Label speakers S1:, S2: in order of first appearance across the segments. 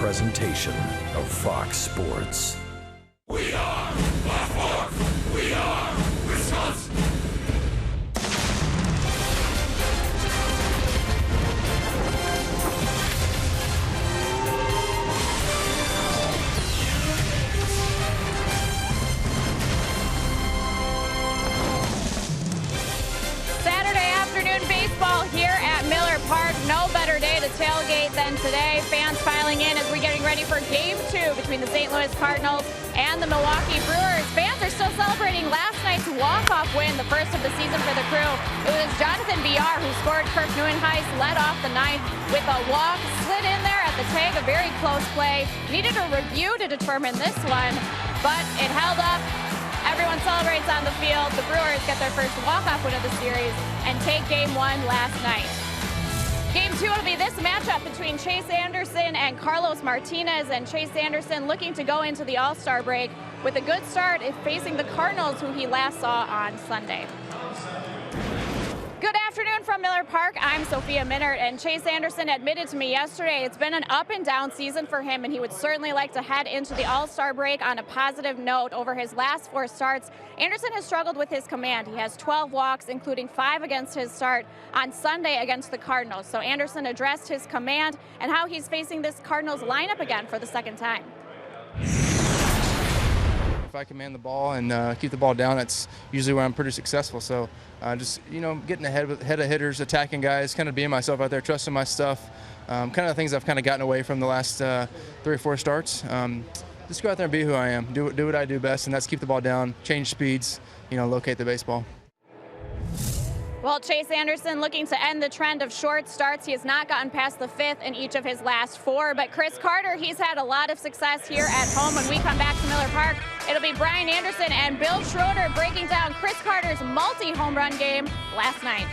S1: presentation of Fox Sports.
S2: We are Baltimore. We are Wisconsin.
S3: Baseball here at Miller Park. No better day to tailgate than today. Fans filing in as we're getting ready for Game 2 between the St. Louis Cardinals and the Milwaukee Brewers. Fans are still celebrating last night's walk-off win, the first of the season for the crew. It was Jonathan Villar who scored. Kirk Neuenhuis led off the ninth with a walk, slid in there at the tag, a very close play. Needed a review to determine this one, but it held up. Everyone celebrates on the field. The Brewers get their first walk-off win of the series and take Game 1 last night. Game 2 will be this matchup between Chase Anderson and Carlos Martinez, and Chase Anderson looking to go into the All-Star break with a good start facing the Cardinals, who he last saw on Sunday. Good afternoon from Miller Park. I'm Sophia Minert, and Chase Anderson admitted to me yesterday it's been an up and down season for him, and he would certainly like to head into the All-Star break on a positive note. Over his last 4 starts, Anderson has struggled with his command. He has 12 walks, including 5 against his start on Sunday against the Cardinals. So Anderson addressed his command and how he's facing this Cardinals lineup again for the second time.
S4: If I command the ball and keep the ball down, that's usually where I'm pretty successful. So just, getting ahead of hitters, attacking guys, kind of being myself out there, trusting my stuff, kind of the things I've kind of gotten away from the last 3 or 4 starts. Just go out there and be who I am, do what I do best, and that's keep the ball down, change speeds, locate the baseball.
S3: Well, Chase Anderson looking to end the trend of short starts. He has not gotten past the 5th in each of his last 4. But Chris Carter, he's had a lot of success here at home. When we come back to Miller Park, it'll be Brian Anderson and Bill Schroeder breaking down Chris Carter's multi-home run game last night.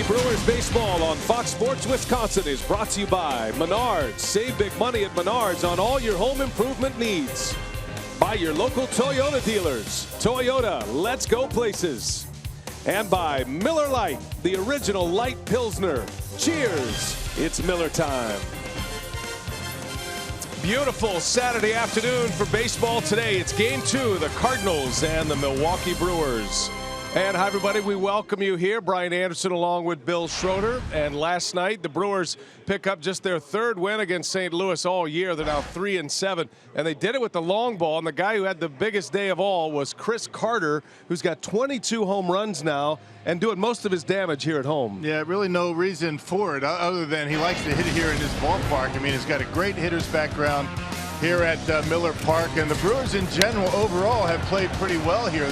S5: Brewers baseball on Fox Sports Wisconsin is brought to you by Menards. Save big money at Menards on all your home improvement needs. By your local Toyota dealers. Toyota, let's go places. And by Miller Lite, the original light Pilsner. Cheers, it's Miller time. Beautiful Saturday afternoon for baseball today. It's game 2, the Cardinals and the Milwaukee Brewers. And hi, everybody. We welcome you here. Brian Anderson along with Bill Schroeder. And last night, the Brewers pick up just their 3rd win against St. Louis all year. They're now 3-7. And they did it with the long ball. And the guy who had the biggest day of all was Chris Carter, who's got 22 home runs now and doing most of his damage here at home.
S6: Yeah, really no reason for it other than he likes to hit it here in this ballpark. I mean, he's got a great hitter's background here at Miller Park. And the Brewers in general overall have played pretty well here.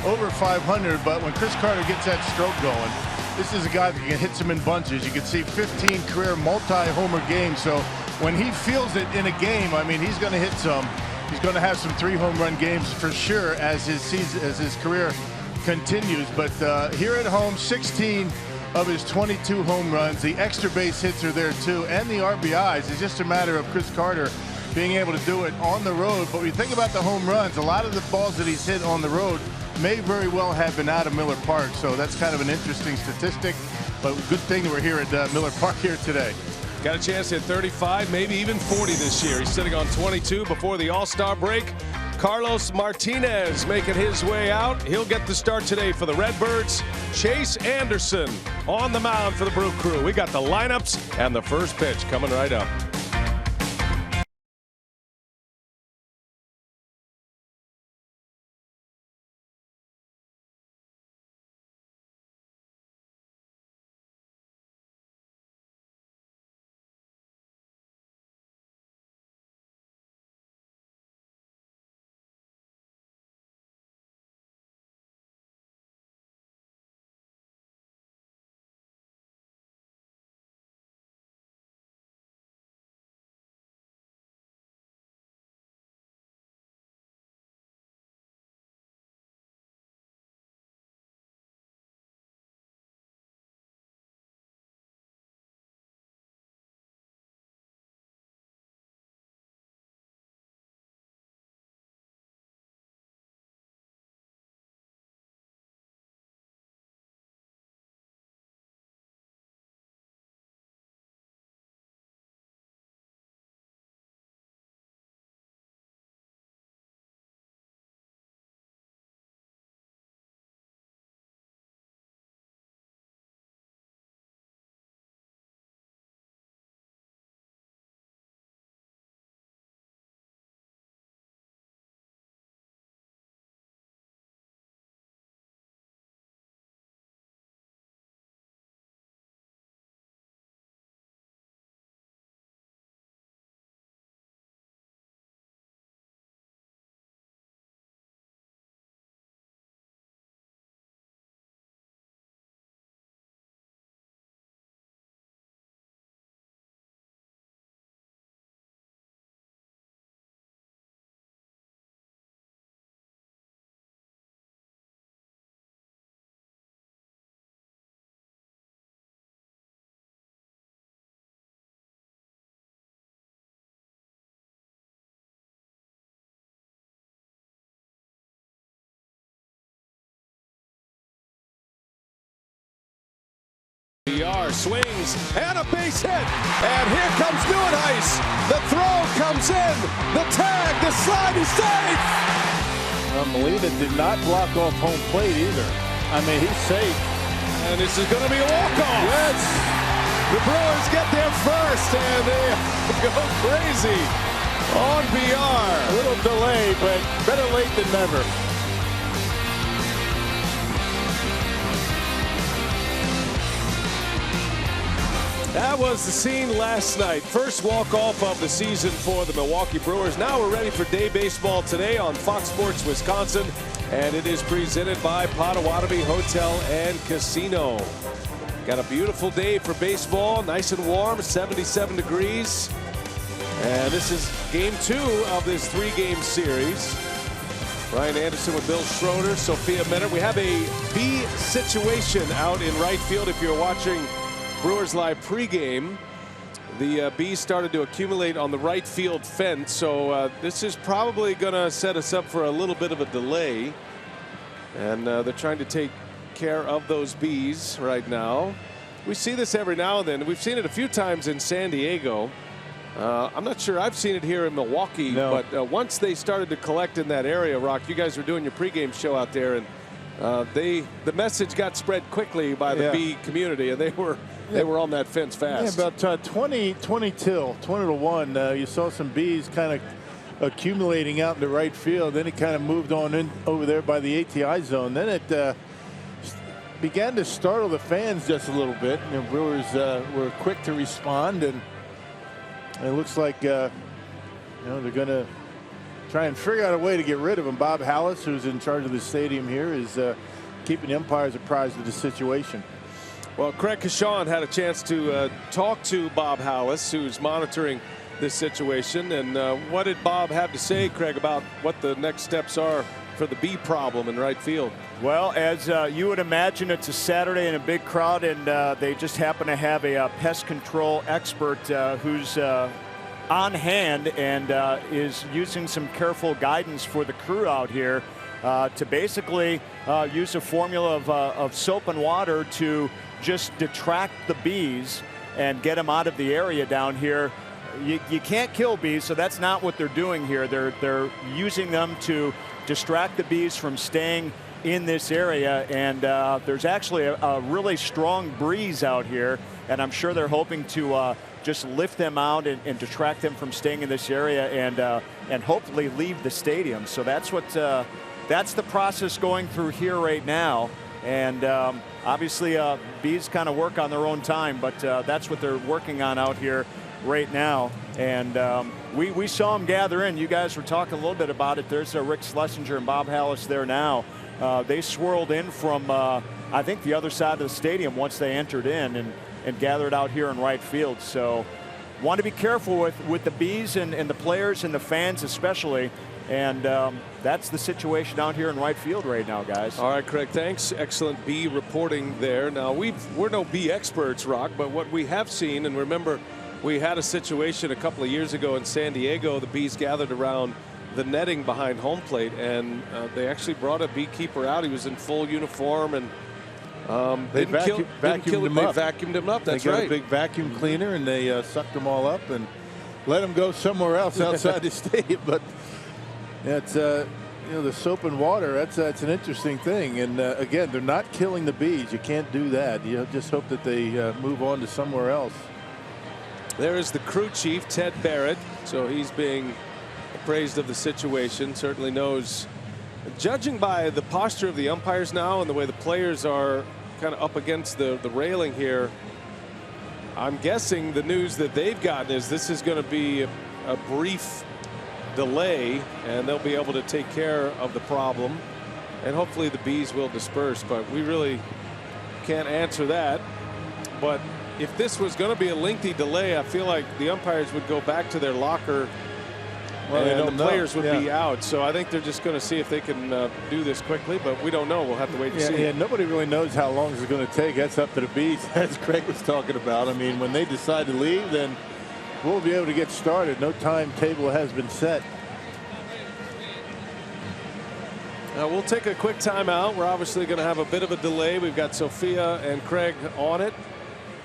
S6: Over 500, but when Chris Carter gets that stroke going, this is a guy that can hit some in bunches. You can see 15 career multi-homer games. So when he feels it in a game, I mean, he's going to hit some. He's going to have some 3 home run games for sure as his career continues. But here at home, 16 of his 22 home runs. The extra base hits are there too, and the RBIs. It's just a matter of Chris Carter being able to do it on the road. But when you think about the home runs, a lot of the balls that he's hit on the road may very well have been out of Miller Park, so that's kind of an interesting statistic, but good thing that we're here at Miller Park here today.
S5: Got a chance to hit 35, maybe even 40 this year. He's sitting on 22 before the All-Star break. Carlos Martinez making his way out. He'll get the start today for the Redbirds. Chase Anderson on the mound for the Brew Crew. We got the lineups and the first pitch coming right up. Swings and a base hit, and here comes Neuenhuis. The throw comes in, the tag, the slide is safe.
S6: Molina did not block off home plate either. I mean, he's safe.
S5: And this is going to be a walk-off.
S6: Yes.
S5: The Brewers get there first, and they go crazy on BR.
S6: A little delay, but better late than never.
S5: That was the scene last night. First walk-off of the season for the Milwaukee Brewers. Now we're ready for day baseball today on Fox Sports Wisconsin. And it is presented by Potawatomi Hotel and Casino. Got a beautiful day for baseball. Nice and warm, 77 degrees. And this is game 2 of this 3-game series. Brian Anderson with Bill Schroeder, Sophia Minnaert. We have a B situation out in right field. If you're watching Brewers Live pregame, the bees started to accumulate on the right field fence. So this is probably going to set us up for a little bit of a delay. And they're trying to take care of those bees right now. We see this every now and then. We've seen it a few times in San Diego. I'm not sure I've seen it here in Milwaukee,
S6: no.
S5: But once they started to collect in that area, Rock, you guys were doing your pregame show out there, and the message got spread quickly by the bee community, and they were on that fence fast.
S6: Yeah, about 20 to 1. You saw some bees kind of accumulating out in the right field. Then it kind of moved on in over there by the ATI zone. Then it began to startle the fans just a little bit. And the Brewers were quick to respond, and it looks like they're going to try and figure out a way to get rid of him. Bob Hallis, who's in charge of the stadium here, is keeping the umpires apprised of the situation.
S5: Well, Craig Kashawn had a chance to talk to Bob Hallis, who's monitoring this situation. And what did Bob have to say, Craig, about what the next steps are for the bee problem in right field?
S7: Well, as you would imagine, it's a Saturday and a big crowd, and they just happen to have a pest control expert who's on hand and is using some careful guidance for the crew out here to basically use a formula of soap and water to just detract the bees and get them out of the area down here. You can't kill bees, so that's not what they're doing here. They're using them to distract the bees from staying in this area, and there's actually a really strong breeze out here, and I'm sure they're hoping to just lift them out and detract them from staying in this area and hopefully leave the stadium. So that's the process going through here right now. And obviously bees kind of work on their own time, but that's what they're working on out here right now. And we saw them gather in. You guys were talking a little bit about it. There's Rick Schlesinger and Bob Hallis there now. They swirled in from I think the other side of the stadium once they entered in and gathered out here in right field. So want to be careful with the bees and the players and the fans especially. And that's the situation out here in right field right now, guys.
S5: All right, Craig, thanks. Excellent bee reporting there. Now, we're no bee experts, Rock, but what we have seen, and remember, we had a situation a couple of years ago in San Diego. The bees gathered around the netting behind home plate, and they actually brought a beekeeper out. He was in full uniform, and
S6: They vacuumed
S5: him up. That's
S6: they got
S5: right.
S6: a big vacuum cleaner, and they sucked them all up and let them go somewhere else outside the stadium. But it's the soap and water. That's an interesting thing. And again, they're not killing the bees. You can't do that. You just hope that they move on to somewhere else.
S5: There is the crew chief, Ted Barrett. So he's being appraised of the situation. Certainly knows, judging by the posture of the umpires now and the way the players are kind of up against the railing here, I'm guessing the news that they've gotten is this is going to be a brief delay, and they'll be able to take care of the problem, and hopefully the bees will disperse. But we really can't answer that. But if this was going to be a lengthy delay, I feel like the umpires would go back to their locker. Well, and the players would be out. So I think they're just going to see if they can do this quickly, but we don't know. We'll have to wait and see.
S6: Yeah, nobody really knows how long it's going to take. That's up to the bees, as Craig was talking about. I mean, when they decide to leave, then we'll be able to get started. No timetable has been set.
S5: We'll take a quick timeout. We're obviously going to have a bit of a delay. We've got Sophia and Craig on it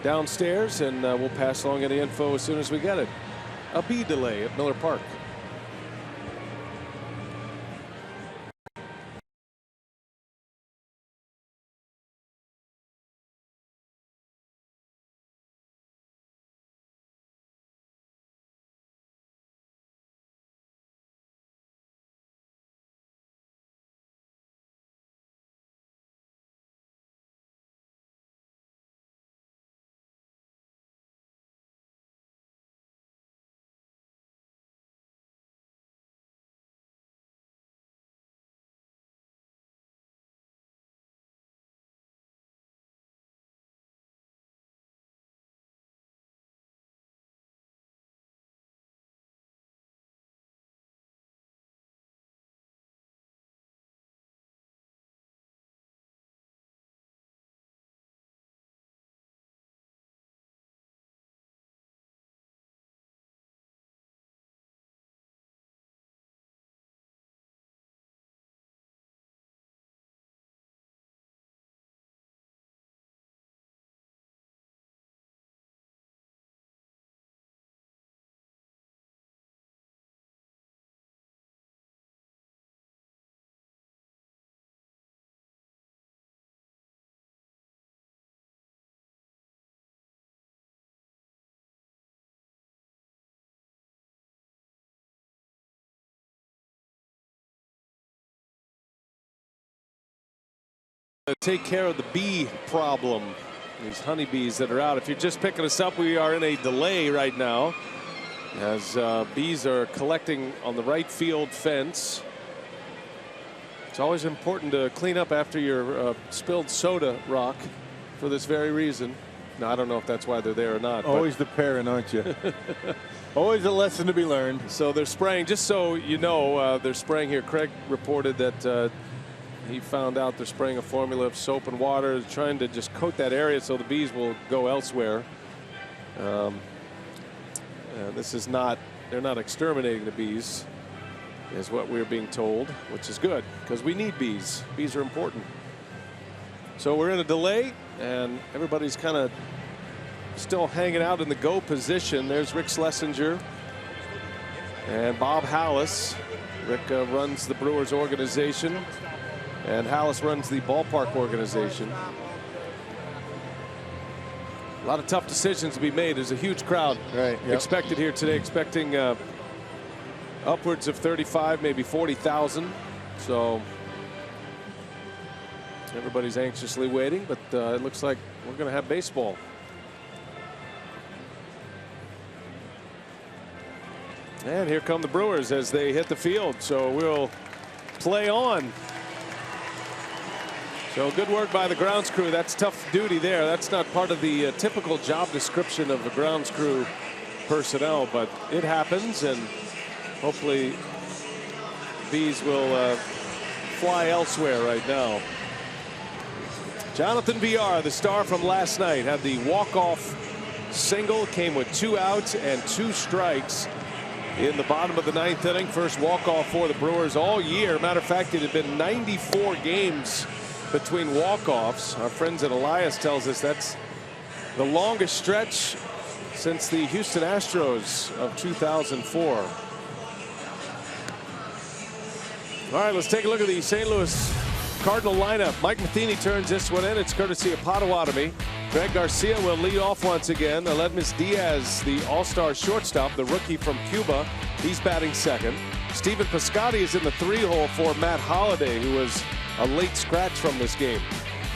S5: downstairs, and we'll pass along any info as soon as we get it. A bee delay at Miller Park. take care of the bee problem. These honeybees that are out. If you're just picking us up, we are in a delay right now as bees are collecting on the right field fence. It's always important to clean up after your spilled soda, Rock, for this very reason. Now, I don't know if that's why they're there or not.
S6: Always the parent, aren't you? Always a lesson to be learned.
S5: So they're spraying, just so you know, they're spraying here. Craig reported that he found out they're spraying a formula of soap and water, trying to just coat that area so the bees will go elsewhere. This is not, they're not exterminating the bees, is what we're being told, which is good because we need bees. Bees are important. So we're in a delay and everybody's kind of still hanging out in the go position. There's Rick Schlesinger and Bob Hallis. Rick runs the Brewers organization and Hallis runs the ballpark organization. A lot of tough decisions to be made. There's a huge crowd expected here today, expecting upwards of 35, maybe 40,000. So everybody's anxiously waiting, but it looks like we're going to have baseball. And here come the Brewers as they hit the field. So we'll play on. So good work by the grounds crew. That's tough duty there. That's not part of the typical job description of the grounds crew personnel, but it happens, and hopefully bees will fly elsewhere right now. Jonathan Villar, the star from last night, had the walk-off single, came with 2 outs and 2 strikes in the bottom of the 9th inning. First walk-off for the Brewers all year. Matter of fact, it had been 94 games between walk-offs. Our friends at Elias tells us that's the longest stretch since the Houston Astros of 2004. All right, let's take a look at the St. Louis Cardinal lineup. Mike Matheny turns this one in. It's courtesy of Potawatomi. Greg Garcia will lead off once again. Aledmus Diaz, the all-star shortstop, the rookie from Cuba, he's batting second. Stephen Piscotty is in the 3-hole for Matt Holliday, who was a late scratch from this game.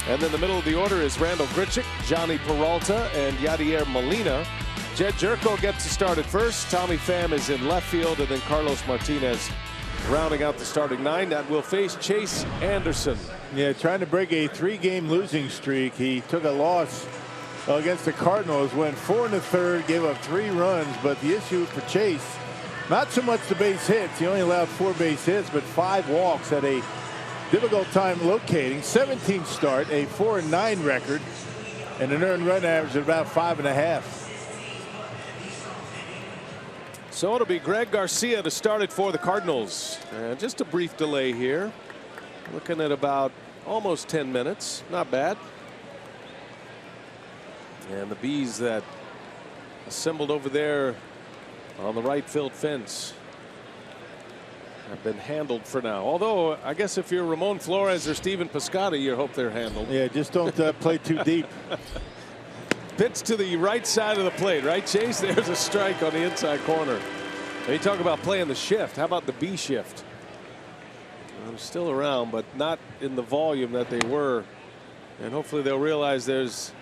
S5: And then the middle of the order is Randall Grichuk, Johnny Peralta, and Yadier Molina. Jed Jerko gets to start at first. Tommy Pham is in left field, and then Carlos Martinez rounding out the starting 9 that will face Chase Anderson.
S6: Yeah, trying to break a 3-game losing streak. He took a loss against the Cardinals, went 4 1/3, gave up 3 runs. But the issue for Chase, not so much the base hits. He only allowed 4 base hits, but 5 walks. Had a difficult time locating. 17th start, a 4-9 record, and an earned run average of about 5.5.
S5: So it'll be Greg Garcia to start it for the Cardinals. And just a brief delay here. Looking at about almost 10 minutes. Not bad. And the bees that assembled over there on the right field fence have been handled for now. Although I guess if you're Ramon Flores or Stephen Piscotty, you hope they're handled.
S6: Yeah, just don't play too deep.
S5: Pitch to the right side of the plate, right, Chase? There's a strike on the inside corner. Now you talk about playing the shift. How about the B shift? I'm still around, but not in the volume that they were. And hopefully they'll realize there's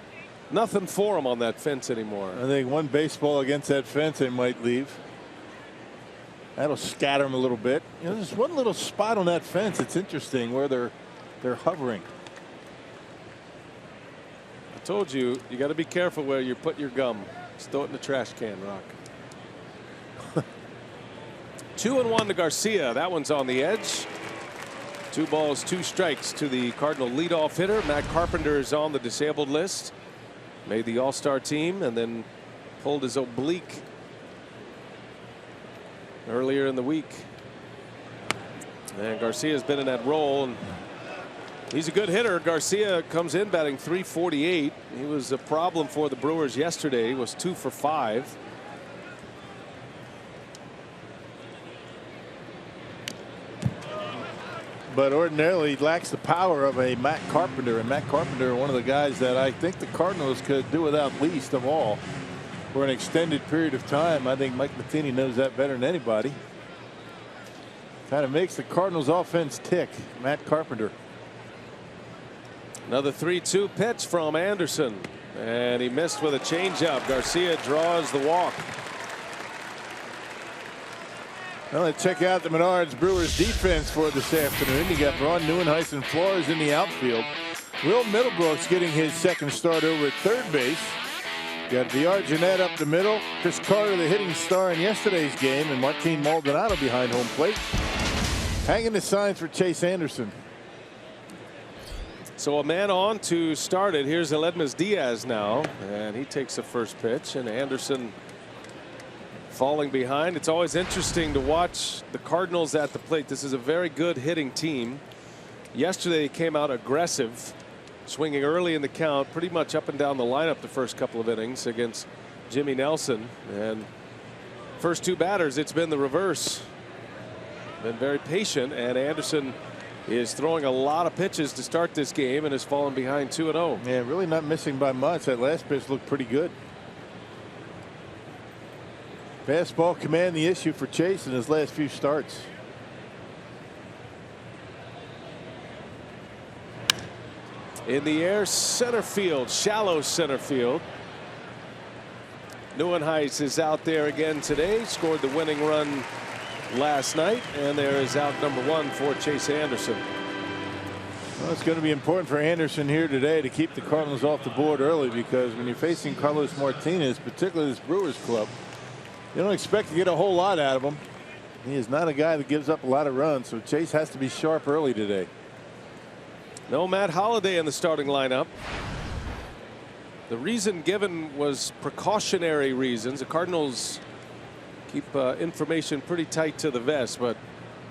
S5: nothing for them on that fence anymore.
S6: I think one baseball against that fence, they might leave. That'll scatter them a little bit. You know, there's one little spot on that fence. It's interesting where they're hovering.
S5: I told you, you got to be careful where you put your gum. Just throw it in the trash can, Rock. 2-1 to Garcia. That one's on the edge. 2 balls, 2 strikes to the Cardinal leadoff hitter. Matt Carpenter is on the disabled list. Made the All-Star team and then pulled his oblique earlier in the week. And Garcia's been in that role, and he's a good hitter. Garcia comes in batting .348. He was a problem for the Brewers yesterday. He was 2 for 5.
S6: But ordinarily lacks the power of a Matt Carpenter, and Matt Carpenter, one of the guys that I think the Cardinals could do without least of all for an extended period of time. I think Mike Matheny knows that better than anybody. Kind of makes the Cardinals offense tick. Matt Carpenter.
S5: Another 3-2 pitch from Anderson, and he missed with a changeup. Garcia draws the walk.
S6: Well, let's check out the Menards Brewers defense for this afternoon. You got Braun, Neuenhuis, and Flores in the outfield. Will Middlebrooks getting his second start over at third base. You got VR Jeanette up the middle. Chris Carter, the hitting star in yesterday's game, and Martin Maldonado behind home plate. Hanging the signs for Chase Anderson.
S5: So a man on to start it. Here's Aledmys Diaz now, and he takes the first pitch, and Anderson falling behind. It's always interesting to watch the Cardinals at the plate. This is a very good hitting team. Yesterday they came out aggressive, swinging early in the count, pretty much up and down the lineup the first couple of innings against Jimmy Nelson. And first two batters, it's been the reverse. Been very patient, and Anderson is throwing a lot of pitches to start this game and has fallen behind 2-0.
S6: Yeah, really not missing by much. That last pitch looked pretty good. Fastball command the issue for Chase in his last few starts.
S5: In the air, center field, shallow center field. Neuenhuis is out there again today. Scored the winning run last night, and there is out number one for Chase Anderson.
S6: Well, it's going to be important for Anderson here today to keep the Cardinals off the board early, because when you're facing Carlos Martinez, particularly this Brewers club, you don't expect to get a whole lot out of him. He is not a guy that gives up a lot of runs, so Chase has to be sharp early today.
S5: No Matt Holliday in the starting lineup. The reason given was precautionary reasons. The Cardinals keep information pretty tight to the vest, but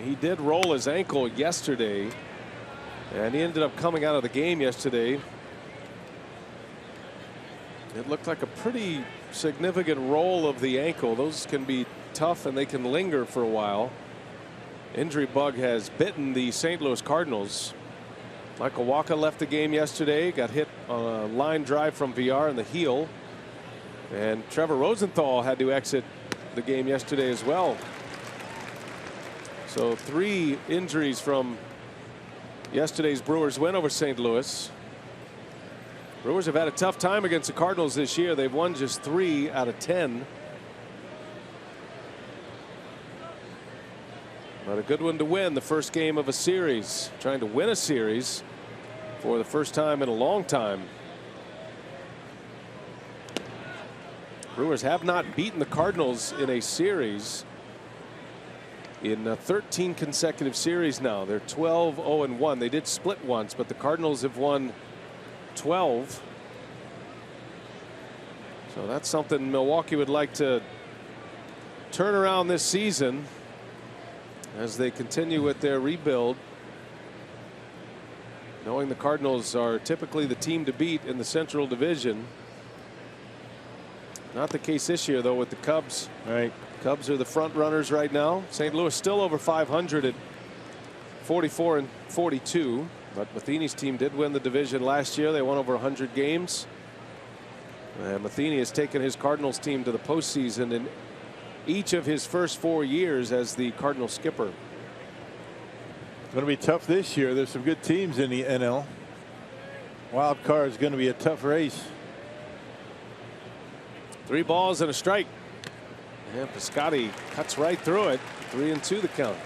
S5: he did roll his ankle yesterday, and he ended up coming out of the game yesterday. It looked like a pretty significant roll of the ankle. Those can be tough, and they can linger for a while. Injury bug has bitten the St. Louis Cardinals. Michael Wacha left the game yesterday, got hit on a line drive from VR in the heel, and Trevor Rosenthal had to exit the game yesterday as well. So 3 injuries from yesterday's Brewers win over St. Louis. Brewers have had a tough time against the Cardinals this year. They've won just 3 out of 10. But a good one to win the first game of a series. Trying to win a series for the first time in a long time. Brewers have not beaten the Cardinals in a series in 13 consecutive series now. They're 12-0-1. They did split once, but the Cardinals have won 12. So that's something Milwaukee would like to turn around this season as they continue with their rebuild, knowing the Cardinals are typically the team to beat in the Central Division. Not the case this year, though, with the Cubs.
S6: Right.
S5: Cubs are the front runners right now. St. Louis still over 500 at 44-42. But Matheny's team did win the division last year. They won over 100 games. And Matheny has taken his Cardinals team to the postseason in each of his first 4 years as the Cardinal skipper.
S6: It's going to be tough this year. There's some good teams in the NL. Wild card is going to be a tough race.
S5: 3 balls and a strike. And Piscotty cuts right through it. 3-2 the count.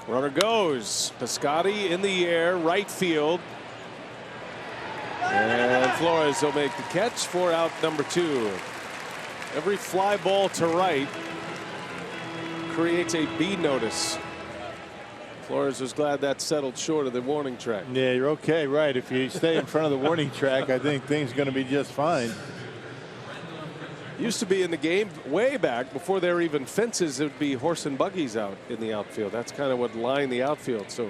S5: Runner goes. Piscotty in the air, right field. And Flores will make the catch for out number 2. Every fly ball to right creates a B notice. Flores was glad that settled short of the warning track.
S6: Yeah, you're okay, right. If you stay in front of the warning track, I think things are going to be just fine.
S5: Used to be in the game way back before there were even fences. It would be horse and buggies out in the outfield. That's kind of what lined the outfield. So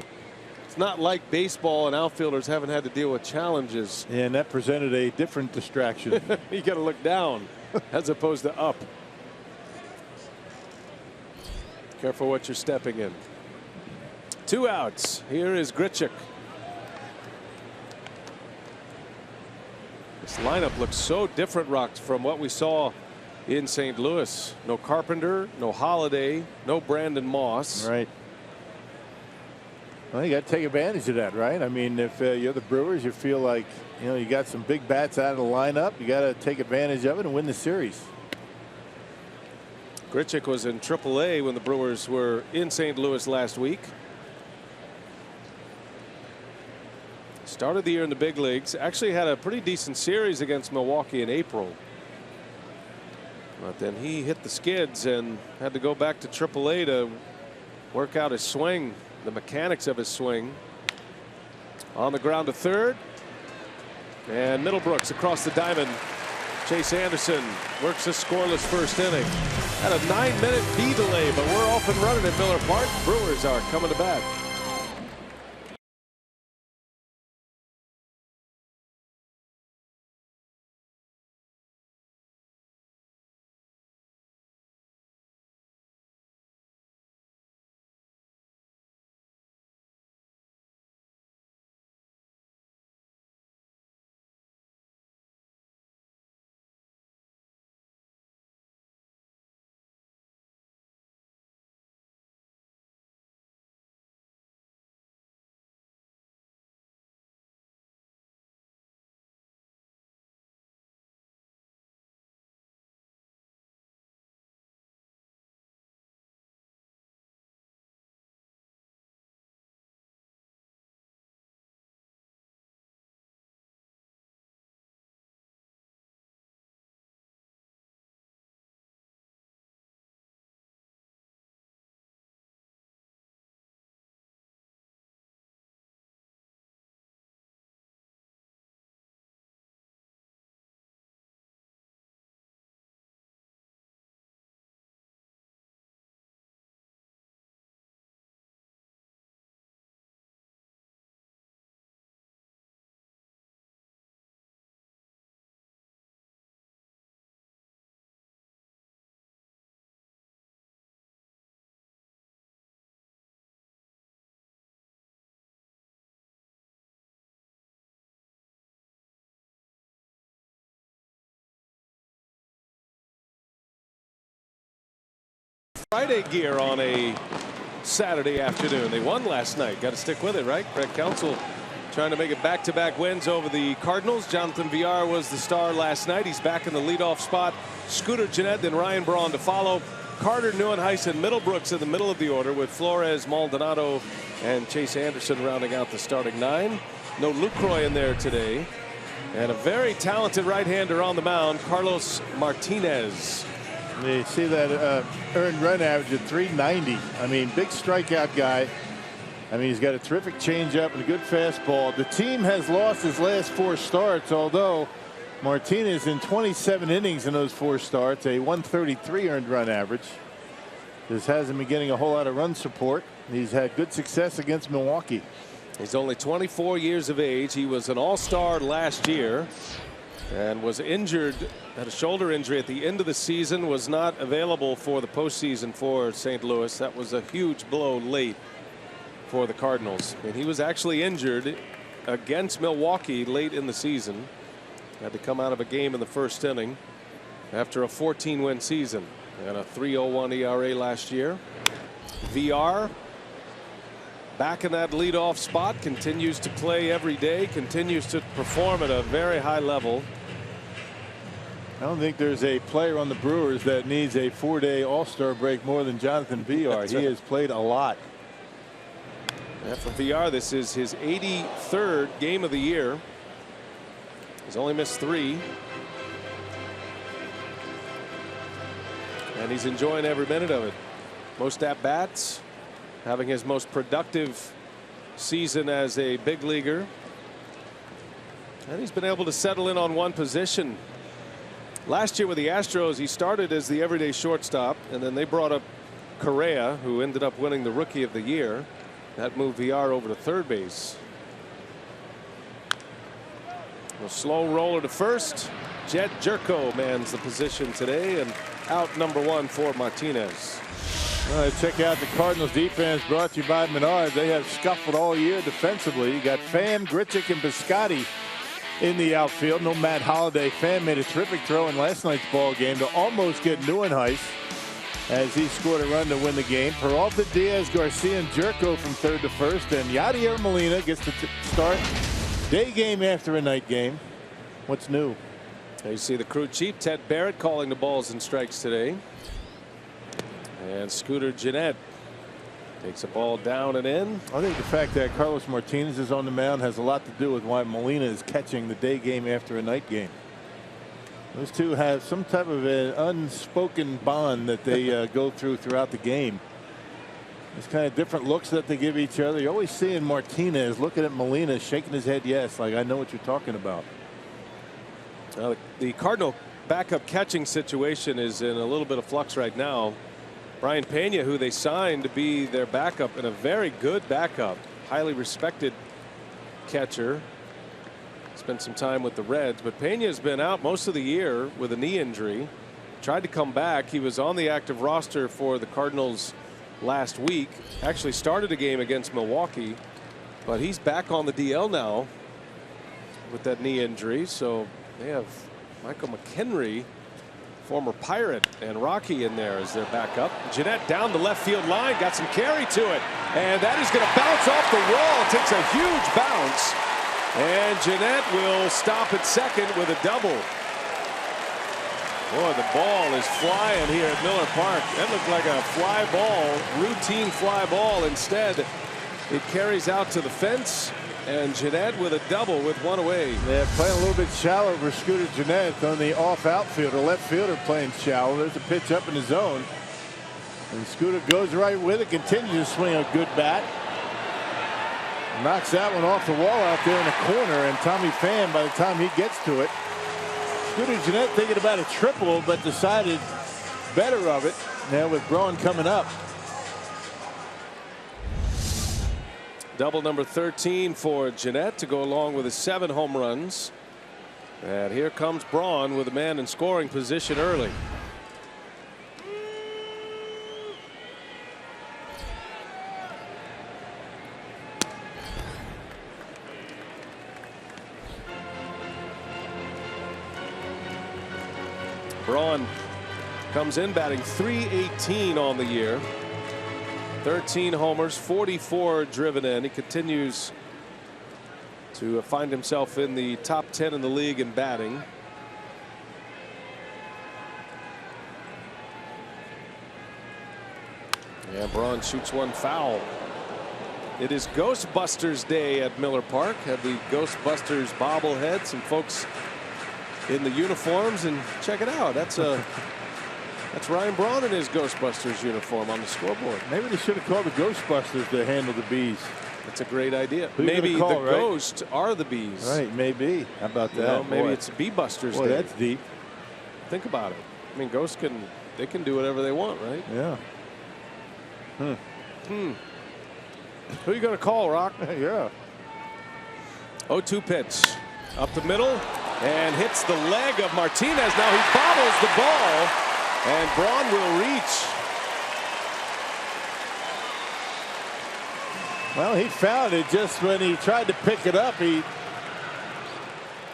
S5: it's not like baseball and outfielders haven't had to deal with challenges.
S6: Yeah, and that presented a different distraction.
S5: You got to look down as opposed to up. Careful what you're stepping in. 2 outs. Here is Grichuk. This lineup looks so different, Rock, from what we saw in St. Louis. No Carpenter, no Holiday, no Brandon Moss.
S6: Right. Well, you got to take advantage of that, right? I mean, if you're the Brewers, you feel like, you know, you got some big bats out of the lineup. You got to take advantage of it and win the series.
S5: Grichuk was in AAA when the Brewers were in St. Louis last week. Started the year in the big leagues. Actually had a pretty decent series against Milwaukee in April. But then he hit the skids and had to go back to AAA to work out his swing, the mechanics of his swing. On the ground to third. And Middlebrooks across the diamond. Chase Anderson works a scoreless first inning. Had a 9-minute B delay, but we're off and running at Miller Park. Brewers are coming to bat. Friday gear on a Saturday afternoon. They won last night. Got to stick with it, right? Craig Counsell trying to make it back-to-back wins over the Cardinals. Jonathan Villar was the star last night. He's back in the leadoff spot. Scooter Gennett, then Ryan Braun to follow. Carter, Neuenhuis, and Middlebrooks in the middle of the order, with Flores, Maldonado, and Chase Anderson rounding out the starting 9. No Lucroy in there today. And a very talented right-hander on the mound, Carlos Martinez.
S6: You see that earned run average at 390. I mean, big strikeout guy. I mean, he's got a terrific changeup and a good fastball. The team has lost his last 4 starts, although Martinez in 27 innings in those 4 starts, a 133 earned run average. This hasn't been getting a whole lot of run support. He's had good success against Milwaukee.
S5: He's only 24 years of age. He was an all-star last year and was injured, had a shoulder injury at the end of the season, was not available for the postseason for St. Louis. That was a huge blow late for the Cardinals. And he was actually injured against Milwaukee late in the season. Had to come out of a game in the first inning after a 14-win season and a 3.01 ERA last year. VR back in that leadoff spot, continues to play every day, continues to perform at a very high level.
S6: I don't think there's a player on the Brewers that needs a 4-day All-Star break more than Jonathan Villar. He has played a lot.
S5: And for VR, this is his 83rd game of the year. He's only missed 3. And he's enjoying every minute of it. Most at-bats, having his most productive season as a big leaguer. And he's been able to settle in on one position. Last year with the Astros, he started as the everyday shortstop, and then they brought up Correa, who ended up winning the Rookie of the Year. That moved VR over to third base. A slow roller to first. Jed Jerko mans the position today, and out number 1 for Martinez.
S6: Check out the Cardinals defense, brought to you by Menard. They have scuffled all year defensively. You got Pham, Grichuk, and Piscotty in the outfield. No Matt Holliday. Pham made a terrific throw in last night's ball game to almost get Neuenhuis as he scored a run to win the game. Peralta, Diaz, Garcia, and Jerko from third to first. And Yadier Molina gets to start day game after a night game. What's new?
S5: You see the crew chief, Ted Barrett, calling the balls and strikes today. And Scooter Gennett takes a ball down and in.
S6: I think the fact that Carlos Martinez is on the mound has a lot to do with why Molina is catching the day game after a night game. Those two have some type of an unspoken bond that they go throughout the game. There's kind of different looks that they give each other. You're always seeing Martinez looking at Molina, shaking his head yes, like I know what you're talking about.
S5: The Cardinal backup catching situation is in a little bit of flux right now. Brian Pena, who they signed to be their backup, and a very good backup, highly respected catcher. Spent some time with the Reds, but Pena has been out most of the year with a knee injury. Tried to come back. He was on the active roster for the Cardinals last week. Actually started a game against Milwaukee, but he's back on the DL now with that knee injury. So they have Michael McHenry, former Pirate, and Rocky in there as their backup. Gennett down the left field line, got some carry to it, and that is going to bounce off the wall. Takes a huge bounce, and Gennett will stop at second with a double. Boy, the ball is flying here at Miller Park. That looked like a fly ball, routine fly ball. Instead, it carries out to the fence, and Gennett with a double with one away.
S6: They're playing a little bit shallow for Scooter Gennett on the off outfielder. Left fielder playing shallow. There's a pitch up in the zone. And Scooter goes right with it. Continues to swing a good bat. Knocks that one off the wall out there in the corner. And Tommy Pham, by the time he gets to it. Scooter Gennett thinking about a triple, but decided better of it. Now with Braun coming up.
S5: Double number 13 for Gennett to go along with his 7 home runs. And here comes Braun with a man in scoring position early. Braun comes in batting .318 on the year. 13 homers, 44 driven in. He continues to find himself in the top 10 in the league in batting. And Braun shoots one foul. It is Ghostbusters Day at Miller Park. Have the Ghostbusters bobblehead. Some folks in the uniforms, and check it out. That's Ryan Braun in his Ghostbusters uniform on the scoreboard.
S6: Maybe they should have called the Ghostbusters to handle the bees.
S5: That's a great idea.
S6: Maybe the
S5: ghosts are the bees.
S6: Right, maybe. How about that?
S5: You know, maybe it's Bee Busters Day.
S6: That's deep.
S5: Think about it. I mean, ghosts can do whatever they want, right?
S6: Yeah.
S5: Who are you going to call, Rock?
S6: Yeah.
S5: 0-2 pitch. Up the middle and hits the leg of Martinez. Now he bobbles the ball, and Braun will reach.
S6: Well, he found it just when he tried to pick it up. He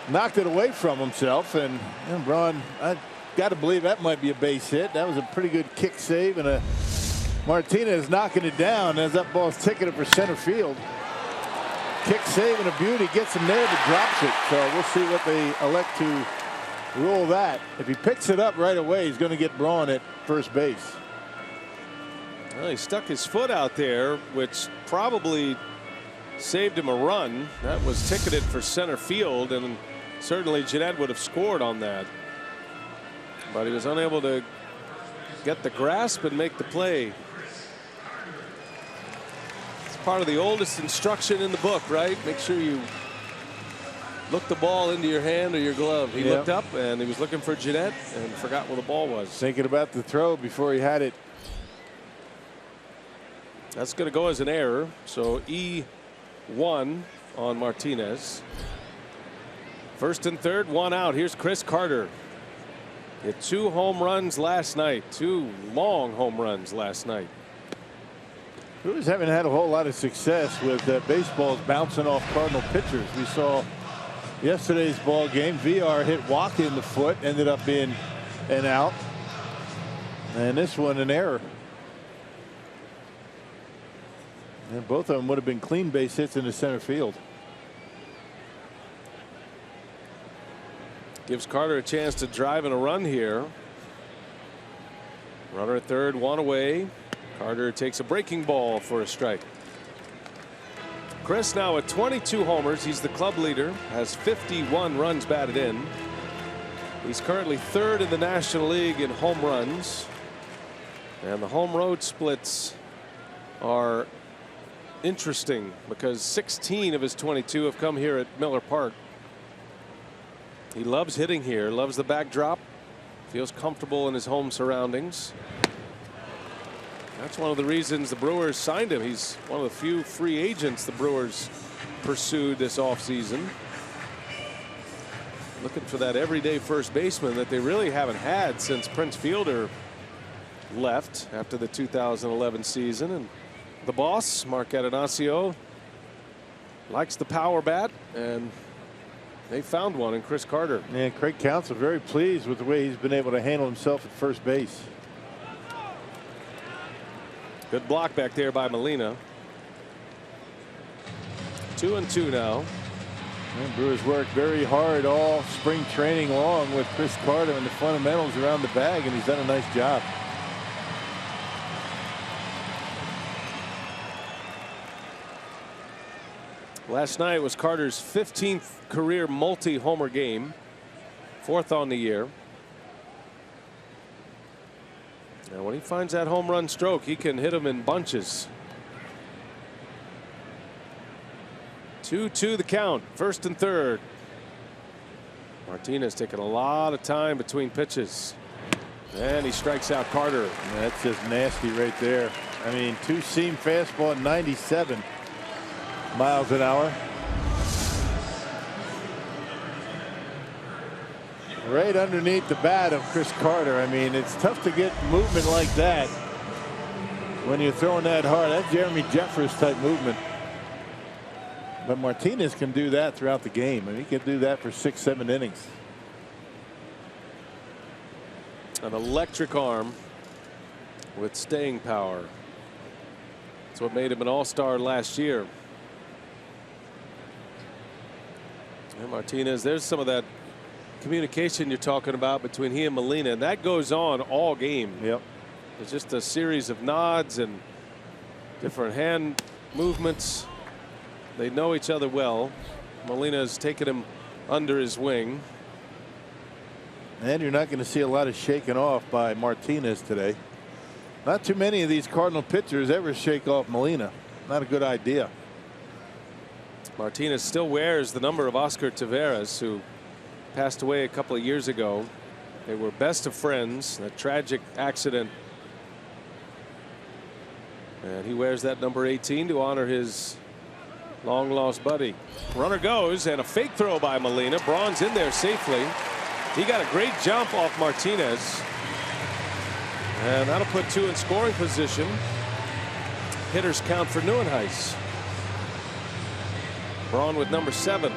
S6: knocked it away from himself, and Braun, I got to believe that might be a base hit. That was a pretty good kick save, and Martinez knocking it down as that ball's ticking it for center field. Kick save and a beauty, gets him there, but drops it. So we'll see what they elect to rule that. If he picks it up right away, he's going to get Braun at first base.
S5: Well, he stuck his foot out there, which probably saved him a run. That was ticketed for center field, and certainly Gennett would have scored on that. But he was unable to get the grasp and make the play. It's part of the oldest instruction in the book, right? Make sure you look the ball into your hand or your glove. He looked up and he was looking for Gennett and forgot where the ball was.
S6: Thinking about the throw before he had it.
S5: That's going to go as an error. So E1 on Martinez. First and third, one out. Here's Chris Carter. Hit 2 home runs last night. 2 long home runs last night.
S6: Brewers haven't had a whole lot of success with baseballs bouncing off Cardinal pitchers. We saw yesterday's ball game. VR hit Walker in the foot, ended up being an out. And this one an error. And both of them would have been clean base hits in the center field.
S5: Gives Carter a chance to drive in a run here. Runner at third, one away. Carter takes a breaking ball for a strike. Chris now at 22 homers. He's the club leader, has 51 runs batted in. He's currently third in the National League in home runs. And the home road splits are interesting because 16 of his 22 have come here at Miller Park. He loves hitting here, loves the backdrop, feels comfortable in his home surroundings. That's one of the reasons the Brewers signed him. He's one of the few free agents the Brewers pursued this offseason. Looking for that everyday first baseman that they really haven't had since Prince Fielder left after the 2011 season. And the boss, Mark Atanasio, likes the power bat, and they found one in Chris Carter.
S6: And Craig Counsell very pleased with the way he's been able to handle himself at first base.
S5: Good block back there by Molina. 2-2 now.
S6: And Brewers worked very hard all spring training long with Chris Carter and the fundamentals around the bag, and he's done a nice job.
S5: Last night was Carter's 15th career multi-homer game, 4th on the year. Now when he finds that home run stroke, he can hit them in bunches. 2-2 the count, first and third. Martinez taking a lot of time between pitches, and he strikes out Carter.
S6: That's just nasty right there. I mean, two-seam fastball at 97 miles an hour. Right underneath the bat of Chris Carter. I mean, it's tough to get movement like that when you're throwing that hard. That's Jeremy Jeffers type movement. But Martinez can do that throughout the game, and he can do that for 6-7 innings.
S5: An electric arm with staying power. That's what made him an all-star last year. And Martinez, there's some of that communication you're talking about between he and Molina, and that goes on all game.
S6: Yep.
S5: It's just a series of nods and different hand movements. They know each other well. Molina's taken him under his wing.
S6: And you're not going to see a lot of shaking off by Martinez today. Not too many of these Cardinal pitchers ever shake off Molina. Not a good idea.
S5: Martinez still wears the number of Oscar Taveras, who passed away a couple of years ago. They were best of friends. A tragic accident. And he wears that number 18 to honor his long lost buddy. Runner goes, and a fake throw by Molina. Braun's in there safely. He got a great jump off Martinez. And that'll put two in scoring position. Hitters count for Neuenhuis. Braun with number 7.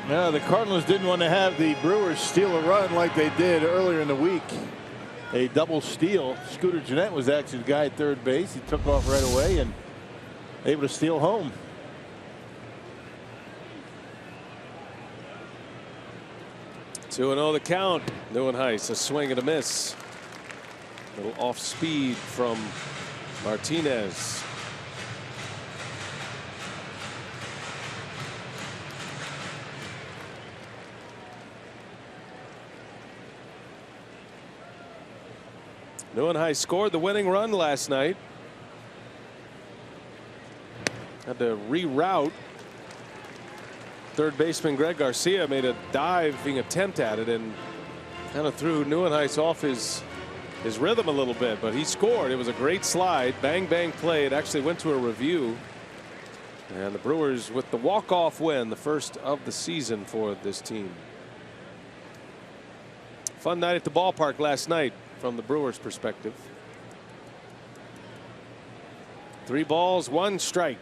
S6: Now the Cardinals didn't want to have the Brewers steal a run like they did earlier in the week. A double steal. Scooter Gennett was actually the guy at third base. He took off right away and able to steal home.
S5: 2-0 the count. Neuenhuis, a swing and a miss. A little off speed from Martinez. Neuenhuis scored the winning run last night. Had to reroute. Third baseman Greg Garcia made a diving attempt at it and kind of threw Neuenhuis off his rhythm a little bit, but he scored. It was a great slide, bang bang play. It actually went to a review, and the Brewers with the walk-off win, the first of the season for this team. Fun night at the ballpark last night from the Brewers' perspective. 3 balls, 1 strike.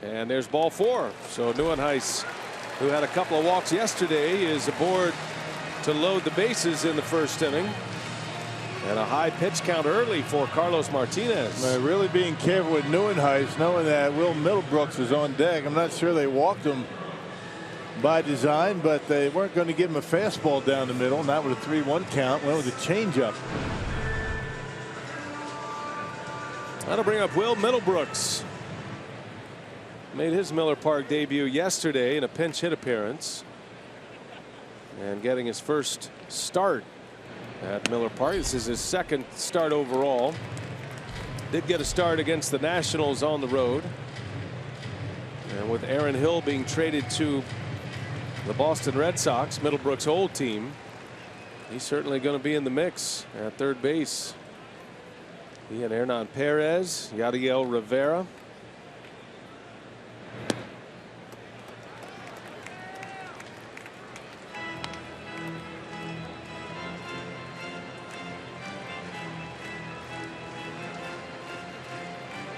S5: And there's ball 4. So Nieuwenhuis, who had a couple of walks yesterday, is aboard to load the bases in the first inning. And a high pitch count early for Carlos Martinez.
S6: Really being careful with Nieuwenhuis, knowing that Will Middlebrooks is on deck. I'm not sure they walked him by design, but they weren't going to give him a fastball down the middle. Not with a 3-1 count. Went with a changeup.
S5: That'll bring up Will Middlebrooks. Made his Miller Park debut yesterday in a pinch hit appearance. And getting his first start at Miller Park. This is his second start overall. Did get a start against the Nationals on the road. And with Aaron Hill being traded to the Boston Red Sox, Middlebrooks' old team, he's certainly going to be in the mix at third base. He and Hernan Perez, Yadiel Rivera.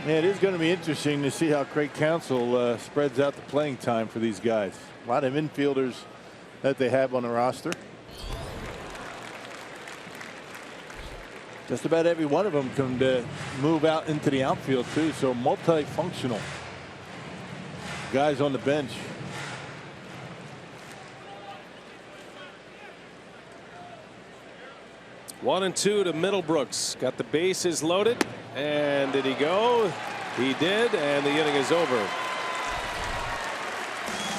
S6: Yeah, it is going to be interesting to see how Craig Counsell spreads out the playing time for these guys. A lot of infielders that they have on the roster. Just about every one of them can move out into the outfield too. So multifunctional guys on the bench.
S5: One and 2 to Middlebrooks. Got the bases loaded. And did he go? He did, and the inning is over.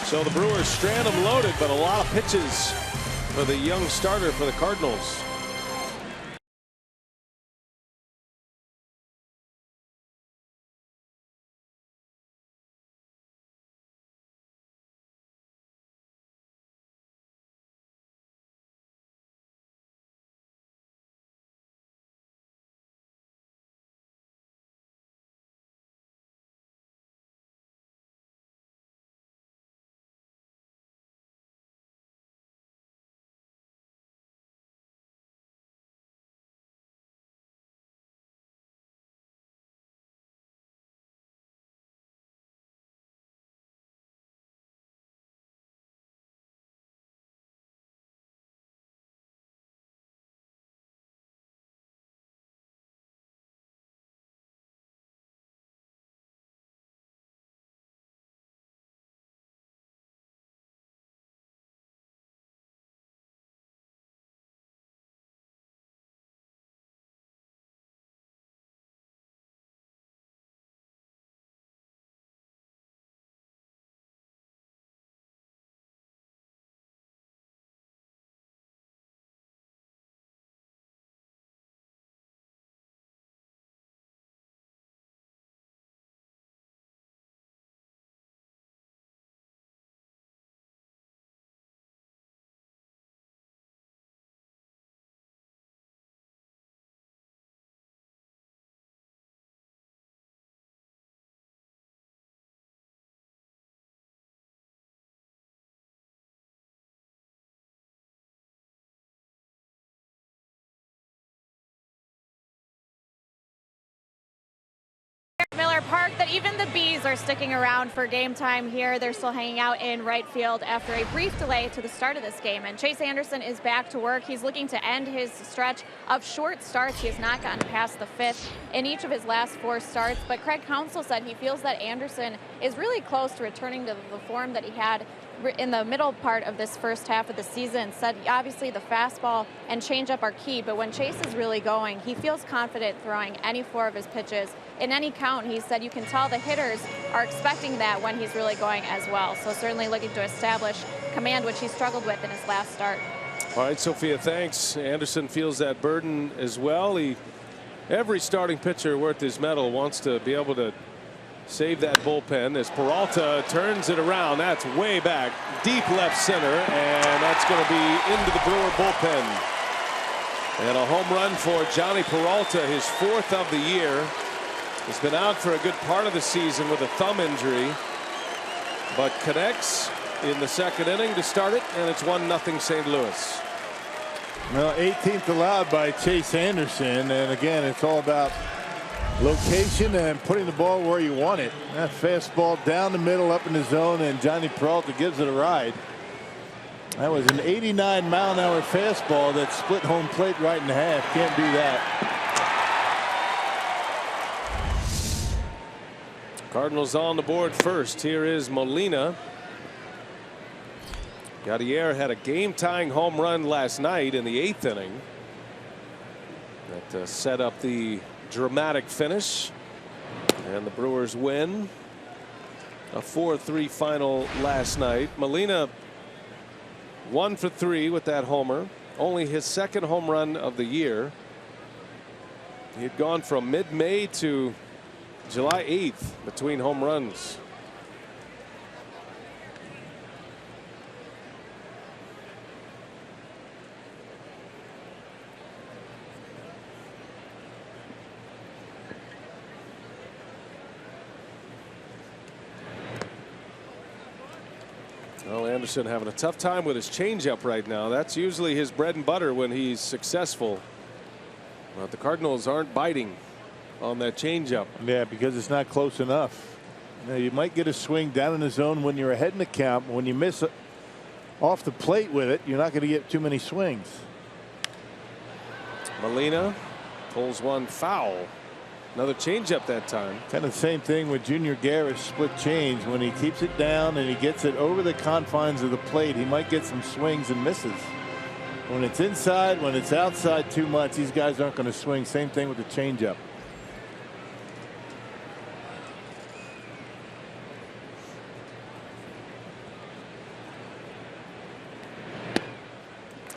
S5: So the Brewers strand him loaded, but a lot of pitches for the young starter for the Cardinals.
S3: Miller Park, that even the Bees are sticking around for game time here. They're still hanging out in right field after a brief delay to the start of this game. And Chase Anderson is back to work. He's looking to end his stretch of short starts. He has not gotten past the 5th in each of his last 4 starts. But Craig Counsell said he feels that Anderson is really close to returning to the form that he had in the middle part of this first half of the season. Said obviously the fastball and changeup are key, but when Chase is really going, he feels confident throwing any 4 of his pitches in any count. He said you can tell the hitters are expecting that when he's really going as well. So certainly looking to establish command, which he struggled with in his last start.
S5: All right, Sophia, thanks. Anderson feels that burden as well. Every starting pitcher worth his medal wants to be able to save that bullpen as Peralta turns it around. That's way back, deep left center, and that's going to be into the Brewer bullpen. And a home run for Johnny Peralta, his 4th of the year. He's been out for a good part of the season with a thumb injury, but connects in the 2nd inning to start it, and it's 1-0 St. Louis.
S6: Well, 18th allowed by Chase Anderson, and again, it's all about Location and putting the ball where you want it. That fastball down the middle, up in the zone, and Johnny Peralta gives it a ride. That was an 89-mile-an-hour fastball that split home plate right in half. Can't do that.
S5: Cardinals on the board first. Here is Molina. Gautier had a game-tying home run last night in the 8th inning. That set up the dramatic finish, and the Brewers win a 4-3 final last night. Molina 1 for 3 with that homer, only his 2nd home run of the year. He had gone from mid-May to July 8th between home runs. Well, Anderson having a tough time with his changeup right now. That's usually his bread and butter when he's successful. But the Cardinals aren't biting on that changeup.
S6: Yeah, because it's not close enough. You might get a swing down in the zone when you're ahead in the count. When you miss off the plate with it, you're not going to get too many swings.
S5: Molina pulls one foul. Another changeup that time.
S6: Kind of the same thing with Junior Guerra's split change. When he keeps it down and he gets it over the confines of the plate, he might get some swings and misses. When it's inside, when it's outside too much, these guys aren't going to swing. Same thing with the changeup.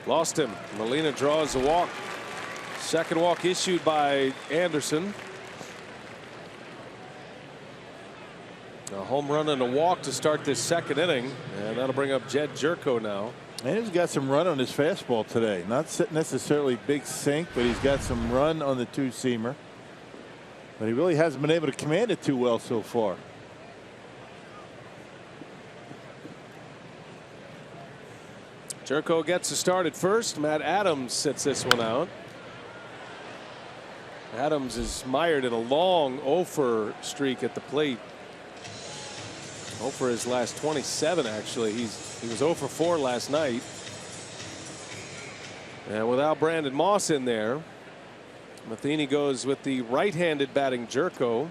S5: Lost him. Molina draws a walk. 2nd walk issued by Anderson. A home run and a walk to start this 2nd inning, and that'll bring up Jed Jerko now.
S6: And he's got some run on his fastball today. Not necessarily big sink, but he's got some run on the 2-seamer. But he really hasn't been able to command it too well so far.
S5: Jerko gets to start at first. Matt Adams sits this one out. Adams is mired in a long 0-for streak at the plate. 0 for his last 27, actually. He was 0 for 4 last night. And without Brandon Moss in there, Matheny goes with the right-handed batting Jerko.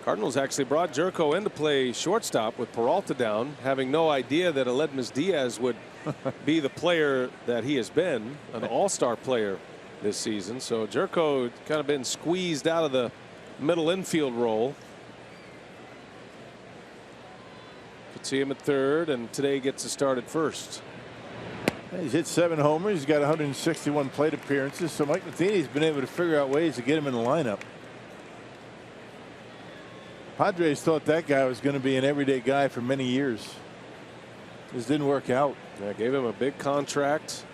S5: Cardinals actually brought Jerko in to play shortstop with Peralta down, having no idea that Aledmys Diaz would be the player that he has been, an all-star player this season. So Jerko kind of been squeezed out of the middle infield role. Could see him at 3rd, and today gets to start at 1st.
S6: He's hit 7 homers. He's got 161 plate appearances. So Mike Matheny's been able to figure out ways to get him in the lineup. Padres thought that guy was going to be an everyday guy for many years. This didn't work out.
S5: Yeah, gave him a big contract.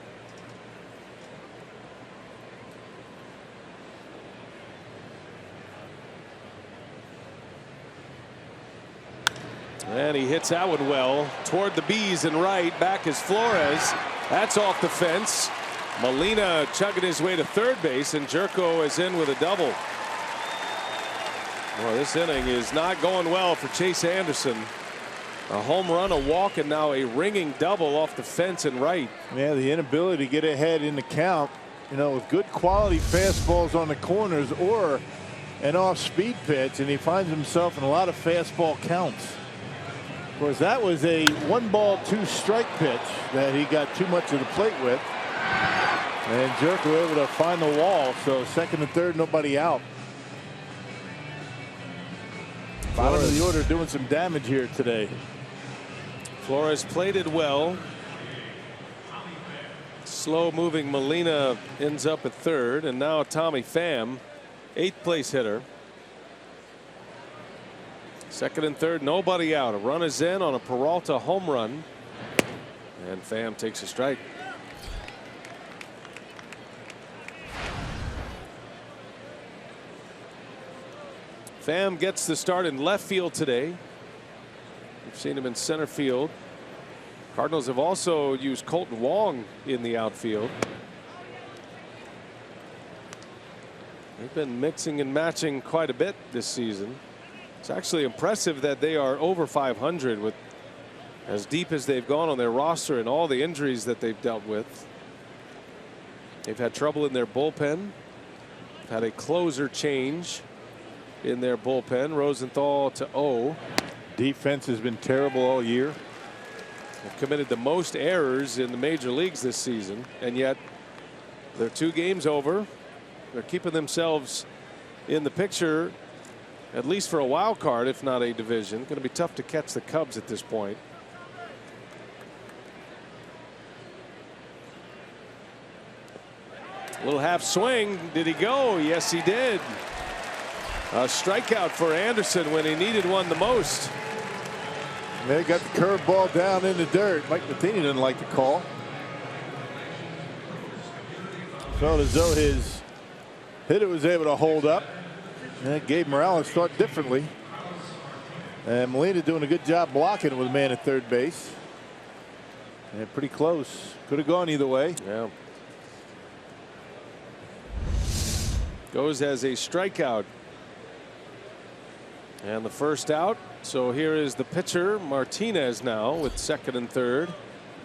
S5: And he hits that one well toward the B's and right. Back is Flores. That's off the fence. Molina chugging his way to 3rd base, and Jerko is in with a double. Well, this inning is not going well for Chase Anderson. A home run, a walk, and now a ringing double off the fence and right.
S6: Yeah, the inability to get ahead in the count, you know, with good quality fastballs on the corners or an off-speed pitch, and he finds himself in a lot of fastball counts. Of course, that was a 1-ball 2-strike pitch that he got too much of the plate with. And Jerko able to find the wall. So 2nd and 3rd, nobody out. Bottom of the order doing some damage here today.
S5: Flores played it well. Slow moving Molina ends up at 3rd, and now Tommy Pham, 8th place hitter. 2nd and 3rd, nobody out. A run is in on a Peralta home run, and Pham takes a strike. Pham gets the start in left field today. We've seen him in center field. Cardinals have also used Colton Wong in the outfield. They've been mixing and matching quite a bit this season. It's actually impressive that they are over 500 with as deep as they've gone on their roster and all the injuries that they've dealt with. They've had trouble in their bullpen. Had a closer change in their bullpen. Rosenthal to O.
S6: Defense has been terrible all year.
S5: They've committed the most errors in the major leagues this season, and yet they're 2 games over. They're keeping themselves in the picture, at least for a wild card, if not a division. Going to be tough to catch the Cubs at this point. Little half swing. Did he go? Yes, he did. A strikeout for Anderson when he needed one the most.
S6: They got the curveball down in the dirt. Mike Matheny didn't like the call. Felt as though his hitter was able to hold up. And Gabe Morales thought differently. And Molina doing a good job blocking with a man at third base. And pretty close. Could have gone either way.
S5: Yeah. Goes as a strikeout. And the first out. So here is the pitcher Martinez now with second and third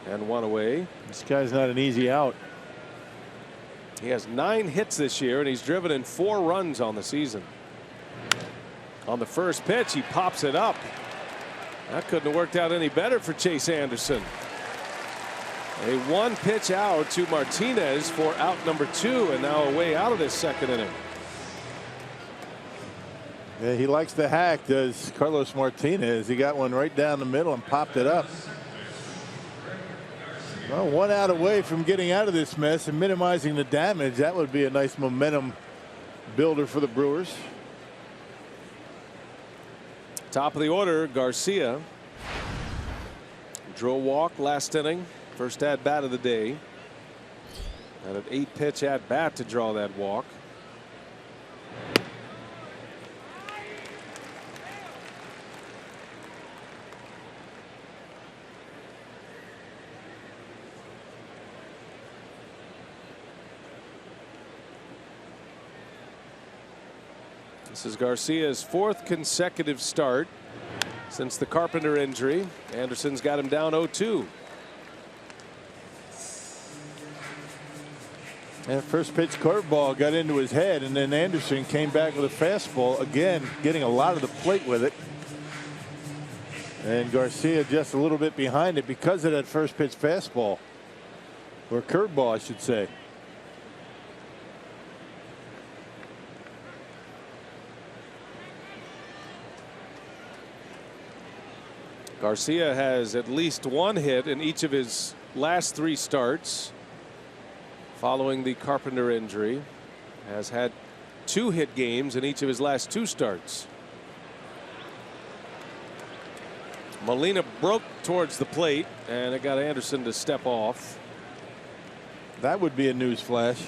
S5: and 1 away.
S6: This guy's not an easy out.
S5: He has 9 hits this year and he's driven in 4 runs on the season. On the first pitch he pops it up. That couldn't have worked out any better for Chase Anderson. A 1-pitch out to Martinez for out number 2 and now a way out of this second inning.
S6: Yeah, he likes the hack, does Carlos Martinez. He got one right down the middle and popped it up. Well, 1 out away from getting out of this mess and minimizing the damage. That would be a nice momentum builder for the Brewers.
S5: Top of the order, Garcia. Drew a walk last inning. First at bat of the day. Had an 8-pitch at bat to draw that walk. This is Garcia's 4th consecutive start since the Carpenter injury. Anderson's got him down 0-2.
S6: And first pitch curveball got into his head, and then Anderson came back with a fastball, again getting a lot of the plate with it. And Garcia just a little bit behind it because of that first pitch fastball, or curveball I should say.
S5: Garcia has at least 1 hit in each of his last 3 starts following the Carpenter injury. Has had 2 hit games in each of his last 2 starts. Molina broke towards the plate and it got Anderson to step off.
S6: That would be a news flash.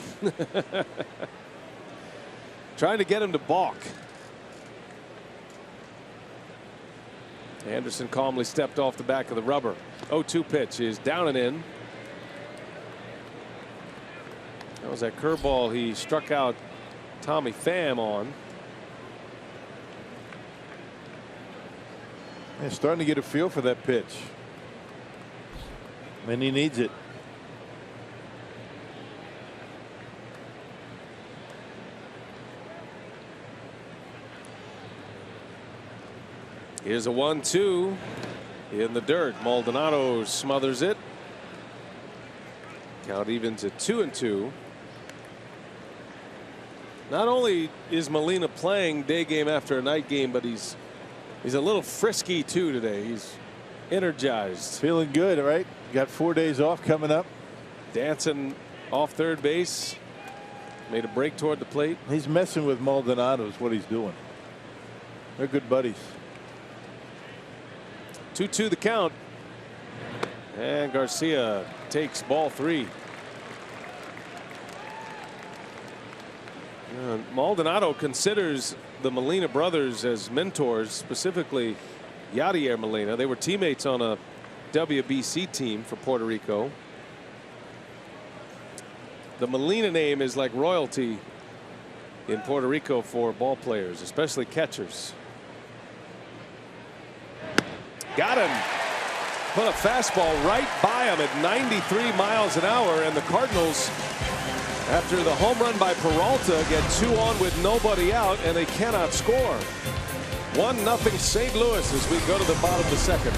S5: Trying to get him to balk. Anderson calmly stepped off the back of the rubber. 0-2 pitch is down and in. That was that curveball he struck out Tommy Pham on.
S6: He's starting to get a feel for that pitch. And he needs it.
S5: Here's a 1-2 in the dirt. Maldonado smothers it. Count evens at 2-2. Not only is Molina playing day game after a night game, but he's a little frisky too today. He's energized.
S6: Feeling good, right? Got 4 days off coming up.
S5: Dancing off third base. Made a break toward the plate.
S6: He's messing with Maldonado is what he's doing. They're good buddies.
S5: 2-2 the count. And Garcia takes ball 3. Maldonado considers the Molina brothers as mentors, specifically Yadier Molina. They were teammates on a WBC team for Puerto Rico. The Molina name is like royalty in Puerto Rico for ball players, especially catchers. Got him. Put a fastball right by him at 93 miles an hour, and the Cardinals, after the home run by Peralta, get 2 on with nobody out, and they cannot score. 1-0 St. Louis as we go to the bottom of the second.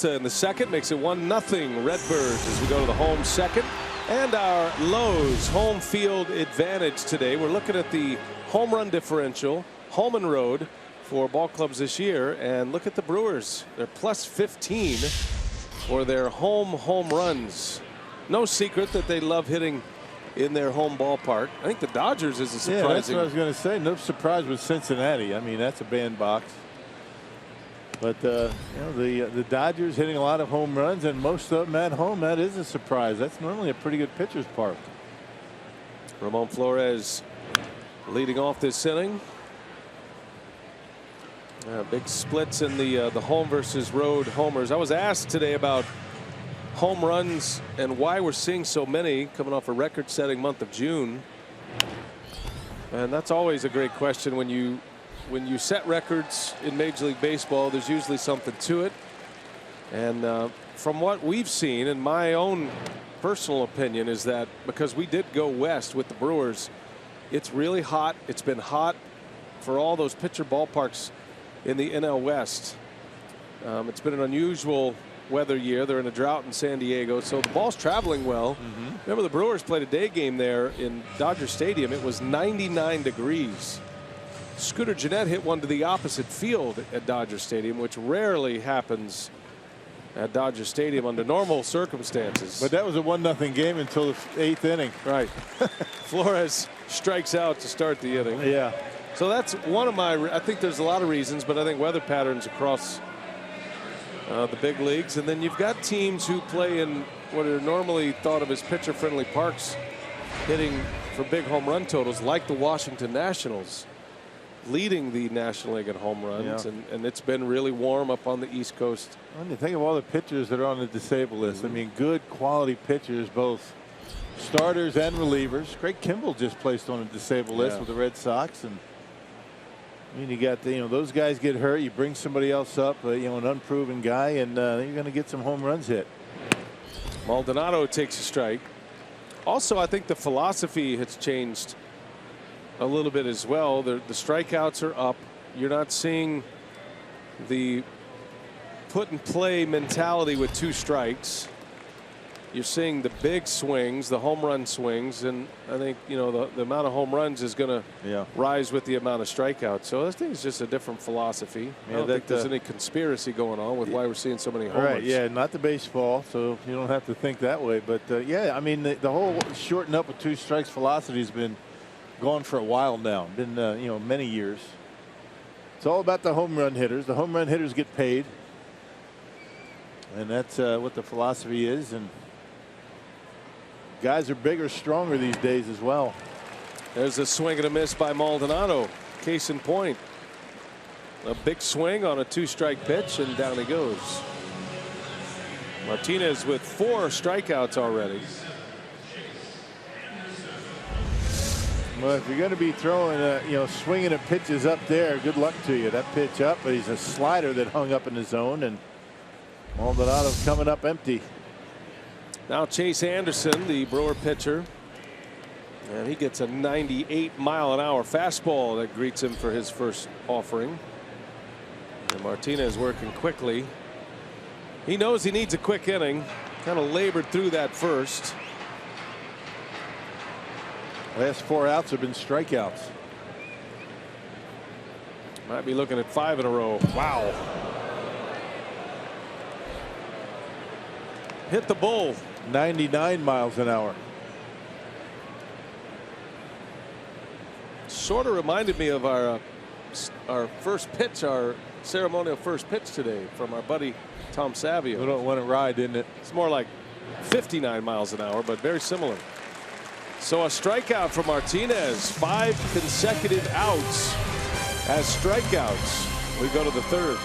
S5: In the second makes it 1-0 Redbirds as we go to the home second, and our Lowe's home field advantage today. We're looking at the home run differential, home and road, for ball clubs this year, and look at the Brewers. They're +15 for their home runs. No secret that they love hitting in their home ballpark. I think the Dodgers is a surprising.
S6: Yeah, that's what I was going to say. No surprise with Cincinnati. I mean, that's a bandbox. But you know, the Dodgers hitting a lot of home runs, and most of them at home. That is a surprise. That's normally a pretty good pitcher's park.
S5: Ramon Flores leading off this inning. Big splits in the home versus road homers. I was asked today about home runs and why we're seeing so many coming off a record-setting month of June. And that's always a great question. When you set records in Major League Baseball, there's usually something to it. And from what we've seen, in my own personal opinion, is that because we did go west with the Brewers, it's really hot. It's been hot for all those pitcher ballparks in the NL West. It's been an unusual weather year. They're in a drought in San Diego, so the ball's traveling well. Remember, the Brewers played a day game there in Dodger Stadium. It was 99 degrees. Scooter Gennett hit one to the opposite field at Dodger Stadium, which rarely happens at Dodger Stadium under normal circumstances.
S6: But that was a 1-0 game until the 8th inning.
S5: Right. Flores strikes out to start the inning.
S6: Yeah.
S5: So that's one of my, I think there's a lot of reasons, but I think weather patterns across the big leagues. And then you've got teams who play in what are normally thought of as pitcher-friendly parks, hitting for big home run totals, like the Washington Nationals, leading the National League in home runs.
S6: Yeah.
S5: And it's been really warm up on the East Coast.
S6: When you think of all the pitchers that are on the disabled list, I mean, good quality pitchers, both starters and relievers. Craig Kimbrell just placed on a disabled list with the Red Sox, and I mean, you got those guys get hurt, you bring somebody else up, an unproven guy, and you're going to get some home runs hit.
S5: Maldonado takes a strike. Also, I think the philosophy has changed a little bit as well. The strikeouts are up. You're not seeing the put and play mentality with 2 strikes. you're seeing the big swings, the home run swings, and I think the amount of home runs is going to rise with the amount of strikeouts. So I think it's just a different philosophy. I don't think there's any conspiracy going on with why we're seeing so many homers.
S6: Right, yeah, not the baseball, so you don't have to think that way. But yeah, I mean the whole shorten up with 2 strikes philosophy has been going for a while now. Been many years. It's all about the home run hitters. The home run hitters get paid, and that's what the philosophy is. And guys are bigger, stronger these days as well.
S5: There's a swing and a miss by Maldonado. Case in point. A big swing on a 2-strike pitch, and down he goes. Martinez with 4 strikeouts already.
S6: Well, if you're going to be throwing, swinging at pitches up there, good luck to you. That pitch up, but he's a slider that hung up in the zone, and Maldonado's coming up empty.
S5: Now Chase Anderson, the Brewer pitcher, and he gets a 98-mile-an-hour fastball that greets him for his first offering. And Martinez working quickly. He knows he needs a quick inning. Kind of labored through that first.
S6: Last 4 outs have been strikeouts.
S5: Might be looking at 5 in a row. Wow. Hit the bull.
S6: 99 miles an hour.
S5: Sort of reminded me of our first pitch, our ceremonial first pitch today from our buddy Tom Savio.
S6: We don't want to ride, didn't it?
S5: It's more like 59 miles an hour, but very similar. So a strikeout for Martinez. 5 consecutive outs as strikeouts. We go to the 3rd.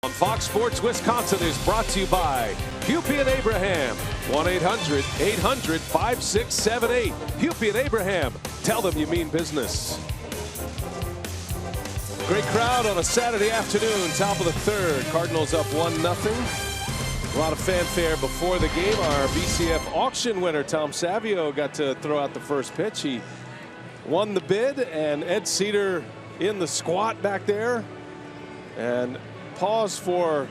S5: On Fox Sports Wisconsin is brought to you by Hupy and Abraham. 1-800-800-5678. Hupy and Abraham. Tell them you mean business. Great crowd on a Saturday afternoon. Top of the 3rd. Cardinals up 1-0. A lot of fanfare before the game. Our BCF auction winner, Tom Savio, got to throw out the first pitch. He won the bid, and Ed Cedar in the squat back there. And pause for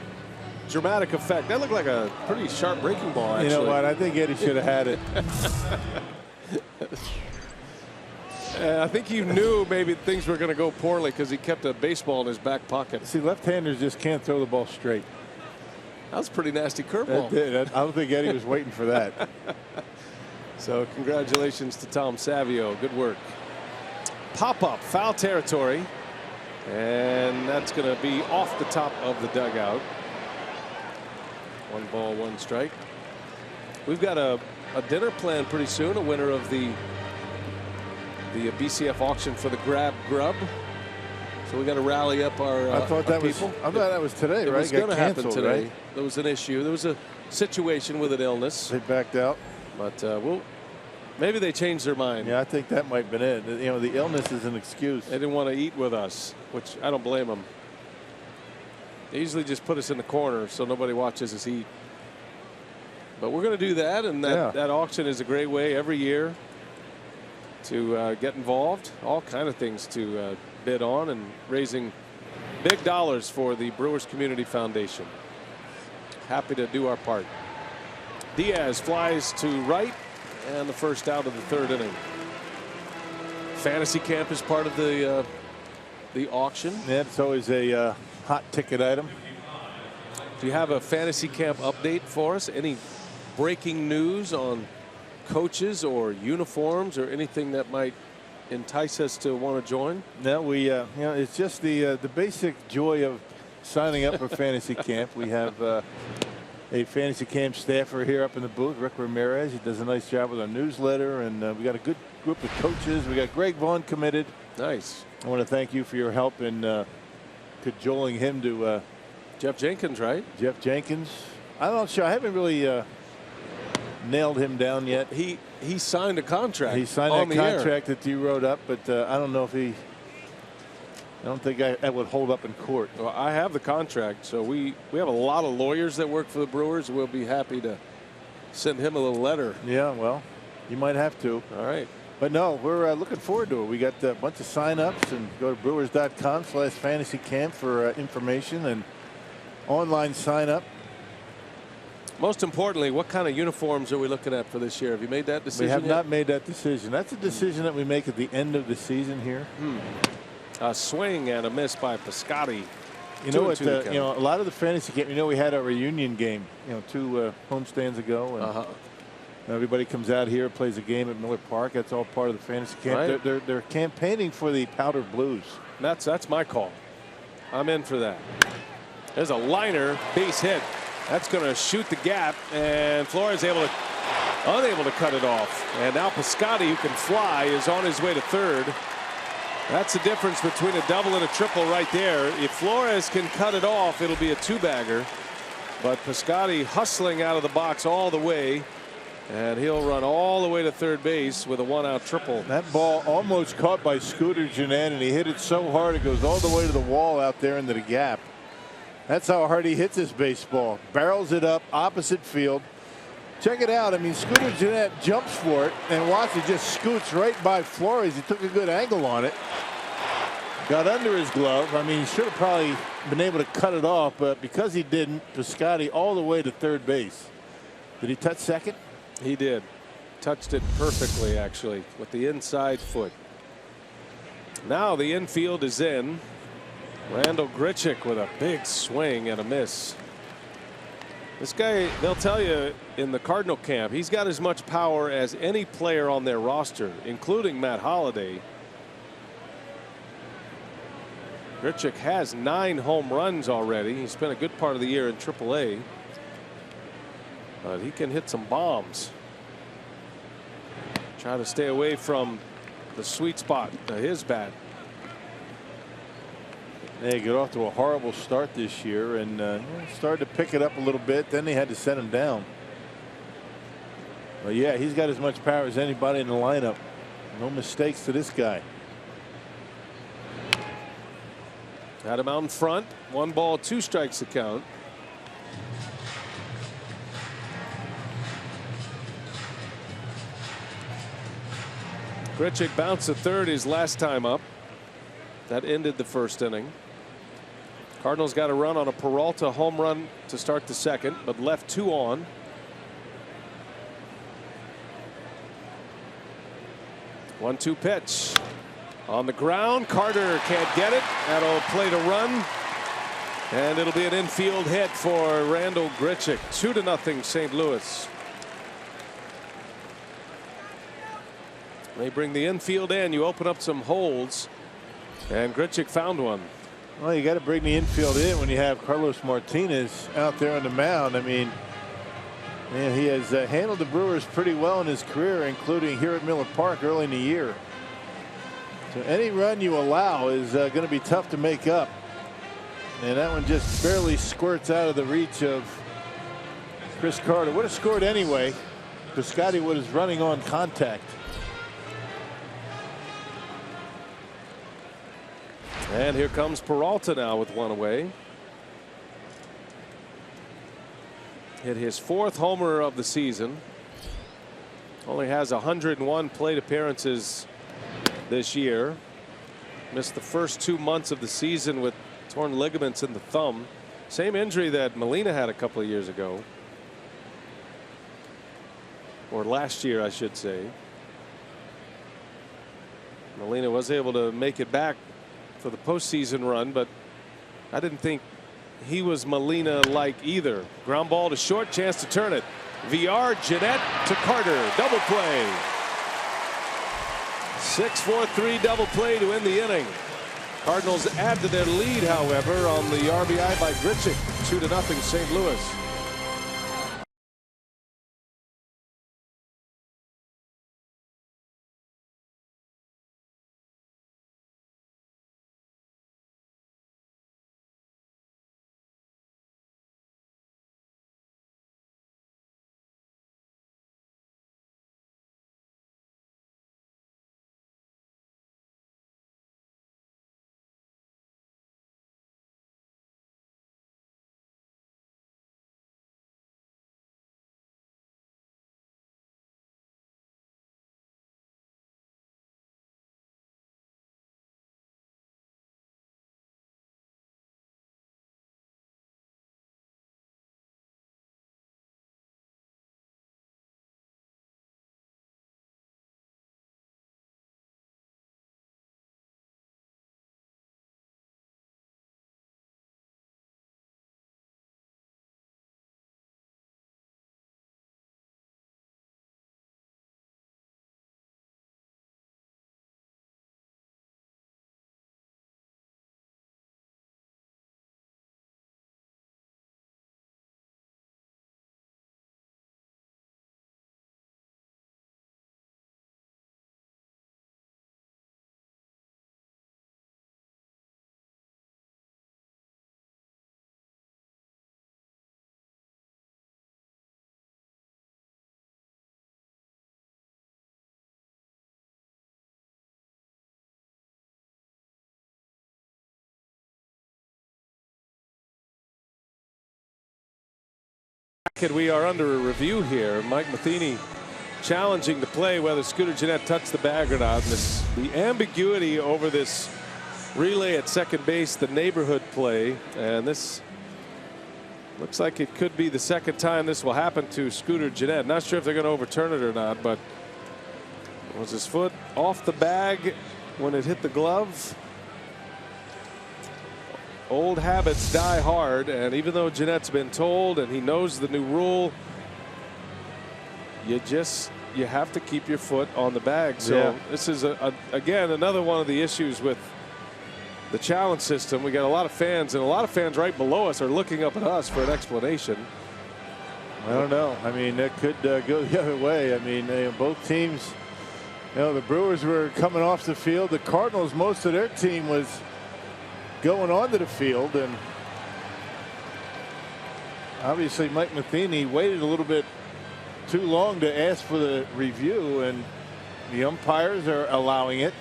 S5: dramatic effect. That looked like a pretty sharp breaking ball, actually.
S6: You know what? I think Eddie should have had it.
S5: I think you knew maybe things were going to go poorly because he kept a baseball in his back pocket.
S6: See, left-handers just can't throw the ball straight.
S5: That was a pretty nasty curveball.
S6: I don't think Eddie was waiting for that.
S5: So congratulations to Tom Savio. Good work. Pop-up, foul territory. And that's going to be off the top of the dugout. 1 ball, 1 strike. We've got a dinner planned pretty soon. A winner of the BCF auction for the Grab Grub. So we got to rally up our
S6: I thought that
S5: people.
S6: I thought that was today,
S5: it
S6: right?
S5: Was going to happen today.
S6: Right?
S5: There was an issue. There was a situation with an illness.
S6: They backed out.
S5: But maybe they changed their mind.
S6: Yeah, I think that might have been it. You know, the illness is an excuse.
S5: They didn't want to eat with us, which I don't blame them. They usually just put us in the corner so nobody watches us eat. But we're going to do that, and that auction is a great way every year to get involved. All kind of things to bid on, and raising big dollars for the Brewers Community Foundation. Happy to do our part. Diaz flies to right, and the first out of the third inning. Fantasy camp is part of the auction.
S6: Yeah, it's always a hot ticket item.
S5: Do you have a fantasy camp update for us? Any breaking news on coaches or uniforms or anything that might entice us to want to join?
S6: No, we you know, it's just the basic joy of signing up for fantasy camp. We have a fantasy camp staffer here up in the booth, Rick Ramirez. He does a nice job with our newsletter, and we got a good group of coaches. We got Greg Vaughn committed.
S5: Nice.
S6: I want to thank you for your help in cajoling him to
S5: Jeff Jenkins, right?
S6: Jeff Jenkins. I'm not sure. I haven't really nailed him down yet.
S5: He signed a contract.
S6: He signed that contract that you wrote up, but I don't know if he. I don't think that would hold up in court.
S5: Well, I have the contract, so we have a lot of lawyers that work for the Brewers. We'll be happy to send him a little letter.
S6: Yeah, well, you might have to.
S5: All right.
S6: But no, we're looking forward to it. We got a bunch of sign-ups, and go to brewers.com/fantasy camp for information and online sign-up.
S5: Most importantly, what kind of uniforms are we looking at for this year? Have you made that decision?
S6: We have
S5: yet?
S6: not made that decision. That's a decision that we make at the end of the season here.
S5: A swing and a miss by Piscotty.
S6: You know what? You know, a lot of the fantasy game. You know, we had a reunion game. You know, 2 homestands ago, and everybody comes out here, plays a game at Miller Park. That's all part of the fantasy camp.
S5: Right.
S6: They're campaigning for the Powder Blues.
S5: That's my call. I'm in for that. There's a liner, base hit. That's going to shoot the gap, and Flores unable to cut it off. And now Piscotty, who can fly, is on his way to third. That's the difference between a double and a triple right there. If Flores can cut it off, it'll be a 2-bagger. But Piscotty hustling out of the box all the way, and he'll run all the way to third base with a 1-out triple.
S6: That ball almost caught by Scooter Gennett, and he hit it so hard it goes all the way to the wall out there into the gap. That's how hard he hits this baseball. Barrels it up opposite field. Check it out. I mean, Scooter Gennett jumps for it, and watch it just scoots right by Flores. He took a good angle on it. Got under his glove. I mean, he should have probably been able to cut it off, but because he didn't, Piscotty all the way to third base. Did he touch second?
S5: He did. Touched it perfectly, actually, with the inside foot. Now the infield is in. Randall Grichuk with a big swing and a miss. This guy, they'll tell you in the Cardinal camp, he's got as much power as any player on their roster, including Matt Holliday. Grichuk has 9 home runs already. He spent a good part of the year in AAA. But he can hit some bombs. Try to stay away from the sweet spot of his bat.
S6: They got off to a horrible start this year, and started to pick it up a little bit. Then they had to set him down. But yeah, he's got as much power as anybody in the lineup. No mistakes to this guy.
S5: Had him out in front. 1 ball, 2 strikes to count. Grichuk bounced to third his last time up. That ended the first inning. Cardinals got a run on a Peralta home run to start the second, but left 2 on. One-two pitch on the ground. Carter can't get it. That'll play to run, and it'll be an infield hit for Randall Grichuk. 2-0 St. Louis. They bring the infield in. You open up some holes, and Grichuk found one.
S6: Well, you got to bring the infield in when you have Carlos Martinez out there on the mound. I mean, man, he has handled the Brewers pretty well in his career, including here at Miller Park early in the year. So any run you allow is going to be tough to make up. And that one just barely squirts out of the reach of Chris Carter would have scored anyway, because Scotty was running on contact.
S5: And here comes Peralta now with one away. Hit his 4th homer of the season. Only has 101 plate appearances this year. Missed the first 2 months of the season with torn ligaments in the thumb. Same injury that Molina had a couple of years ago. Or last year, I should say. Molina was able to make it back for the postseason run, but I didn't think he was Molina-like either. Ground ball to short, chance to turn it. VR, Jeanette to Carter, double play. 6-4-3 double play to end the inning. Cardinals add to their lead, however, on the RBI by Grichuk. 2-0 St. Louis. We are under a review here. Mike Matheny challenging the play whether Scooter Gennett touched the bag or not. The ambiguity over this relay at second base, the neighborhood play, and this looks like it could be the second time this will happen to Scooter Gennett. Not sure if they're going to overturn it or not, but was his foot off the bag when it hit the glove? Old habits die hard, and even though Gennett's been told and he knows the new rule, you have to keep your foot on the bag. So this is again another one of the issues with the challenge system. We got a lot of fans, and a lot of fans right below us are looking up at us for an explanation.
S6: I don't know. I mean, that could go the other way. I mean, both teams, the Brewers were coming off the field. The Cardinals, most of their team was going onto the field, and obviously Mike Matheny waited a little bit too long to ask for the review, and the umpires are allowing it.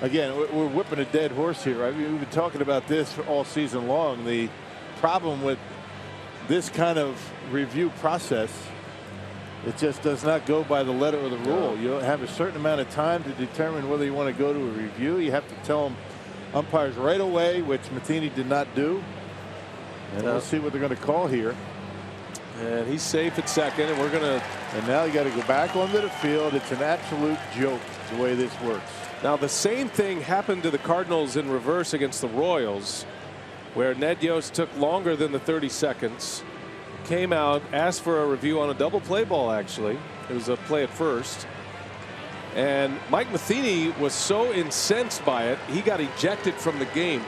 S6: Again, we're whipping a dead horse here. I mean, we've been talking about this for all season long. The problem with this kind of review process, it just does not go by the letter of the rule. You have a certain amount of time to determine whether you want to go to a review. You have to tell them umpires right away, which Matheny did not do. And we'll see what they're going to call here.
S5: And he's safe at second, and we're going to.
S6: And now you got to go back onto the field. It's an absolute joke the way this works.
S5: Now the same thing happened to the Cardinals in reverse against the Royals, where Ned Yost took longer than the 30 seconds, came out, asked for a review on a double play ball. Actually, it was a play at first. And Mike Matheny was so incensed by it, he got ejected from the game.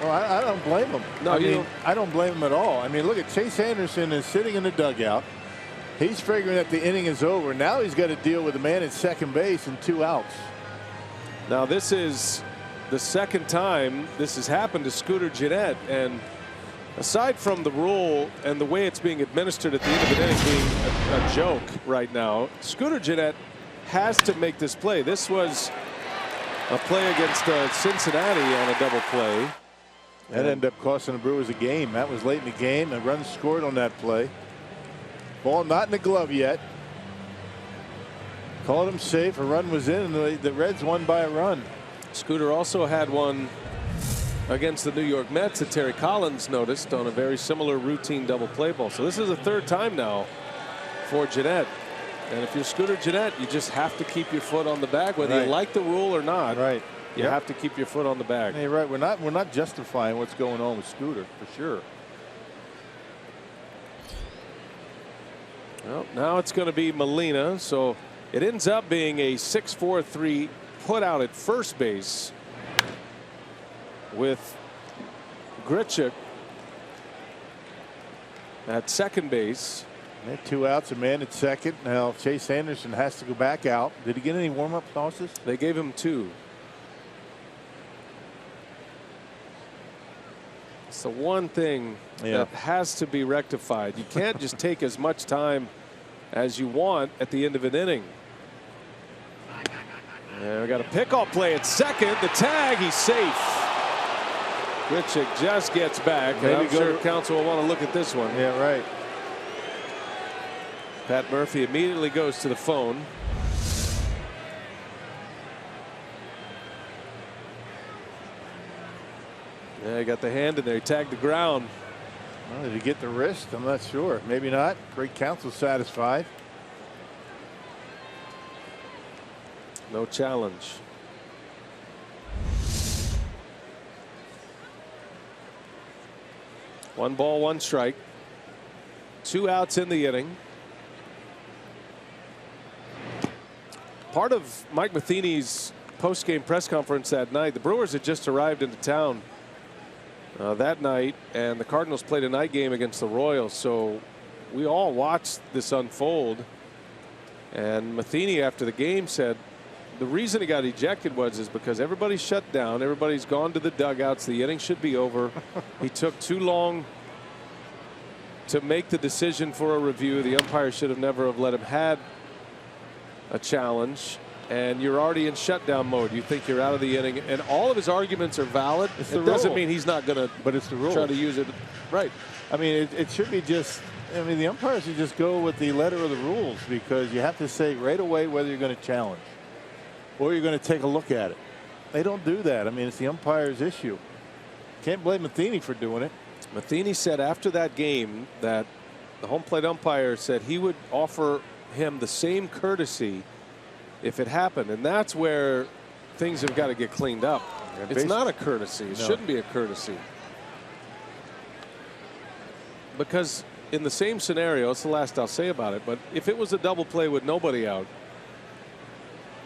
S6: Well, I don't blame him.
S5: No,
S6: I don't blame him at all. I mean, look at Chase Anderson is sitting in the dugout. He's figuring that the inning is over. Now he's got to deal with a man at second base and 2 outs.
S5: Now this is the second time this has happened to Scooter Gennett, and Aside from the rule and the way it's being administered at the end of the inning being a joke right now, Scooter Gennett has to make this play. This was a play against Cincinnati on a double play.
S6: That ended up costing the Brewers a game. That was late in the game. A run scored on that play. Ball not in the glove yet. Called him safe. A run was in, and the Reds won by a run.
S5: Scooter also had one against the New York Mets that Terry Collins noticed on a very similar routine double play ball. So this is the third time now for Gennett. And if you're Scooter Gennett, you just have to keep your foot on the bag, whether you like the rule or not.
S6: Right.
S5: You have to keep your foot on the bag.
S6: Hey, right. We're not justifying what's going on with Scooter for sure.
S5: Well, now it's going to be Molina. So it ends up being a 6-4-3 put out at first base with Grichuk at second base.
S6: They had 2 outs, a man at second. Now Chase Anderson has to go back out. Did he get any warm-up tosses?
S5: They gave him 2. It's the one thing that has to be rectified. You can't just take as much time as you want at the end of an inning. And we got a pickoff play at second. The tag, he's safe. Grichuk just gets back. And I'm sure counsel will want to look at this one.
S6: Yeah, right.
S5: Pat Murphy immediately goes to the phone. Yeah, he got the hand in there. He tagged the ground.
S6: Well, did he get the wrist? I'm not sure. Maybe not. Great counsel satisfied.
S5: No challenge. One ball, one strike. 2 outs in the inning. Part of Mike Matheny's post-game press conference that night, the Brewers had just arrived into town that night, and the Cardinals played a night game against the Royals. So we all watched this unfold. And Matheny, after the game, said the reason he got ejected is because everybody's shut down. Everybody's gone to the dugouts. The inning should be over. He took too long to make the decision for a review. The umpire should have never have let him had a challenge, and you're already in shutdown mode. You think you're out of the inning, and all of his arguments are valid. It doesn't mean he's not going to,
S6: but it's the rule.
S5: Try to use it right.
S6: I mean, it should be just. I mean, the umpires should just go with the letter of the rules, because you have to say right away whether you're going to challenge or you're going to take a look at it. They don't do that. I mean, it's the umpire's issue. Can't blame Matheny for doing it.
S5: Matheny said after that game that the home plate umpire said he would offer him the same courtesy if it happened, and that's where things have got to get cleaned up. It's not a courtesy. It shouldn't be a courtesy, because in the same scenario, it's the last I'll say about it, but if it was a double play with nobody out,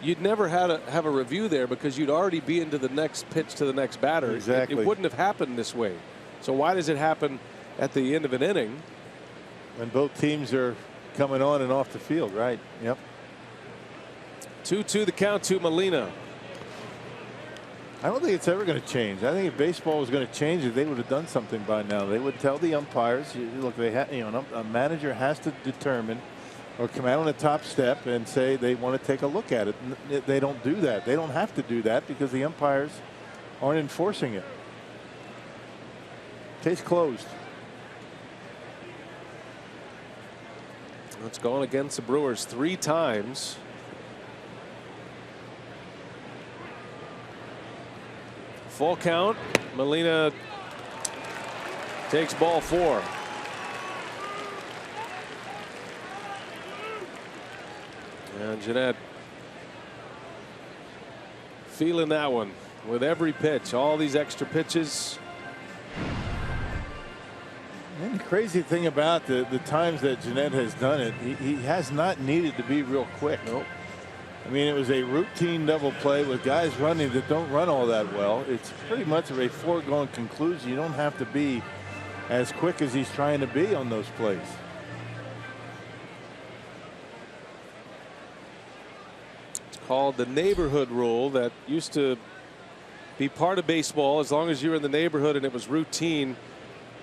S5: you'd never have a review there, because you'd already be into the next pitch to the next batter.
S6: Exactly.
S5: It wouldn't have happened this way. So why does it happen at the end of an inning
S6: when both teams are coming on and off the field? Right. Yep.
S5: 2-2 the count to Molina.
S6: I don't think it's ever going to change. I think if baseball was going to change it, they would have done something by now. They would tell the umpires, look, they a manager has to determine or come out on the top step and say they want to take a look at it. They don't do that. They don't have to do that because the umpires aren't enforcing it. Case closed.
S5: It's gone against the Brewers 3 times. Full count. Molina takes ball 4. And Gennett feeling that one with every pitch. All these extra pitches.
S6: And the crazy thing about the times that Gennett has done it, he has not needed to be real quick.
S5: Nope.
S6: I mean, it was a routine double play with guys running that don't run all that well. It's pretty much of a foregone conclusion. You don't have to be as quick as he's trying to be on those plays.
S5: It's called the neighborhood rule that used to be part of baseball. As long as you were in the neighborhood and it was routine,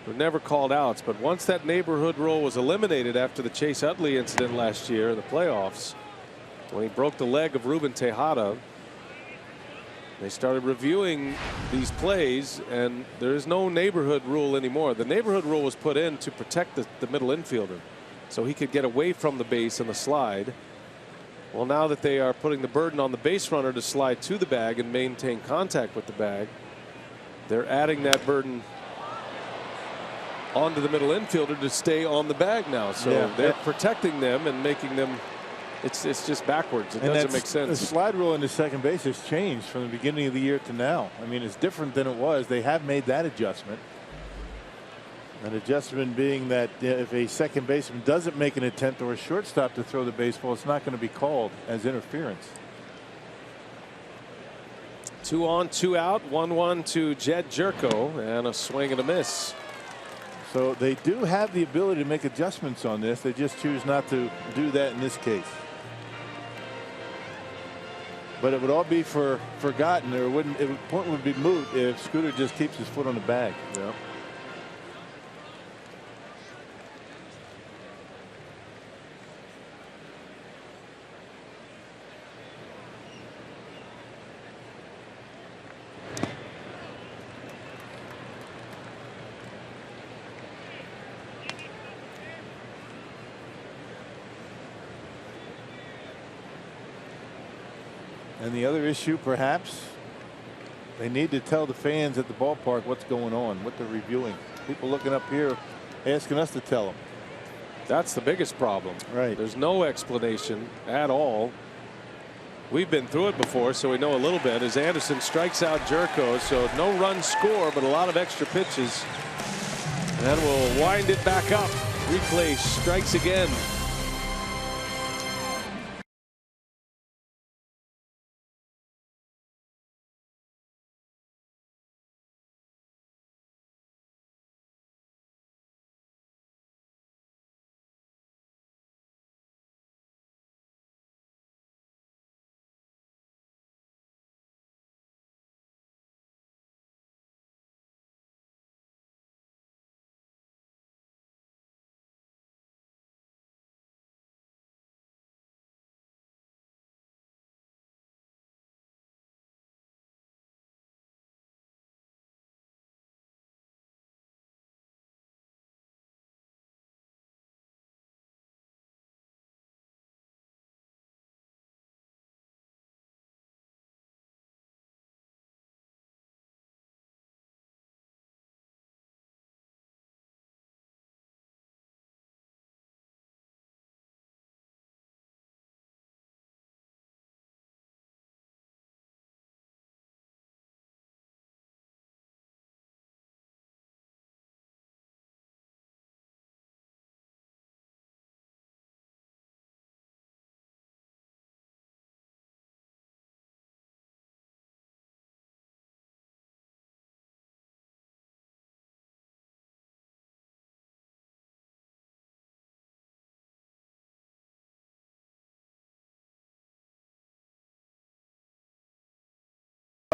S5: were never called outs. But once that neighborhood rule was eliminated after the Chase Utley incident last year in the playoffs, when he broke the leg of Ruben Tejada, they started reviewing these plays, and there is no neighborhood rule anymore. The neighborhood rule was put in to protect the middle infielder, so he could get away from the base and the slide. Well, now that they are putting the burden on the base runner to slide to the bag and maintain contact with the bag, they're adding that burden onto the middle infielder to stay on the bag now. So they're protecting them and making them. It's just backwards. It doesn't make sense.
S6: The slide rule into second base has changed from the beginning of the year to now. I mean, it's different than it was. They have made that adjustment. An adjustment being that if a second baseman doesn't make an attempt or a shortstop to throw the baseball, it's not going to be called as interference.
S5: 2 on, 2 out, 1-1 to Jed Jerko, and a swing and a miss.
S6: So they do have the ability to make adjustments on this. They just choose not to do that in this case. But it would all be forgotten. Or point would be moot if Scooter just keeps his foot on the bag.
S5: Yeah.
S6: And the other issue, perhaps, they need to tell the fans at the ballpark what's going on, what they're reviewing. People looking up here asking us to tell them.
S5: That's the biggest problem.
S6: Right.
S5: There's no explanation at all. We've been through it before, so we know a little bit. As Anderson strikes out Jerko, so no run score, but a lot of extra pitches. And then we'll wind it back up. Replay strikes again.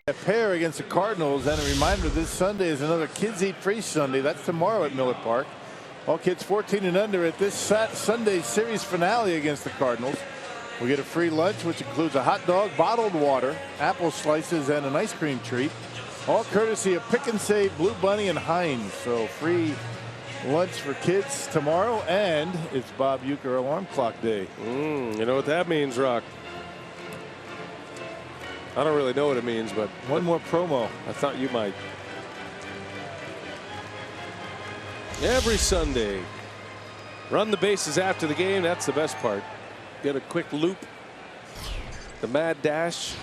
S6: A pair against the Cardinals, and a reminder, this Sunday is another Kids Eat Free Sunday. That's tomorrow at Miller Park. All kids 14 and under at this Sunday series finale against the Cardinals will get a free lunch, which includes a hot dog, bottled water, apple slices, and an ice cream treat. All courtesy of Pick and Save, Blue Bunny, and Heinz. So free lunch for kids tomorrow, and it's Bob Uecker Alarm Clock Day.
S5: You know what that means, Rock? I don't really know what it means, but
S6: one more promo.
S5: I thought you might. Every Sunday, run the bases after the game. That's the best part. Get a quick loop. The mad dash.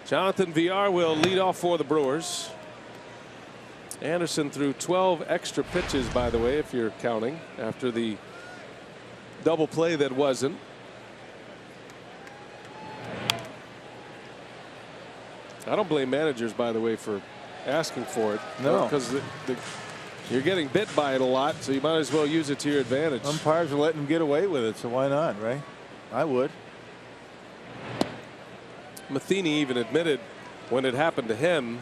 S5: Jonathan Villar will lead off for the Brewers. Anderson threw 12 extra pitches, by the way, if you're counting, after the double play that wasn't. I don't blame managers, by the way, for asking for it.
S6: No.
S5: Because you're getting bit by it a lot, so you might as well use it to your advantage.
S6: Umpires are letting them get away with it, so why not, right? I would.
S5: Matheny even admitted when it happened to him,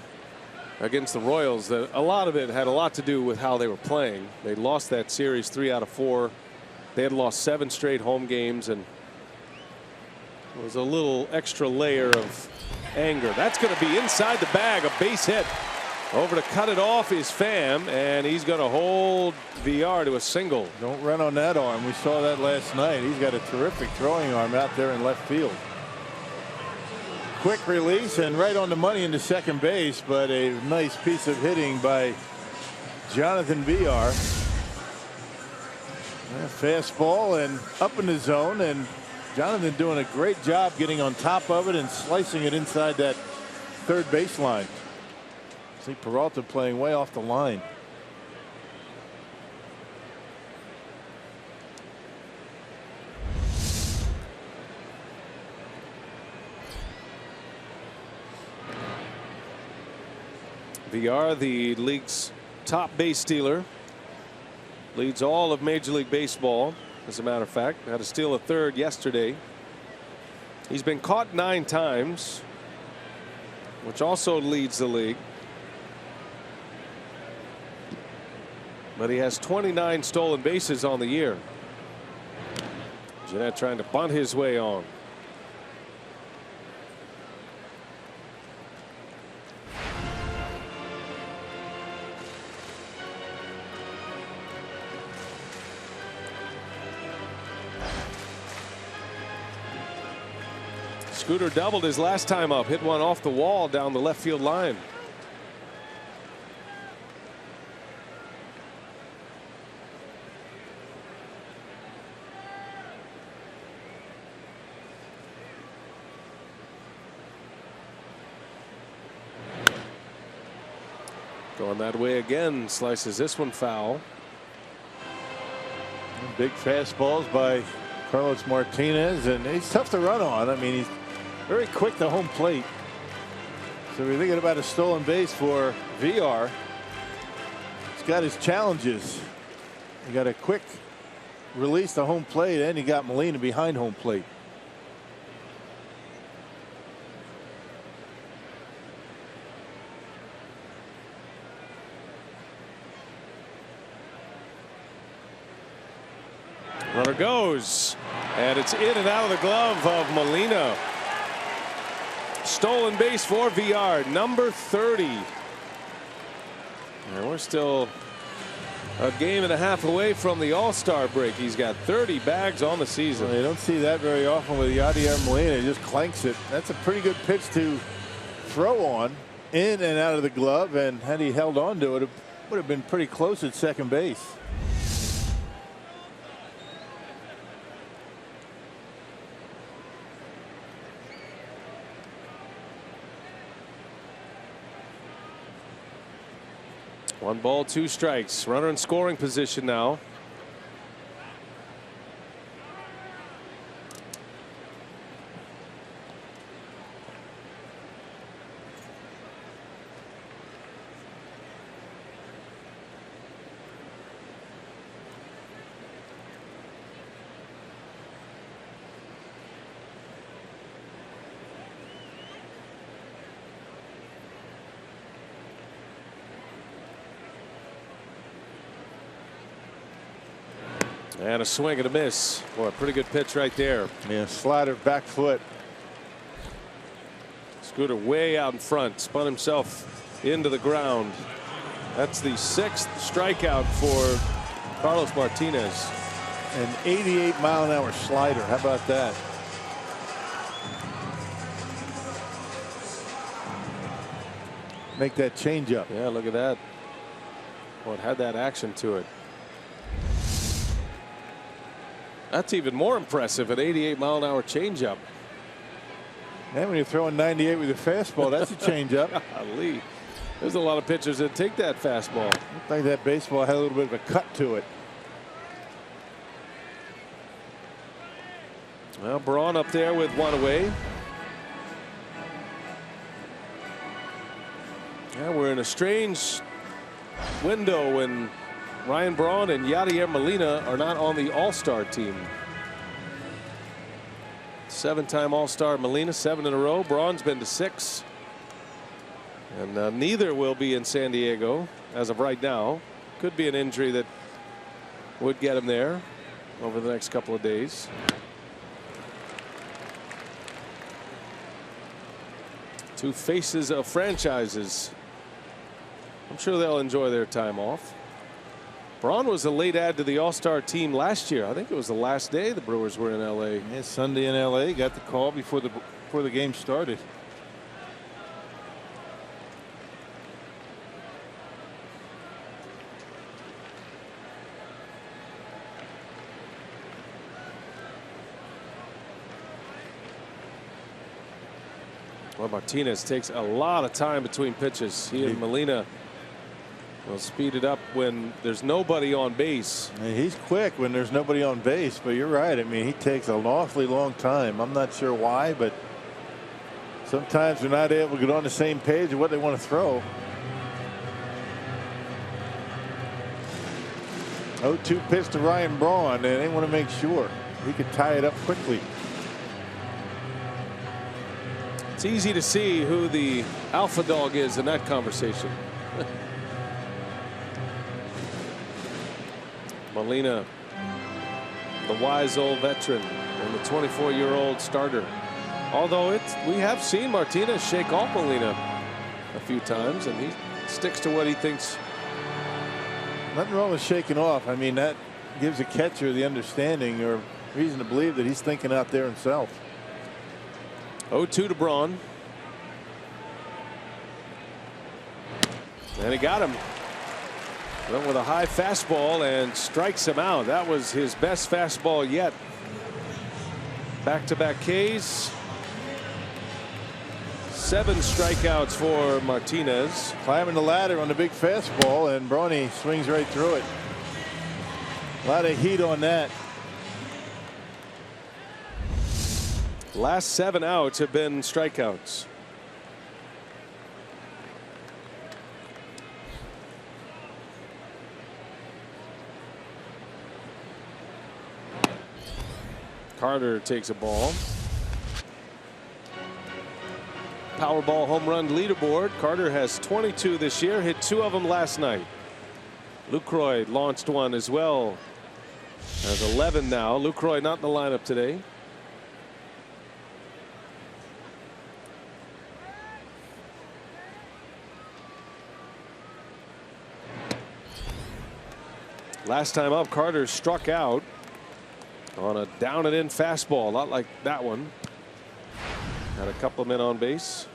S5: against the Royals. A lot of it had a lot to do with how they were playing. They lost that series 3 out of 4. They had lost 7 straight home games, and it was a little extra layer of anger. That's going to be inside the bag, a base hit. Over to cut it off is Pham, and he's going to hold VR to a single.
S6: Don't run on that arm. We saw that last night. He's got a terrific throwing arm out there in left field. Quick release and right on the money into second base, but a nice piece of hitting by Jonathan VR. Fastball and up in the zone, and Jonathan doing a great job getting on top of it and slicing it inside that third baseline. See Peralta playing way off the line.
S5: VR, the league's top base stealer, leads all of Major League Baseball. As a matter of fact, had to steal a third yesterday. He's been caught 9 times, which also leads the league. But he has 29 stolen bases on the year. Jeanette trying to bunt his way on. Scooter doubled his last time up, hit one off the wall down the left field line. Going that way again, slices this one foul.
S6: Big fastballs by Carlos Martinez, and he's tough to run on. I mean, he's very quick to home plate. So we're thinking about a stolen base for VR. He's got his challenges. He got a quick release to home plate, and he got Molina behind home plate.
S5: Runner goes, and it's in and out of the glove of Molina. Stolen base for VR, number 30. And we're still a game and a half away from the All-Star break. He's got 30 bags on the season.
S6: Well, you don't see that very often with Yadier Molina. He just clanks it. That's a pretty good pitch to throw on, in and out of the glove, and had he held on to it, it would have been pretty close at second base.
S5: One ball, 2 strikes. Runner in scoring position now. And a swing and a miss. Boy, a pretty good pitch right there.
S6: Yeah, slider, back foot.
S5: Scooter way out in front, spun himself into the ground. That's the 6th strikeout for Carlos Martinez.
S6: An 88-mile-an-hour slider. How about that? Make that changeup.
S5: Yeah, look at that. Well, it had that action to it. That's even more impressive, an 88-mile-an-hour changeup.
S6: And when you're throwing 98 with your fastball, that's a changeup.
S5: Golly. There's a lot of pitchers that take that fastball.
S6: Looked like that baseball had a little bit of a cut to it.
S5: Well, Braun up there with one away. Yeah, we're in a strange window when Ryan Braun and Yadier Molina are not on the All-Star team. 7-time All-Star Molina, 7 in a row. Braun's been to 6. And neither will be in San Diego as of right now. Could be an injury that would get him there over the next couple of days. Two faces of franchises. I'm sure they'll enjoy their time off. Braun was a late add to the All-Star team last year. I think it was the last day the Brewers were in L.A.
S6: Yeah, Sunday in L.A. Got the call before the game started.
S5: Well, Martinez takes a lot of time between pitches. He and Molina will speed it up when there's nobody on base.
S6: He's quick when there's nobody on base, but you're right. I mean, he takes an awfully long time. I'm not sure why, but sometimes they're not able to get on the same page of what they want to throw. 0-2 pitch to Ryan Braun, and they want to make sure he could tie it up quickly.
S5: It's easy to see who the alpha dog is in that conversation. Molina, the wise old veteran, and the 24-year-old starter. Although we have seen Martinez shake off Molina a few times, and he sticks to what he thinks.
S6: Nothing wrong with shaking off. I mean, that gives a catcher the understanding or reason to believe that he's thinking out there himself.
S5: 0-2 to Braun. And he got him. Went with a high fastball and strikes him out. That was his best fastball yet. Back-to-back Ks. 7 strikeouts for Martinez.
S6: Climbing the ladder on the big fastball, and Braun swings right through it. A lot of heat on that.
S5: Last 7 outs have been strikeouts. Carter takes a ball. Powerball home run leaderboard. Carter has 22 this year, hit 2 of them last night. Lucroy launched one as well. Has 11 now. Lucroy not in the lineup today. Last time up, Carter struck out on a down and in fastball, not like that one. Had a couple of men on base.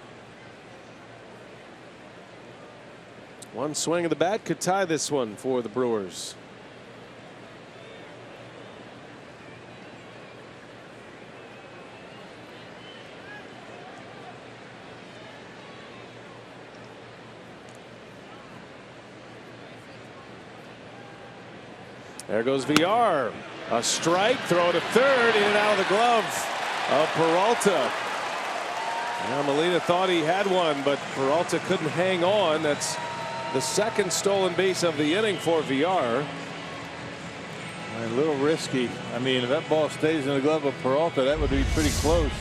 S5: One swing of the bat could tie this one for the Brewers. There goes VR. A strike, throw to third, in and out of the glove of Peralta. Now Molina thought he had one, but Peralta couldn't hang on. That's the second stolen base of the inning for VR.
S6: A little risky. I mean, if that ball stays in the glove of Peralta, that would be pretty close.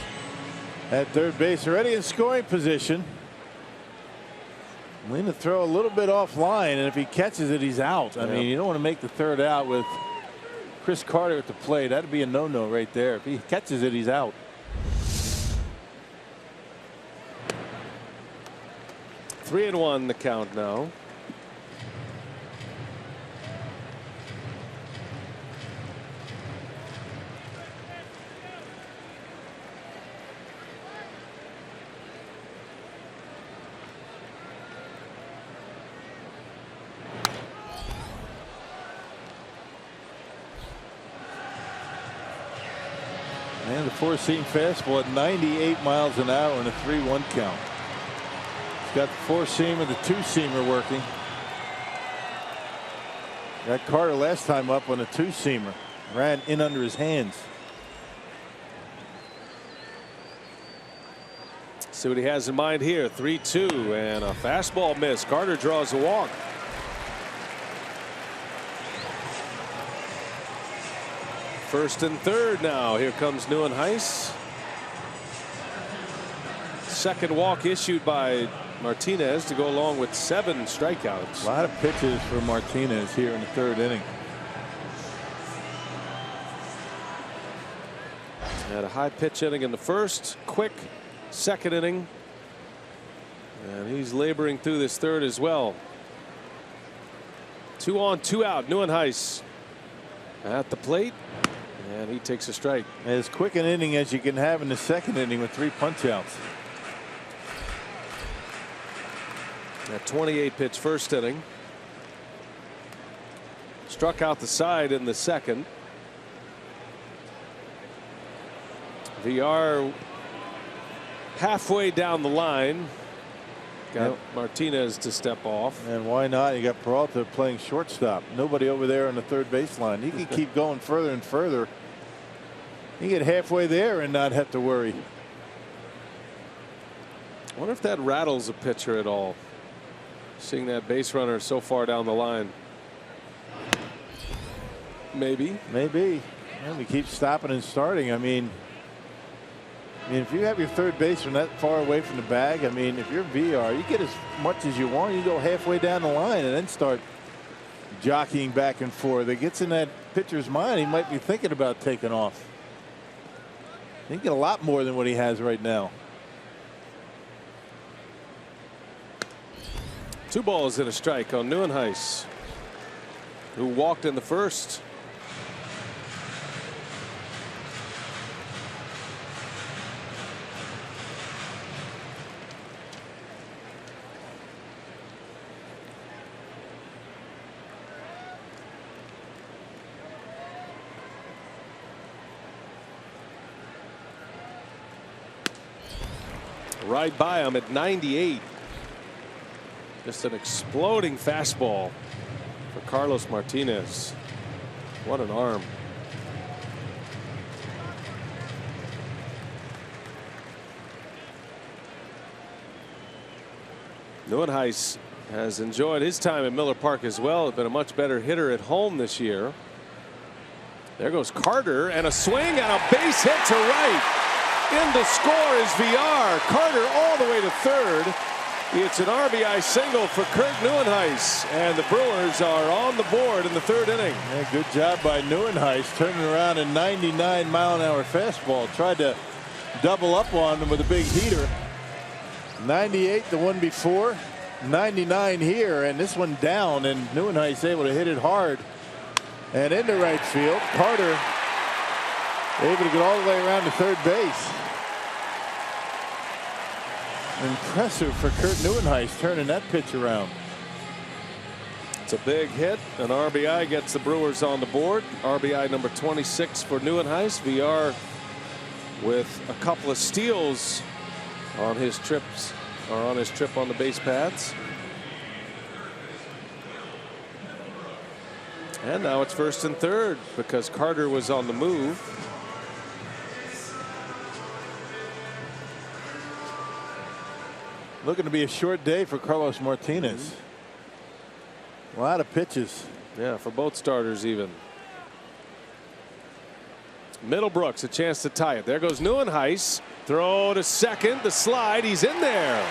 S6: At third base, already in scoring position. Molina throw a little bit offline, and if he catches it, he's out. I mean, you don't want to make the third out with Chris Carter at the plate. That'd be a no-no right there. If he catches it, he's out.
S5: Three and one the count now.
S6: And the four-seam fastball at 98 miles an hour and a 3-1 count. He's got the four-seam and the two-seamer working. Got Carter last time up on a two-seamer. Ran in under his hands.
S5: See what he has in mind here. 3-2 and a fastball miss. Carter draws a walk. First and third now. Here comes Neuenhuis. Second walk issued by Martinez to go along with 7 strikeouts.
S6: A lot of pitches for Martinez here in the 3rd inning.
S5: Had a high pitch inning in the 1st, quick 2nd inning. And he's laboring through this 3rd as well. 2 on, 2 out. Neuenhuis at the plate, and he takes a strike.
S6: As quick an inning as you can have in the 2nd inning with 3 punch-outs.
S5: That 28-pitch 1st inning. Struck out the side in the 2nd. VR halfway down the line. Got Martinez to step off.
S6: And why not? You got Peralta playing shortstop. Nobody over there on the 3rd baseline. He can keep going further and further. He can get halfway there and not have to worry.
S5: I wonder if that rattles a pitcher at all. Seeing that base runner so far down the line. Maybe.
S6: Maybe. And we keep stopping and starting. I mean, if you have your 3rd baseman that far away from the bag, I mean, if you're VR, you get as much as you want. You go halfway down the line and then start jockeying back and forth. It gets in that pitcher's mind. He might be thinking about taking off. He can get a lot more than what he has right now.
S5: 2 balls and a strike on Neuenhuis, who walked in the 1st. Right by him at 98. Just an exploding fastball for Carlos Martinez. What an arm. Neuenhuis has enjoyed his time at Miller Park as well. Been a much better hitter at home this year. There goes Carter, and a swing and a base hit to right. In to score is VR. Carter all the way to 3rd. It's an RBI single for Kurt Neuenhuis, and the Brewers are on the board in the 3rd inning.
S6: Yeah, good job by Neuenhuis turning around a 99-mile-an-hour fastball. Tried to double up on them with a big heater. 98 the one before, 99 here, and this one down, and Neuenhuis able to hit it hard and into right field. Carter able to get all the way around to 3rd base. Impressive for Kurt Neuenhuis turning that pitch around.
S5: It's a big hit. An RBI gets the Brewers on the board. RBI number 26 for Neuenhuis. VR with a couple of steals on his trips, or on his trip on the base paths. And now it's 1st and 3rd because Carter was on the move.
S6: Looking to be a short day for Carlos Martinez. A lot of pitches.
S5: Yeah, for both starters even. Middlebrooks a chance to tie it. There goes Neuenhuis. Throw to 2nd. The slide. He's in there.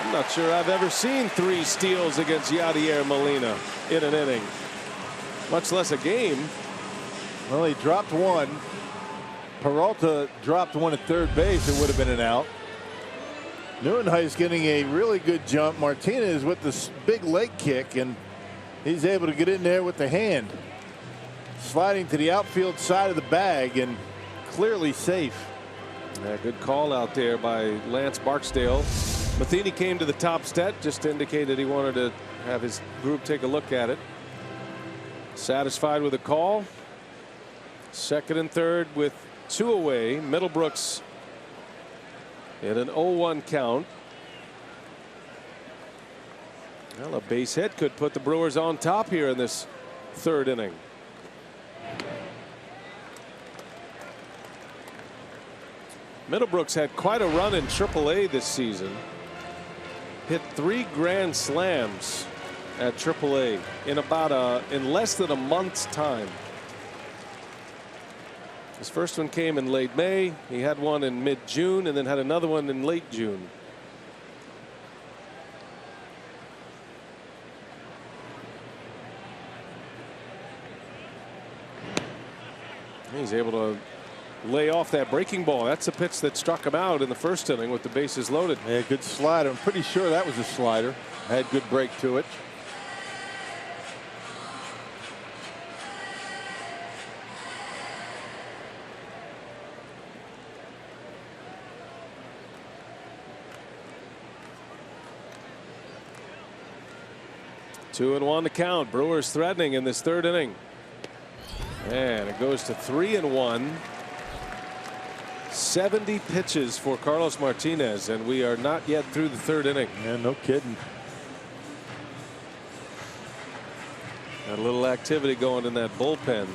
S5: I'm not sure I've ever seen 3 steals against Yadier Molina in an inning, much less a game.
S6: Well, he dropped one. Peralta dropped one at 3rd base. It would have been an out. Neuenhuis getting a really good jump. Martinez with this big leg kick, and he's able to get in there with the hand. Sliding to the outfield side of the bag and clearly safe.
S5: Yeah, good call out there by Lance Barksdale. Matheny came to the top step, just indicated he wanted to have his group take a look at it. Satisfied with the call. 2nd and 3rd with 2 away. Middlebrooks in an 0-1 count. Well, a base hit could put the Brewers on top here in this 3rd inning. Middlebrooks had quite a run in AAA this season. Hit 3 grand slams at AAA in less than a month's time. His first one came in late May. He had one in mid-June and then had another one in late June. He's able to lay off that breaking ball. That's a pitch that struck him out in the first inning with the bases loaded.
S6: Yeah, good slider. I'm pretty sure that was a slider. Had good break to it.
S5: Two and one to count. Brewers threatening in this third inning. And it goes to 3-1. 70 pitches for Carlos Martinez, and we are not yet through the third inning.
S6: Yeah, no kidding.
S5: Got a little activity going in that bullpen.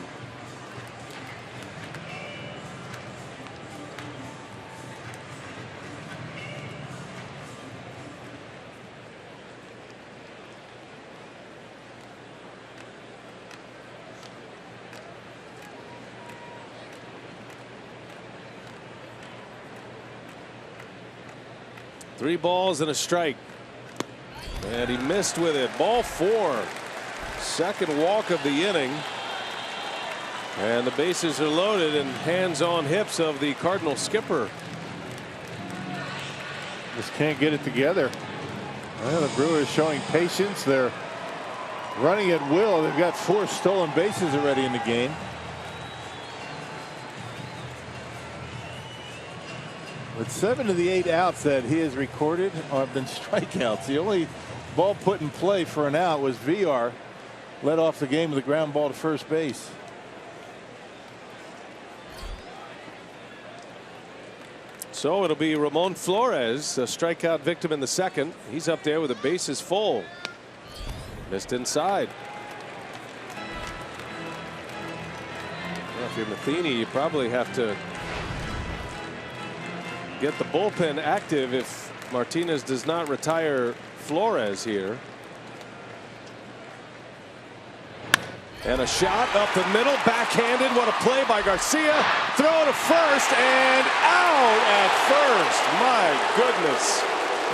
S5: Three balls and a strike. And he missed with it. Ball four. Second walk of the inning. And the bases are loaded and hands on hips of the Cardinal skipper.
S6: Just can't get it together. Well, the Brewers showing patience. They're running at will. They've got 4 stolen bases already in the game. But 7 of the 8 outs that he has recorded have been strikeouts. The only ball put in play for an out was VR. Led off the game with a ground ball to first base.
S5: So it'll be Ramon Flores, a strikeout victim in the second. He's up there with the bases full. Missed inside. Well, if you're Matheny, you probably have to get the bullpen active if Martinez does not retire Flores here. And a shot up the middle, backhanded. What a play by Garcia. Throw to first and out at first. My goodness.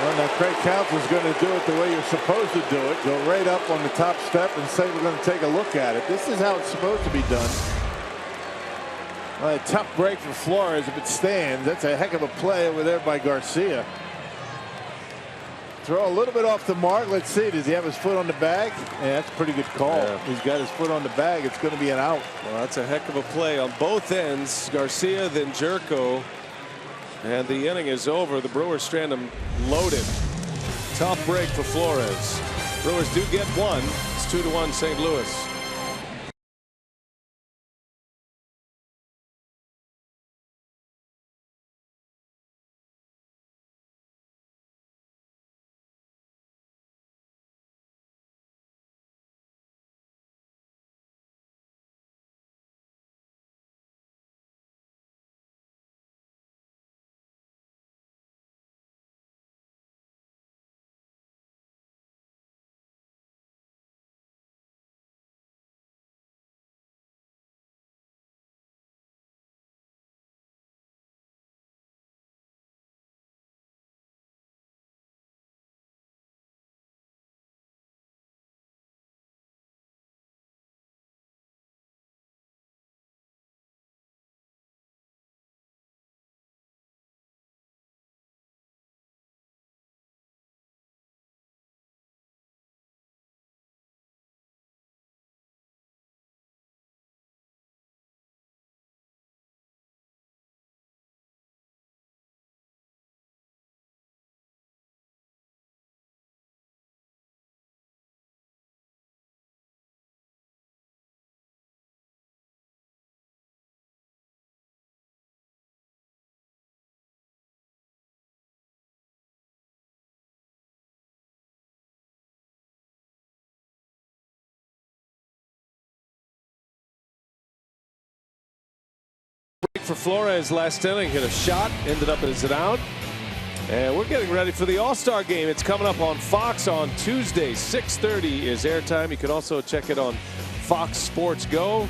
S6: Well, now Craig Counsell's going to do it the way you're supposed to do it. Go right up on the top step and say we're going to take a look at it. This is how it's supposed to be done. Well, a tough break for Flores if it stands. That's a heck of a play over there by Garcia. Throw a little bit off the mark. Let's see. Does he have his foot on the bag? Yeah, that's a pretty good call.
S5: Yeah.
S6: He's got his foot on the bag. It's going to be an out.
S5: Well, that's a heck of a play on both ends. Garcia, then Jerko. And the inning is over. The Brewers strand him loaded. Tough break for Flores. Brewers do get one. It's 2-1 St. Louis. For Flores last inning, hit a shot, ended up as an out. And we're getting ready for the All-Star game. It's coming up on Fox on Tuesday. 6:30 is airtime. You can also check it on Fox Sports Go.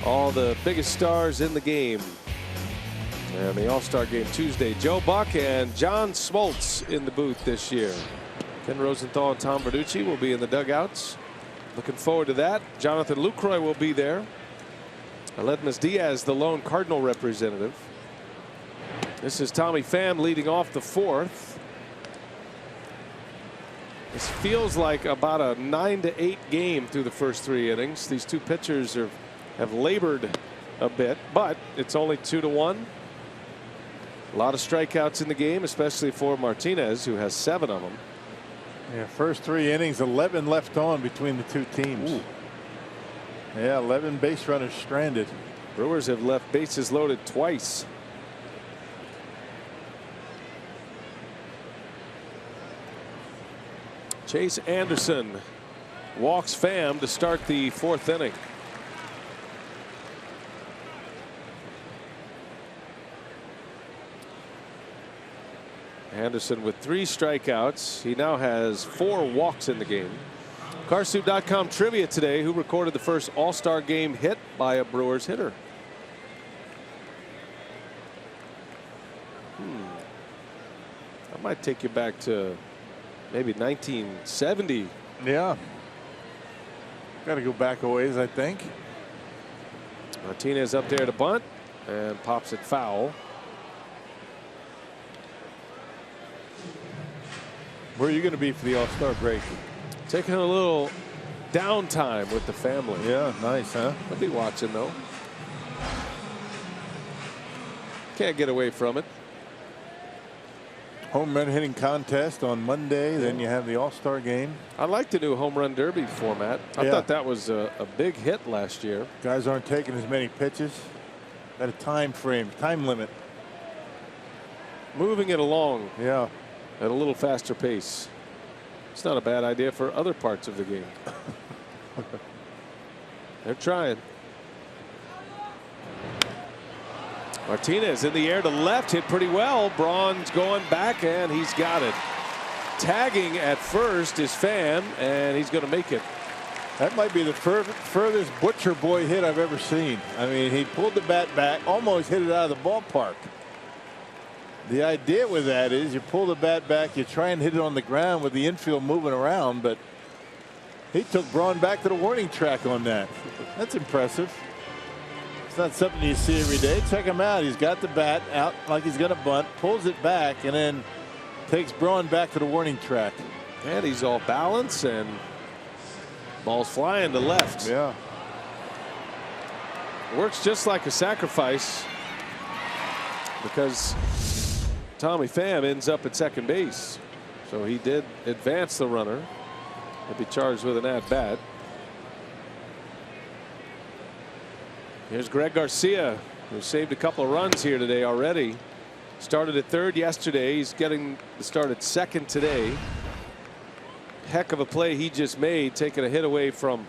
S5: All the biggest stars in the game. And the All-Star game Tuesday. Joe Buck and John Smoltz in the booth this year. Ken Rosenthal and Tom Verducci will be in the dugouts. Looking forward to that. Jonathan Lucroy will be there. Aledmys Diaz, the lone Cardinal representative. This is Tommy Pham leading off the 4th. This feels like about a 9-8 game through the first 3 innings. These two pitchers have labored a bit, but it's only 2-1. A lot of strikeouts in the game, especially for Martinez, who has 7 of them.
S6: Yeah, first 3 innings, 11 left on between the two teams.
S5: Ooh.
S6: Yeah, 11 base runners stranded.
S5: Brewers have left bases loaded twice. Chase Anderson walks Pham to start the 4th inning. Anderson with 3 strikeouts. He now has 4 walks in the game. Carsuit.com trivia today: who recorded the first All-Star game hit by a Brewers hitter? That might take you back to maybe 1970.
S6: Yeah. Got to go back a ways, I think.
S5: Martinez up there to bunt and pops it foul.
S6: Where are you going to be for the All-Star break?
S5: Taking a little downtime with the family.
S6: Yeah, nice, huh?
S5: I'll be watching though. Can't get away from it.
S6: Home run hitting contest on Monday. Then you have the All-Star game.
S5: I like the new home run derby format. I thought that was a big hit last year.
S6: Guys aren't taking as many pitches. Got a time frame, time limit.
S5: Moving it along.
S6: Yeah.
S5: At a little faster pace. It's not a bad idea for other parts of the game. They're trying. Martinez in the air to left, hit pretty well. Braun's going back, and he's got it. Tagging at first is Pham, and he's going to make it.
S6: That might be the furthest Butcher Boy hit I've ever seen. I mean, he pulled the bat back, almost hit it out of the ballpark. The idea with that is you pull the bat back, you try and hit it on the ground with the infield moving around, but he took Braun back to the warning track on that. That's impressive. It's not something you see every day. Check him out. He's got the bat out like he's going to bunt, pulls it back, and then takes Braun back to the warning track.
S5: And he's all balance, and ball's flying to left.
S6: Yeah.
S5: Works just like a sacrifice because Tommy Pham ends up at second base. So he did advance the runner. He'll be charged with an at-bat. Here's Greg Garcia, who saved a couple of runs here today already. Started at 3rd yesterday. He's getting the start at 2nd today. Heck of a play he just made, taking a hit away from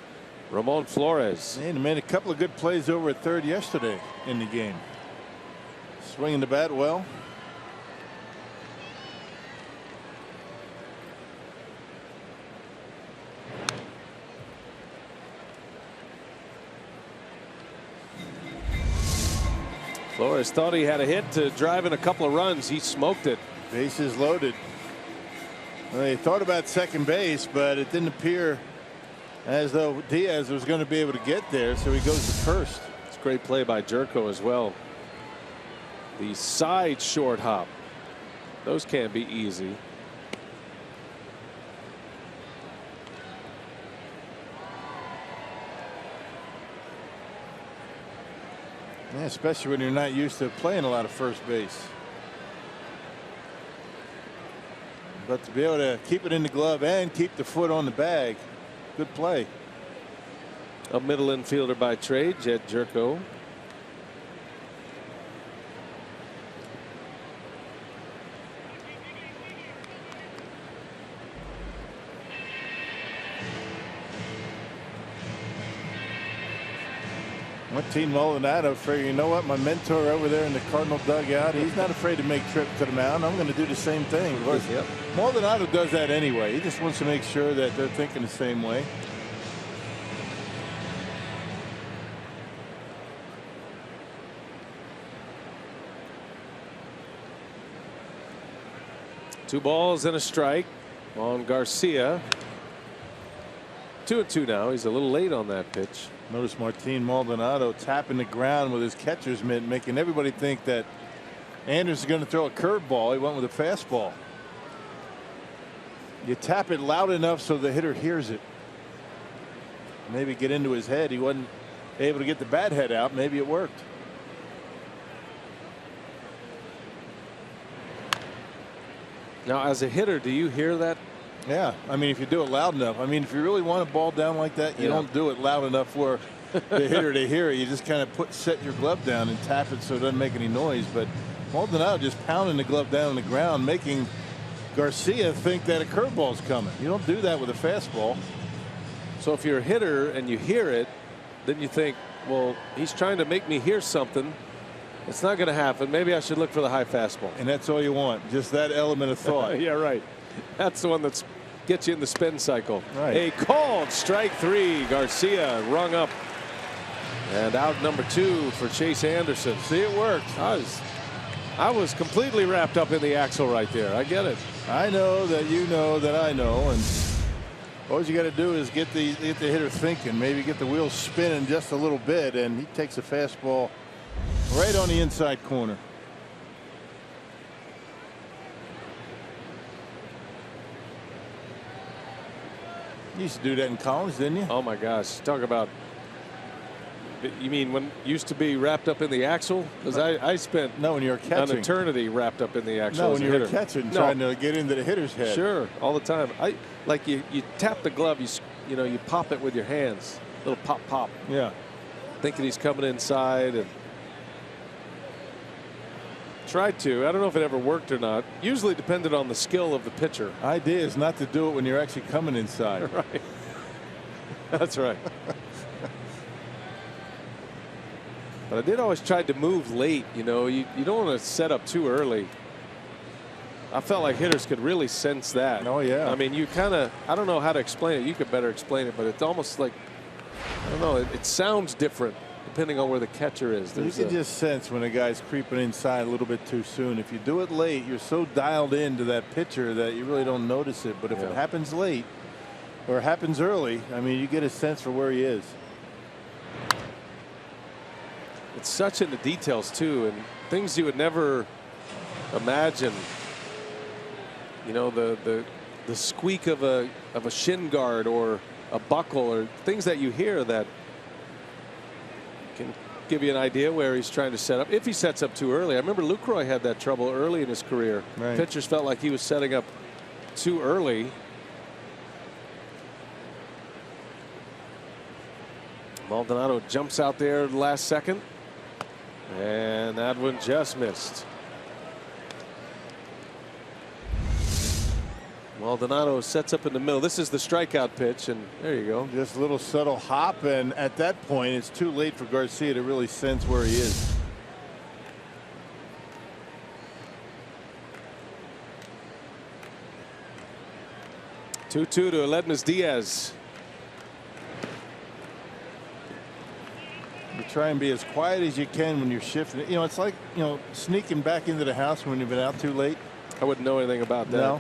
S5: Ramon Flores.
S6: And he made a couple of good plays over at 3rd yesterday in the game. Swinging the bat well.
S5: Flores thought he had a hit to drive in a couple of runs. He smoked it.
S6: Bases loaded. Well, they thought about second base, but it didn't appear as though Diaz was going to be able to get there, so he goes to first.
S5: It's a great play by Jerko as well. The side short hop. Those can't be easy.
S6: Yeah, especially when you're not used to playing a lot of first base. But to be able to keep it in the glove and keep the foot on the bag, good play.
S5: A middle infielder by trade, Jed Jerko.
S6: Martin Maldonado figured, you know what, my mentor over there in the Cardinal dugout, he's not afraid to make trips to the mound. I'm going to do the same thing. Of course,
S5: yep.
S6: Maldonado does that anyway. He just wants to make sure that they're thinking the same way.
S5: Two balls and a strike on Garcia. 2-2 now. He's a little late on that pitch.
S6: Notice Martin Maldonado tapping the ground with his catcher's mitt, making everybody think that Anderson's going to throw a curveball. He went with a fastball. You tap it loud enough so the hitter hears it. Maybe get into his head. He wasn't able to get the bat head out. Maybe it worked.
S5: Now, as a hitter, do you hear that?
S6: Yeah, I mean, if you do it loud enough. I mean, if you really want a ball down like that, you don't do it loud enough for the hitter to hear it. You just kind of set your glove down and tap it so it doesn't make any noise. But Maldonado just pounding the glove down on the ground, making Garcia think that a curveball's coming. You don't do that with a fastball.
S5: So if you're a hitter and you hear it, then you think, well, he's trying to make me hear something. It's not going to happen. Maybe I should look for the high fastball.
S6: And that's all you want, just that element of thought.
S5: Yeah, right. That's the one that gets you in the spin cycle.
S6: Right.
S5: A called strike 3. Garcia rung up. And out number 2 for Chase Anderson.
S6: See, it worked.
S5: I was completely wrapped up in the axle right there. I get it.
S6: I know that you know that I know, and all you got to do is get the hitter thinking. Maybe get the wheels spinning just a little bit, and he takes a fastball right on the inside corner. You used to do that in college, didn't you?
S5: Oh my gosh! Talk about. You mean when used to be wrapped up in the axle? Because I spent
S6: when you were catching
S5: an eternity wrapped up in the axle.
S6: No, when you were catching, trying to get into the hitter's head.
S5: Sure, all the time. Like you tap the glove, you pop it with your hands, little pop.
S6: Yeah.
S5: Thinking he's coming inside and tried to. I don't know if it ever worked or not. Usually depended on the skill of the pitcher.
S6: Idea is not to do it when you're actually coming inside.
S5: Right. That's right. But I did always try to move late. You don't want to set up too early. I felt like hitters could really sense that.
S6: Oh yeah.
S5: I mean, I don't know how to explain it. You could better explain it, but it's almost like, I don't know. It sounds different depending on where the catcher is.
S6: You can just sense when a guy's creeping inside a little bit too soon. If you do it late, you're so dialed into that pitcher that you really don't notice it. But if it happens late or happens early, I mean, you get a sense for where he is.
S5: It's such in the details too, and things you would never imagine. The squeak of a shin guard or a buckle, or things that you hear that can give you an idea where he's trying to set up. If he sets up too early, I remember Lucroy had that trouble early in his career.
S6: Right.
S5: Pitchers felt like he was setting up too early. Maldonado jumps out there the last second. And that one just missed. Maldonado sets up in the middle. This is the strikeout pitch, and there you go.
S6: Just a little subtle hop, and at that point, it's too late for Garcia to really sense where he is.
S5: Two to Aledmus Diaz.
S6: You try and be as quiet as you can when you're shifting. It's like, sneaking back into the house when you've been out too late.
S5: I wouldn't know anything about that.
S6: No.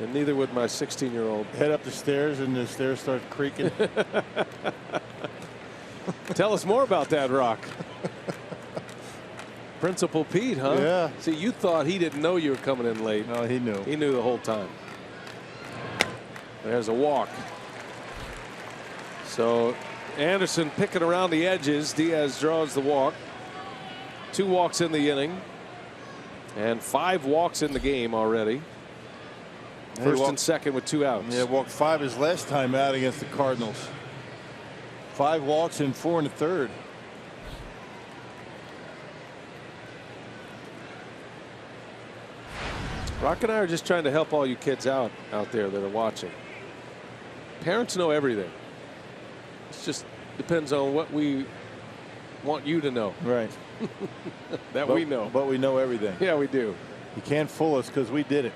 S5: And neither would my 16-year-old.
S6: Head up the stairs and the stairs start creaking.
S5: Tell us more about that, Rock. Principal Pete, huh?
S6: Yeah.
S5: See, you thought he didn't know you were coming in late.
S6: No, he knew.
S5: He knew the whole time. There's a walk. So Anderson picking around the edges. Diaz draws the walk. 2 walks in the inning. And 5 walks in the game already. First and second with 2 outs.
S6: Yeah, walked 5 his last time out against the Cardinals. 5 walks in 4 1/3.
S5: Rock and I are just trying to help all you kids out there that are watching. Parents know everything. It just depends on what we want you to know.
S6: Right.
S5: We know.
S6: But we know everything.
S5: Yeah, we do.
S6: You can't fool us because we did it.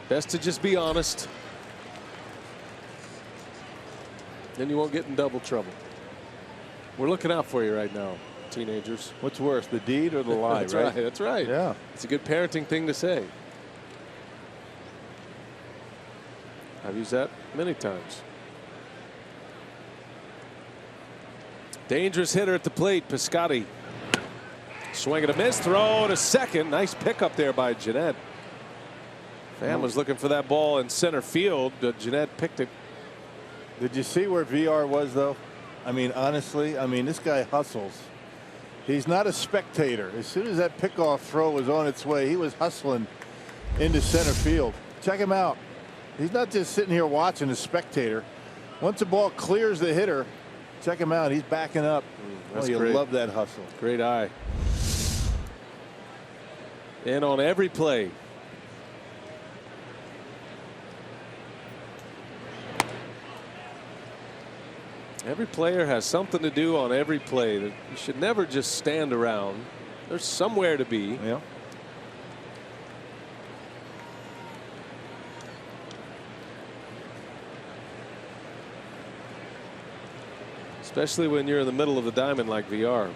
S5: Best to just be honest. Then you won't get in double trouble. We're looking out for you right now, teenagers.
S6: What's worse, the deed or the lie?
S5: That's right. That's right.
S6: Yeah.
S5: It's a good parenting thing to say. I've used that many times. Dangerous hitter at the plate, Piscotty. Swing and a miss, throw to second. Nice pickup there by Jeanette. Pham was looking for that ball in center field. Jeanette picked it.
S6: Did you see where VR was, though? I mean, honestly, I mean, this guy hustles. He's not a spectator. As soon as that pickoff throw was on its way, he was hustling into center field. Check him out. He's not just sitting here watching a spectator. Once the ball clears the hitter, check him out. He's backing up.
S5: That's
S6: you
S5: great.
S6: love that hustle.
S5: Great eye. In on every play. Every player has something to do on every play. You should never just stand around. There's somewhere to be.
S6: Yeah.
S5: Especially when you're in the middle of the diamond like VR.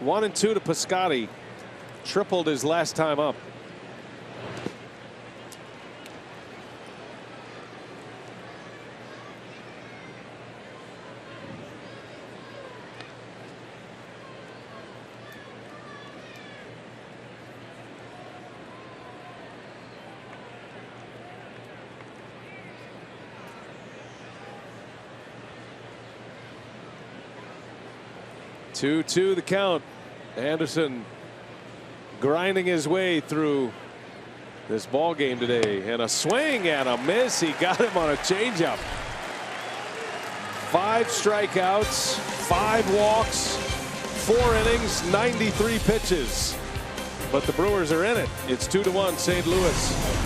S5: 1-2 to Piscotty. Tripled his last time up. Two-two the count. Anderson grinding his way through this ball game today, and a swing and a miss. He got him on a changeup. 5 strikeouts, 5 walks, 4 innings, 93 pitches. But the Brewers are in it. It's 2-1 St. Louis.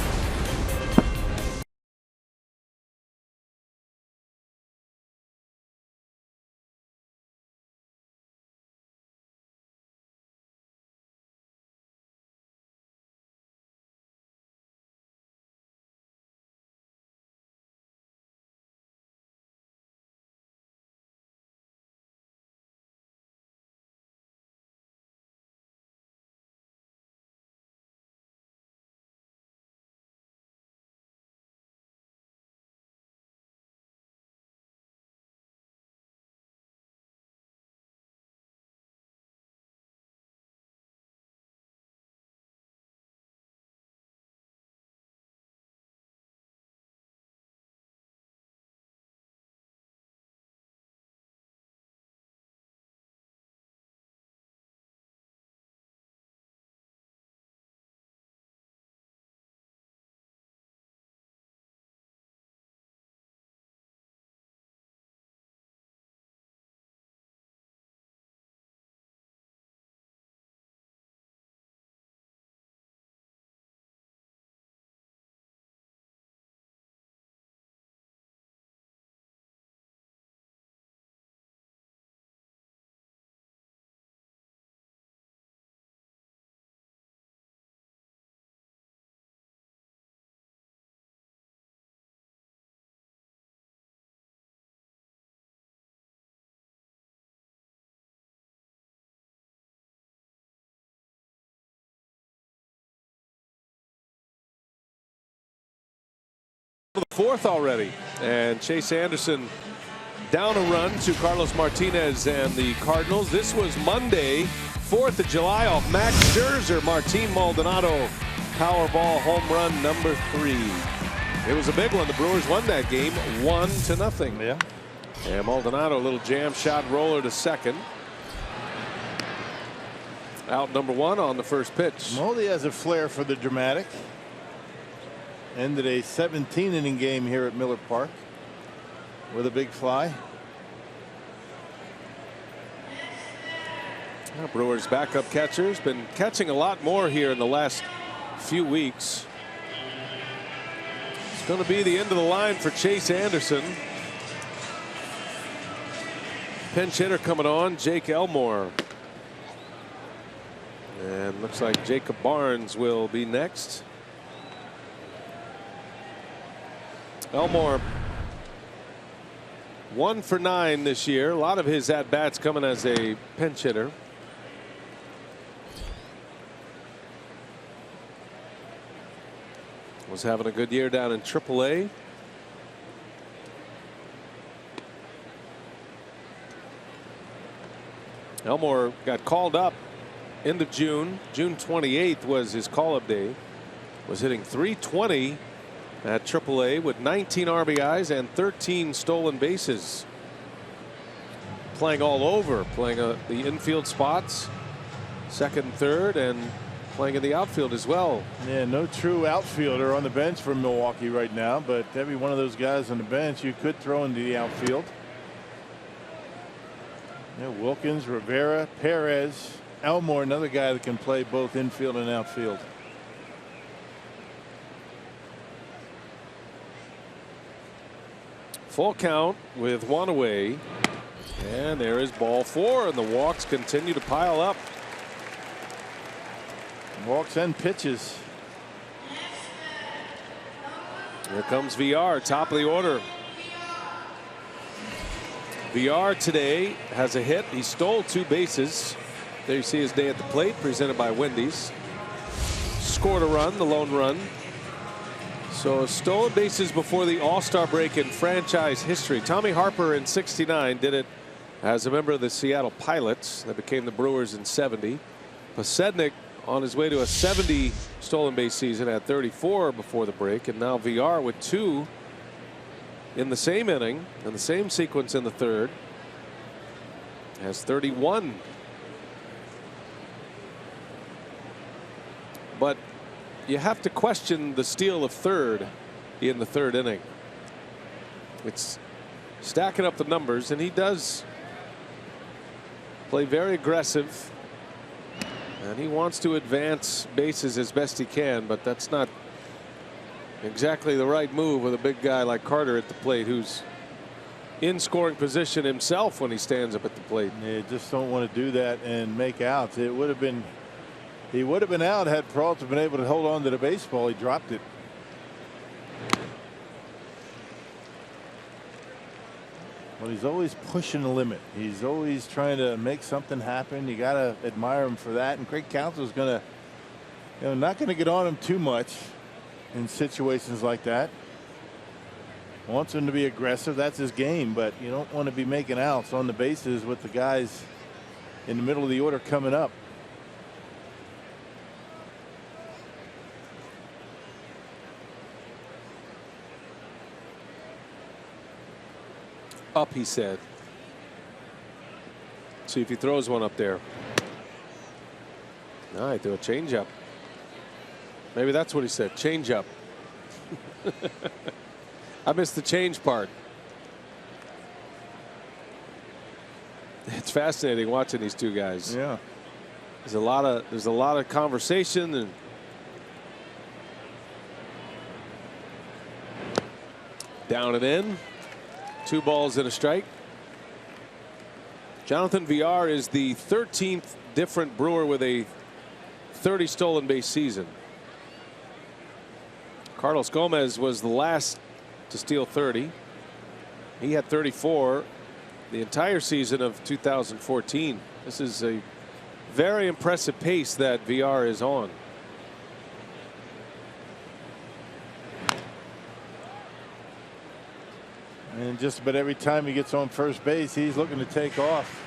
S5: The 4th already, and Chase Anderson down a run to Carlos Martinez and the Cardinals. This was Monday, 4th of July, off Max Scherzer. Martin Maldonado Powerball home run number 3. It was a big one. The Brewers won that game 1-0.
S6: Yeah.
S5: And Maldonado, a little jam shot roller to second. Out number 1 on the first pitch.
S6: Moldy has a flair for the dramatic. Ended a 17-inning game here at Miller Park with a big fly.
S5: Well, Brewers backup catcher's been catching a lot more here in the last few weeks. It's going to be the end of the line for Chase Anderson. Pinch hitter coming on, Jake Elmore. And looks like Jacob Barnes will be next. Elmore 1 for 9 this year. A lot of his at-bats coming as a pinch hitter. was having a good year down in AAA. Elmore got called up end of June. June 28th was his call-up day. Was hitting .320 at AAA with 19 RBIs and 13 stolen bases. Playing all over, playing the infield spots, second and third, and playing in the outfield as well.
S6: Yeah, no true outfielder on the bench for Milwaukee right now, but every one of those guys on the bench you could throw into the outfield. Yeah, Wilkins, Rivera, Perez, Elmore, another guy that can play both infield and outfield.
S5: Full count with one away. And there is ball 4, and the walks continue to pile up.
S6: Walks and pitches.
S5: Here comes VR, top of the order. VR today has a hit. He stole 2 bases. There you see his day at the plate, presented by Wendy's. Scored a run, the lone run. So stolen bases before the All-Star break in franchise history. Tommy Harper in '69 did it as a member of the Seattle Pilots. That became the Brewers in '70. Posednik on his way to a 70 stolen base season at 34 before the break, and now VR with 2 in the same inning and the same sequence in the third has 31. But you have to question the steal of third in the third inning. It's stacking up the numbers, and he does play very aggressive, and he wants to advance bases as best he can, but that's not exactly the right move with a big guy like Carter at the plate, who's in scoring position himself when he stands up at the plate.
S6: You just don't want to do that and make outs. It would have been, he would have been out had Peralta been able to hold on to the baseball. He dropped it. Well, he's always pushing the limit. He's always trying to make something happen. You got to admire him for that. And Craig Counsell's going to, not going to get on him too much in situations like that. Wants him to be aggressive. That's his game. But you don't want to be making outs on the bases with the guys in the middle of the order coming up.
S5: Up, he said. See if he throws one up there. All right, throw a changeup. Maybe that's what he said. Changeup. I missed the change part. It's fascinating watching these two guys.
S6: Yeah.
S5: There's a lot of conversation, and down and in. 2 balls and a strike. Jonathan VR is the 13th different Brewer with a 30 stolen base season. Carlos Gomez was the last to steal 30. He had 34 the entire season of 2014. This is a very impressive pace that VR is on.
S6: And just about every time he gets on first base, he's looking to take off.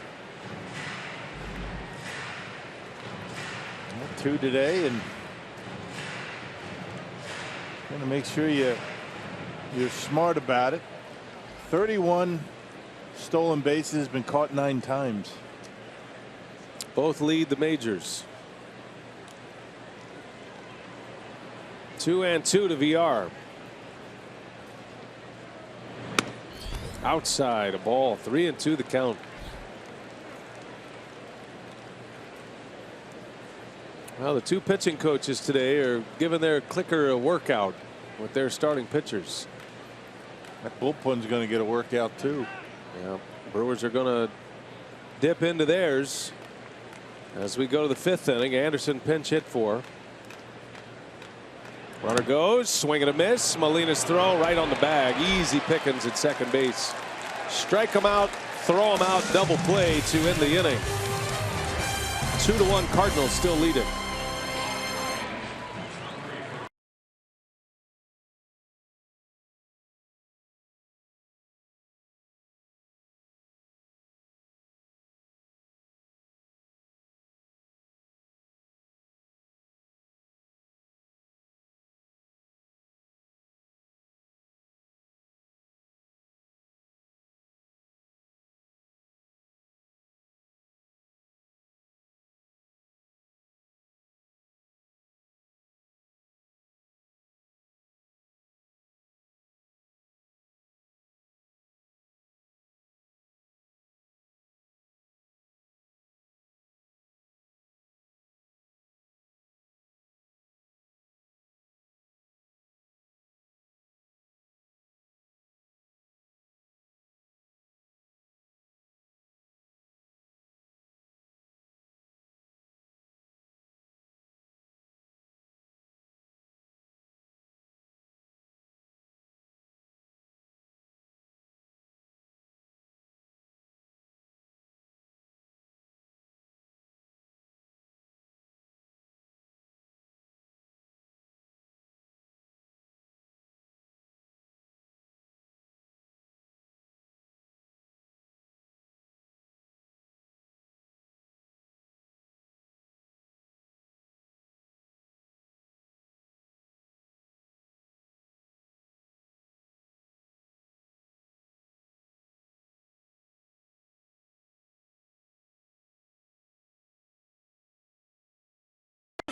S6: 2 today, and going to make sure you're smart about it. 31 stolen bases, been caught 9 times.
S5: Both lead the majors. 2-2 to VR. Outside, a ball. 3-2 the count. Well, the 2 pitching coaches today are giving their clicker a workout with their starting pitchers.
S6: That bullpen's going to get a workout too.
S5: Yeah, Brewers are going to dip into theirs as we go to the 5th inning. Anderson pinch hit for. Runner goes, swing and a miss. Molina's throw right on the bag. Easy pickings at second base. Strike him out, throw him out, double play to end the inning. 2-1 Cardinals still leading.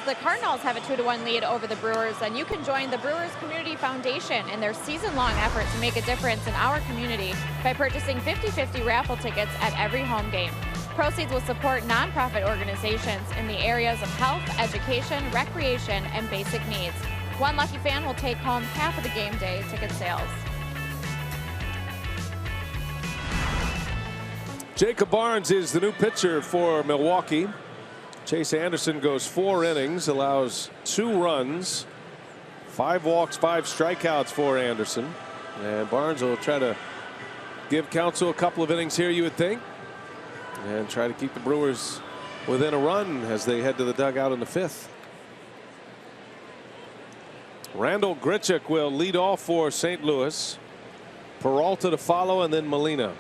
S3: the Cardinals have a 2-1 lead over the Brewers, and you can join the Brewers Community Foundation in their season-long effort to make a difference in our community by purchasing 50/50 raffle tickets at every home game. Proceeds will support nonprofit organizations in the areas of health, education, recreation, and basic needs. One lucky fan will take home half of the game day ticket sales.
S5: Jacob Barnes is the new pitcher for Milwaukee. Chase Anderson goes 4 innings, allows 2 runs, 5 walks, 5 strikeouts for Anderson. And Barnes will try to give Counsell a couple of innings here, you would think, and try to keep the Brewers within a run as they head to the dugout in the 5th. Randall Grichuk will lead off for St. Louis. Peralta to follow, and then Molina.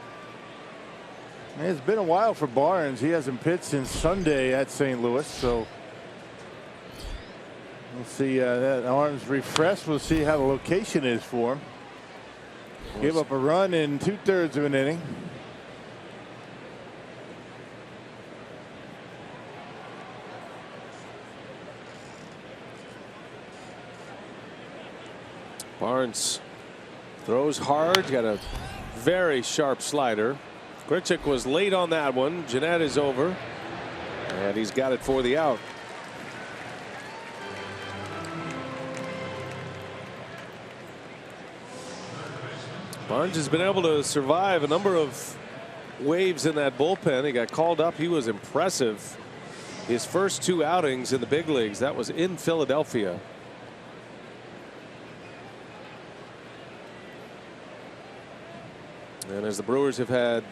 S6: It's been a while for Barnes. He hasn't pitched since Sunday at St. Louis, so we'll see that arm's refreshed. We'll see how the location is for him. Gave up a run in 2/3 of an inning.
S5: Barnes throws hard, got a very sharp slider. Grichuk was late on that one. Jeanette is over, and he's got it for the out. Barnes has been able to survive a number of waves in that bullpen. He got called up. He was impressive. His first 2 outings in the big leagues, that was in Philadelphia. And as the Brewers have had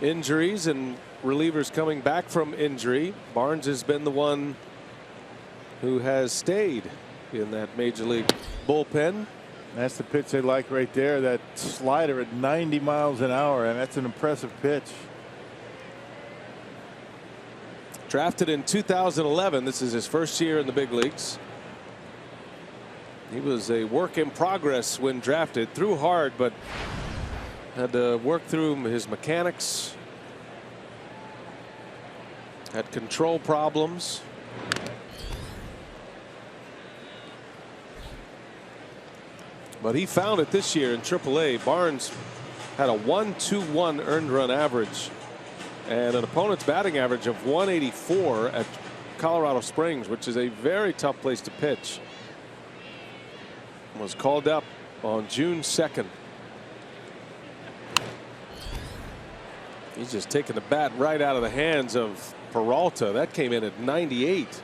S5: injuries and relievers coming back from injury, Barnes has been the one who has stayed in that major league bullpen.
S6: That's the pitch they like right there. That slider at 90 miles an hour, and that's an impressive pitch.
S5: Drafted in 2011. This is his first year in the big leagues. He was a work in progress when drafted. Threw hard, but had to work through his mechanics. Had control problems. But he found it this year in AAA. Barnes had a 1.21 earned run average and an opponent's batting average of 184 at Colorado Springs, which is a very tough place to pitch. Was called up on June 2nd. He's just taking the bat right out of the hands of Peralta. That came in at 98.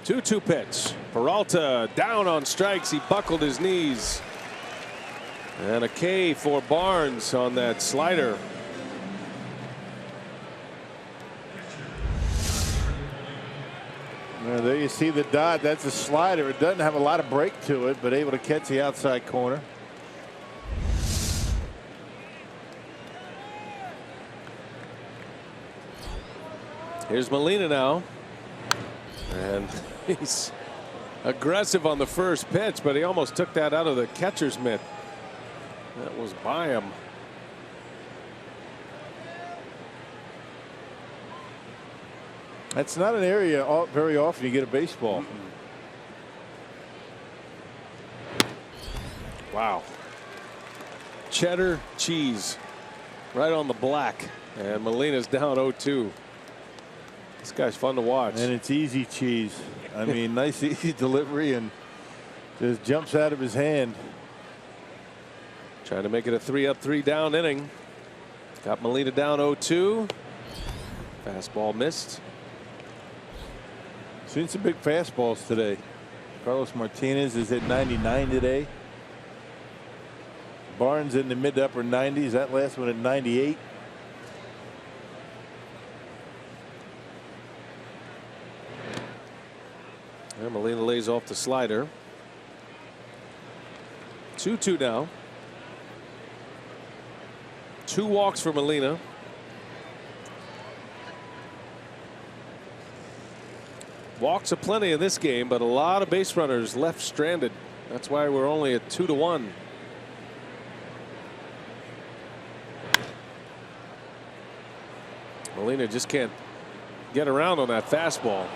S5: Two-two pitch. Peralta down on strikes. He buckled his knees. And a K for Barnes on that slider.
S6: Well, there you see the dot. That's a slider. It doesn't have a lot of break to it, but able to catch the outside corner.
S5: Here's Molina now. And he's aggressive on the first pitch, but he almost took that out of the catcher's mitt. That was by him.
S6: That's not an area very often you get a baseball.
S5: Wow. Cheddar cheese right on the black, and Molina's down 0-2. This guy's fun to watch.
S6: And it's easy cheese. I mean, nice easy delivery, and just jumps out of his hand.
S5: Trying to make it a 3-up, 3-down inning. Got Molina down 0-2. Fastball missed.
S6: Seen some big fastballs today. Carlos Martinez is at 99 today. Barnes in the mid to upper 90s. That last one at 98.
S5: And Molina lays off the slider. 2-2 now. 2 walks for Molina. Walks aplenty in this game, but a lot of base runners left stranded. That's why we're only at 2-1. Molina just can't get around on that fastball.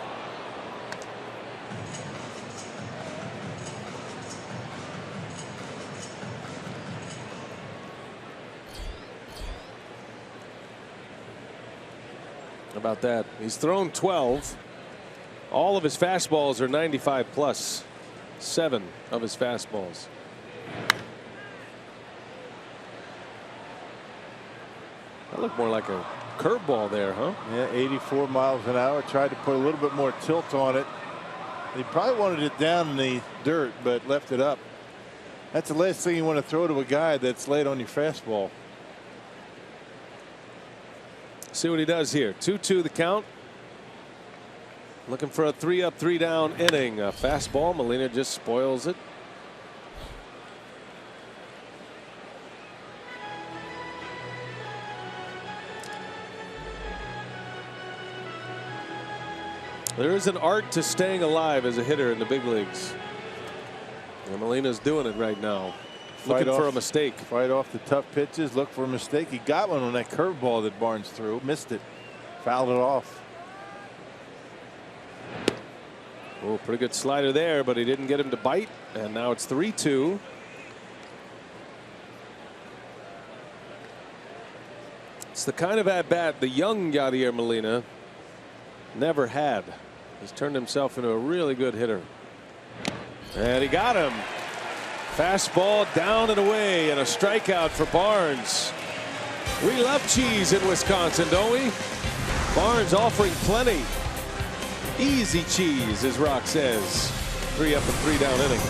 S5: How about that? He's thrown 12. All of his fastballs are 95 plus. 7 of his fastballs. That looked more like a curveball there, huh?
S6: Yeah, 84 miles an hour. Tried to put a little bit more tilt on it. He probably wanted it down in the dirt, but left it up. That's the last thing you want to throw to a guy that's late on your fastball.
S5: See what he does here. 2-2 the count. Looking for a 3-up, 3-down inning. A fastball. Molina just spoils it. There is an art to staying alive as a hitter in the big leagues. And Molina's doing it right now. Looking for a mistake.
S6: Fight off the tough pitches. Look for a mistake. He got one on that curveball that Barnes threw. Missed it. Fouled it off.
S5: Oh, pretty good slider there, but he didn't get him to bite. And now it's 3-2. It's the kind of at-bat the young Yadier Molina never had. He's turned himself into a really good hitter. And he got him. Fastball down and away, and a strikeout for Barnes. We love cheese in Wisconsin, don't we? Barnes offering plenty. Easy cheese, as Rock says. 3-up and 3-down inning.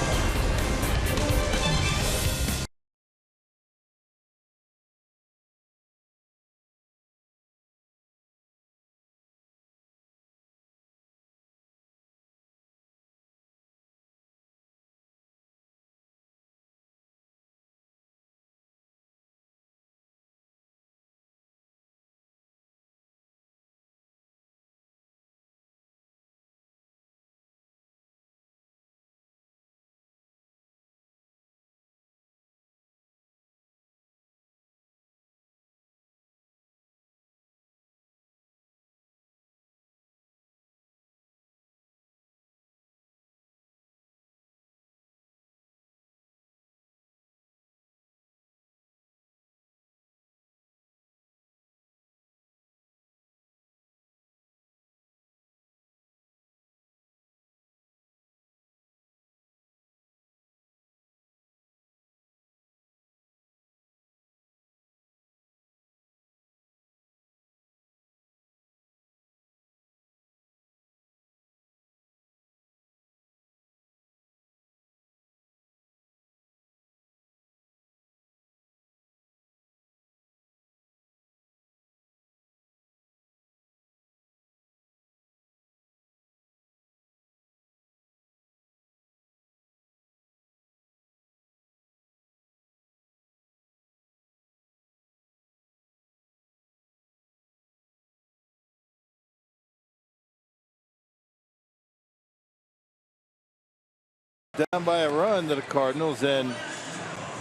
S6: Down by a run to the Cardinals, and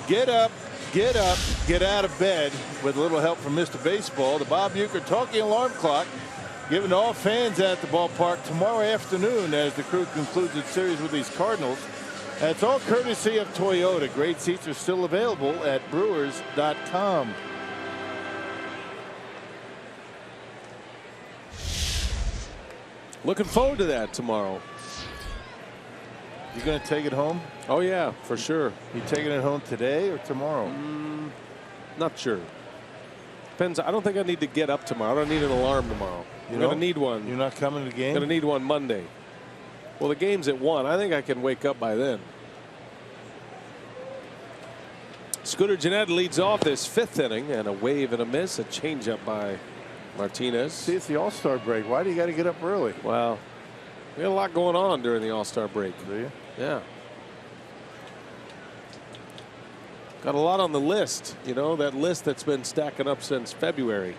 S6: get up, get out of bed with a little help from Mr. Baseball. The Bob Uecker talking alarm clock given to all fans at the ballpark tomorrow afternoon as the crew concludes its series with these Cardinals. That's all courtesy of Toyota. Great seats are still available at Brewers.com.
S5: Looking forward to that tomorrow.
S6: You going to take it home?
S5: Oh yeah, for sure.
S6: You taking it home today or tomorrow?
S5: Not sure. Depends. I don't think I need to get up tomorrow. I don't need an alarm tomorrow. I'm going to need one.
S6: You're not coming to the game?
S5: Going to need one Monday. Well, the game's at 1. I think I can wake up by then. Scooter Gennett leads off this 5th inning, and a wave and a miss, a changeup by Martinez.
S6: See, it's the All-Star break. Why do you got to get up early?
S5: Well, we had a lot going on during the All-Star break.
S6: Do you?
S5: Yeah. Got a lot on the list, you know, that list that's been stacking up since February.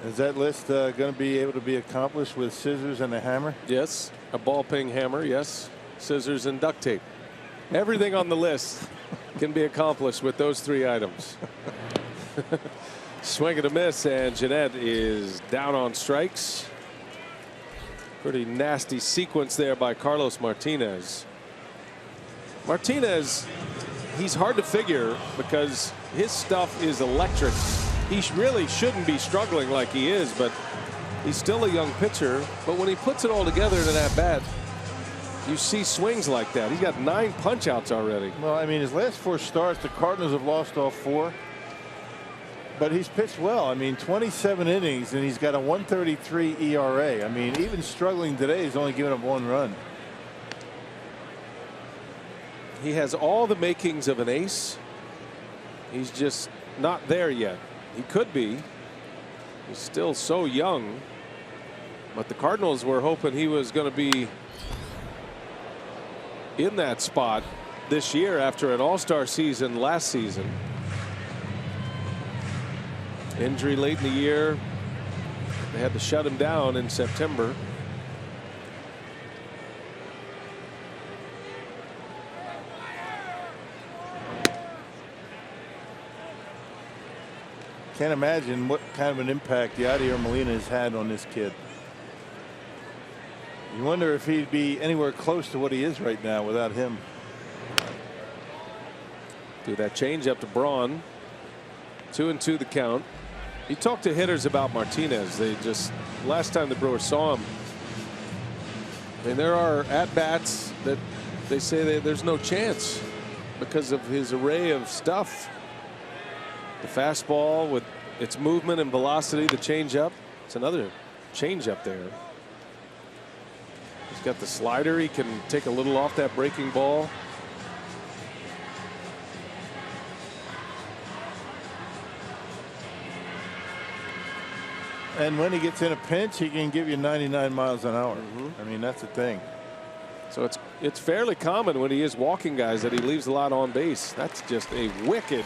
S6: Is that list going to be able to be accomplished with scissors and a hammer?
S5: Yes, a ball peen hammer. Yes, scissors and duct tape. Everything on the list can be accomplished with those 3 items. Swing and a miss, and Jeanette is down on strikes. Pretty nasty sequence there by Carlos Martinez. Martinez, he's hard to figure because his stuff is electric. He really shouldn't be struggling like he is, but he's still a young pitcher. But when he puts it all together in that bat, you see swings like that. He's got 9 punch outs already.
S6: Well, I mean, his last 4 starts, the Cardinals have lost all 4. But he's pitched well. I mean, 27 innings, and he's got a 1.33 ERA. I mean, even struggling today, he's only given up 1 run.
S5: He has all the makings of an ace. He's just not there yet. He could be. He's still so young. But the Cardinals were hoping he was going to be in that spot this year after an all-star season last season. Injury late in the year. They had to shut him down in September.
S6: Can't imagine what kind of an impact Yadier Molina has had on this kid. You wonder if he'd be anywhere close to what he is right now without him.
S5: Do that change up to Braun. 2-2 the count. He talked to hitters about Martinez. They just, last time the Brewers saw him, I mean, there are at-bats that they say there's no chance because of his array of stuff. The fastball with its movement and velocity, the changeup. It's another changeup there. He's got the slider. He can take a little off that breaking ball.
S6: And when he gets in a pinch, he can give you 99 miles an hour. I mean, that's the thing.
S5: So it's fairly common when he is walking guys that he leaves a lot on base. That's just a wicked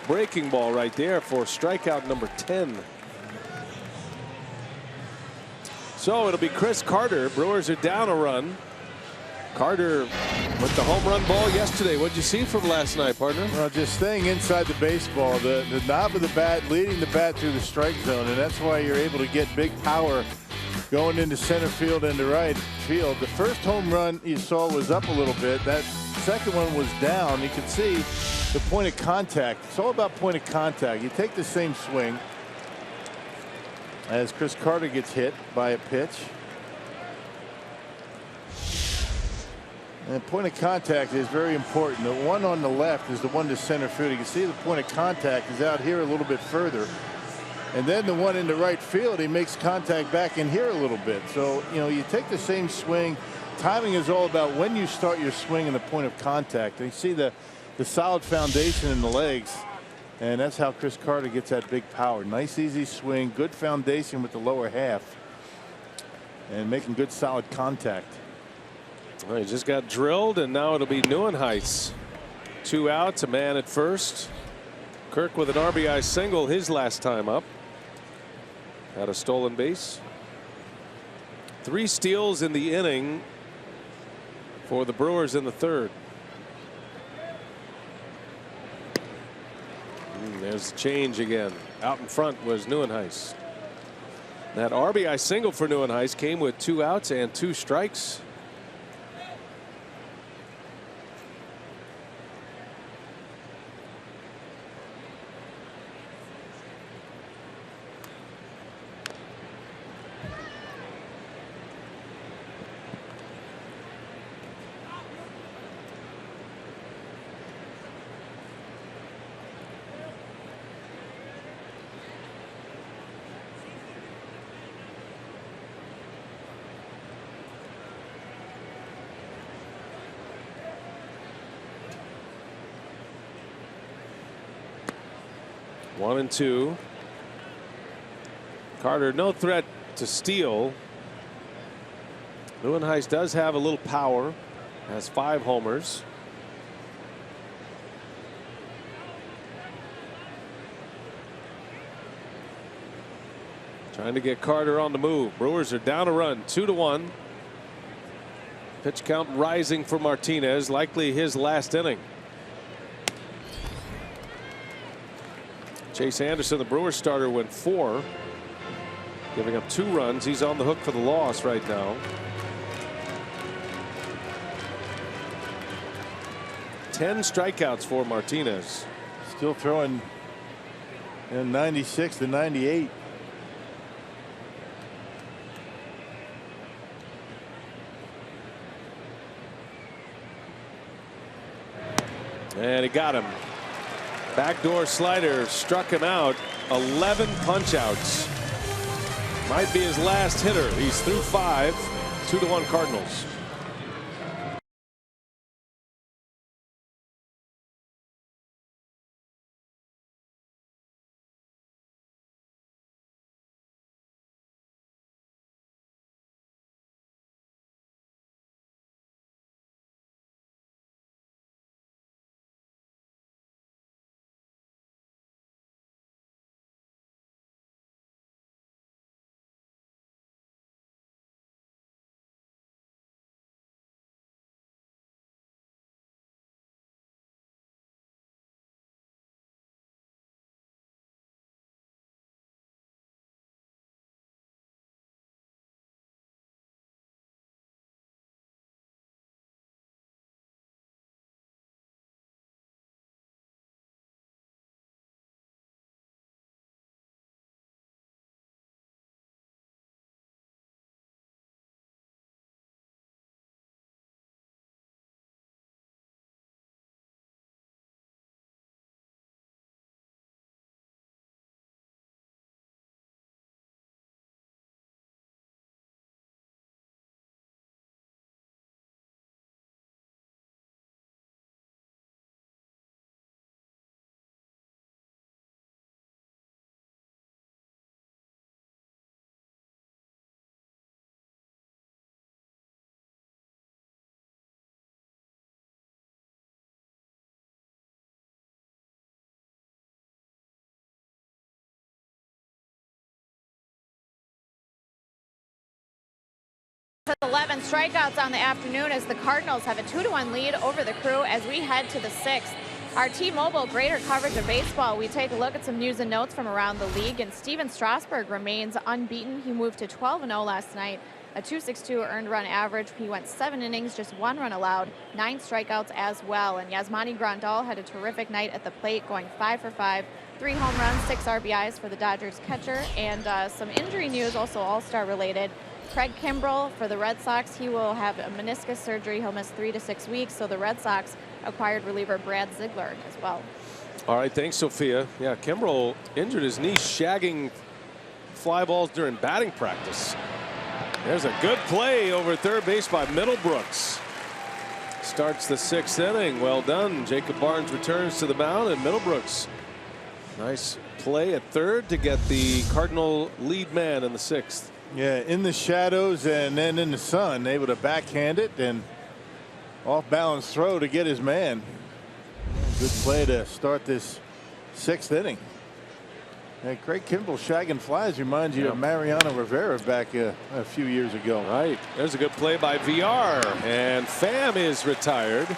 S5: breaking ball right there for strikeout number 10. So it'll be Chris Carter. Brewers are down a run. Carter with the home run ball yesterday. What'd you see from last night, partner?
S6: Well, just staying inside the baseball, the knob of the bat, leading the bat through the strike zone, and that's why you're able to get big power going into center field and to right field. The first home run you saw was up a little bit. That second one was down. You can see the point of contact. It's all about point of contact. You take the same swing as Chris Carter gets hit by a pitch. And point of contact is very important. The one on the left is the one to center field. You can see the point of contact is out here a little bit further. And then the one in the right field, he makes contact back in here a little bit. So, you know, you take the same swing. Timing is all about when you start your swing and the point of contact. And you see the solid foundation in the legs. And that's how Chris Carter gets that big power. Nice, easy swing. Good foundation with the lower half. And making good, solid contact.
S5: Well, he just got drilled, and now it'll be Neuenhuis. 2 outs, a man at first. Kirk with an RBI single his last time up. Had a stolen base. 3 steals in the inning for the Brewers in the third. There's the change again. Out in front was Neuenhuis. That RBI single for Neuenhuis came with 2 outs and 2 strikes. One and 2. Carter no threat to steal. Neuenhuis does have a little power. Has 5 homers. Trying to get Carter on the move. Brewers are down a run, 2-1. Pitch count rising for Martinez, likely his last inning. Chase Anderson, the Brewers starter, went 4, giving up 2 runs. He's on the hook for the loss right now. 10 strikeouts for Martinez.
S6: Still throwing in 96 to 98.
S5: And he got him. Backdoor slider struck him out. 11 punch outs. Might be his last hitter. He's through 5. 2-1 Cardinals.
S3: With 11 strikeouts on the afternoon as the Cardinals have a 2-1 lead over the Crew as we head to the 6th. Our T-Mobile greater coverage of baseball, we take a look at some news and notes from around the league, and Steven Strasburg remains unbeaten. He moved to 12-0 last night, a .262 earned run average. He went 7 innings, just 1 run allowed, 9 strikeouts as well. And Yasmani Grandal had a terrific night at the plate, going 5 for 5, 3 home runs, 6 RBIs for the Dodgers catcher. And some injury news, also all-star related. Craig Kimbrell for the Red Sox, he will have a meniscus surgery. He'll miss 3 to 6 weeks. So the Red Sox acquired reliever Brad Ziegler as well.
S5: All right, thanks, Sophia. Yeah, Kimbrell injured his knee shagging fly balls during batting practice. There's a good play over third base by Middlebrooks. Starts the 6th inning. Well done. Jacob Barnes returns to the mound, and Middlebrooks, nice play at third to get the Cardinal lead man in the 6th.
S6: Yeah, in the shadows and then in the sun, able to backhand it and off balance throw to get his man. Good play to start this 6th inning. Yeah, Craig Kimbrell shagging flies reminds you of Mariano Rivera back a few years ago.
S5: Right. There's a good play by VR, and Pham is retired.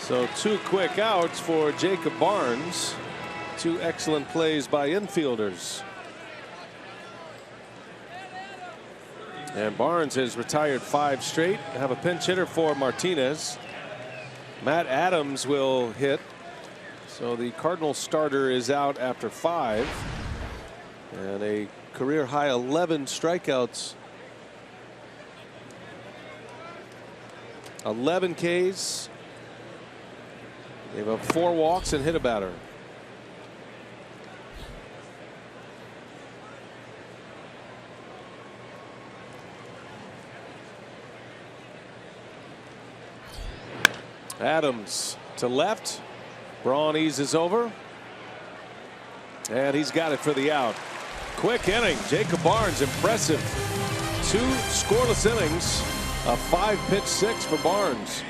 S5: So 2 quick outs for Jacob Barnes. 2 excellent plays by infielders. And Barnes has retired 5 straight. Have a pinch hitter for Martinez. Matt Adams will hit. So the Cardinals starter is out after 5. And a career high 11 strikeouts. 11 Ks. Gave up 4 walks and hit a batter. Adams to left. Braun eases over. And he's got it for the out. Quick inning. Jacob Barnes, impressive. 2 scoreless innings. A 5-pitch 6 for Barnes.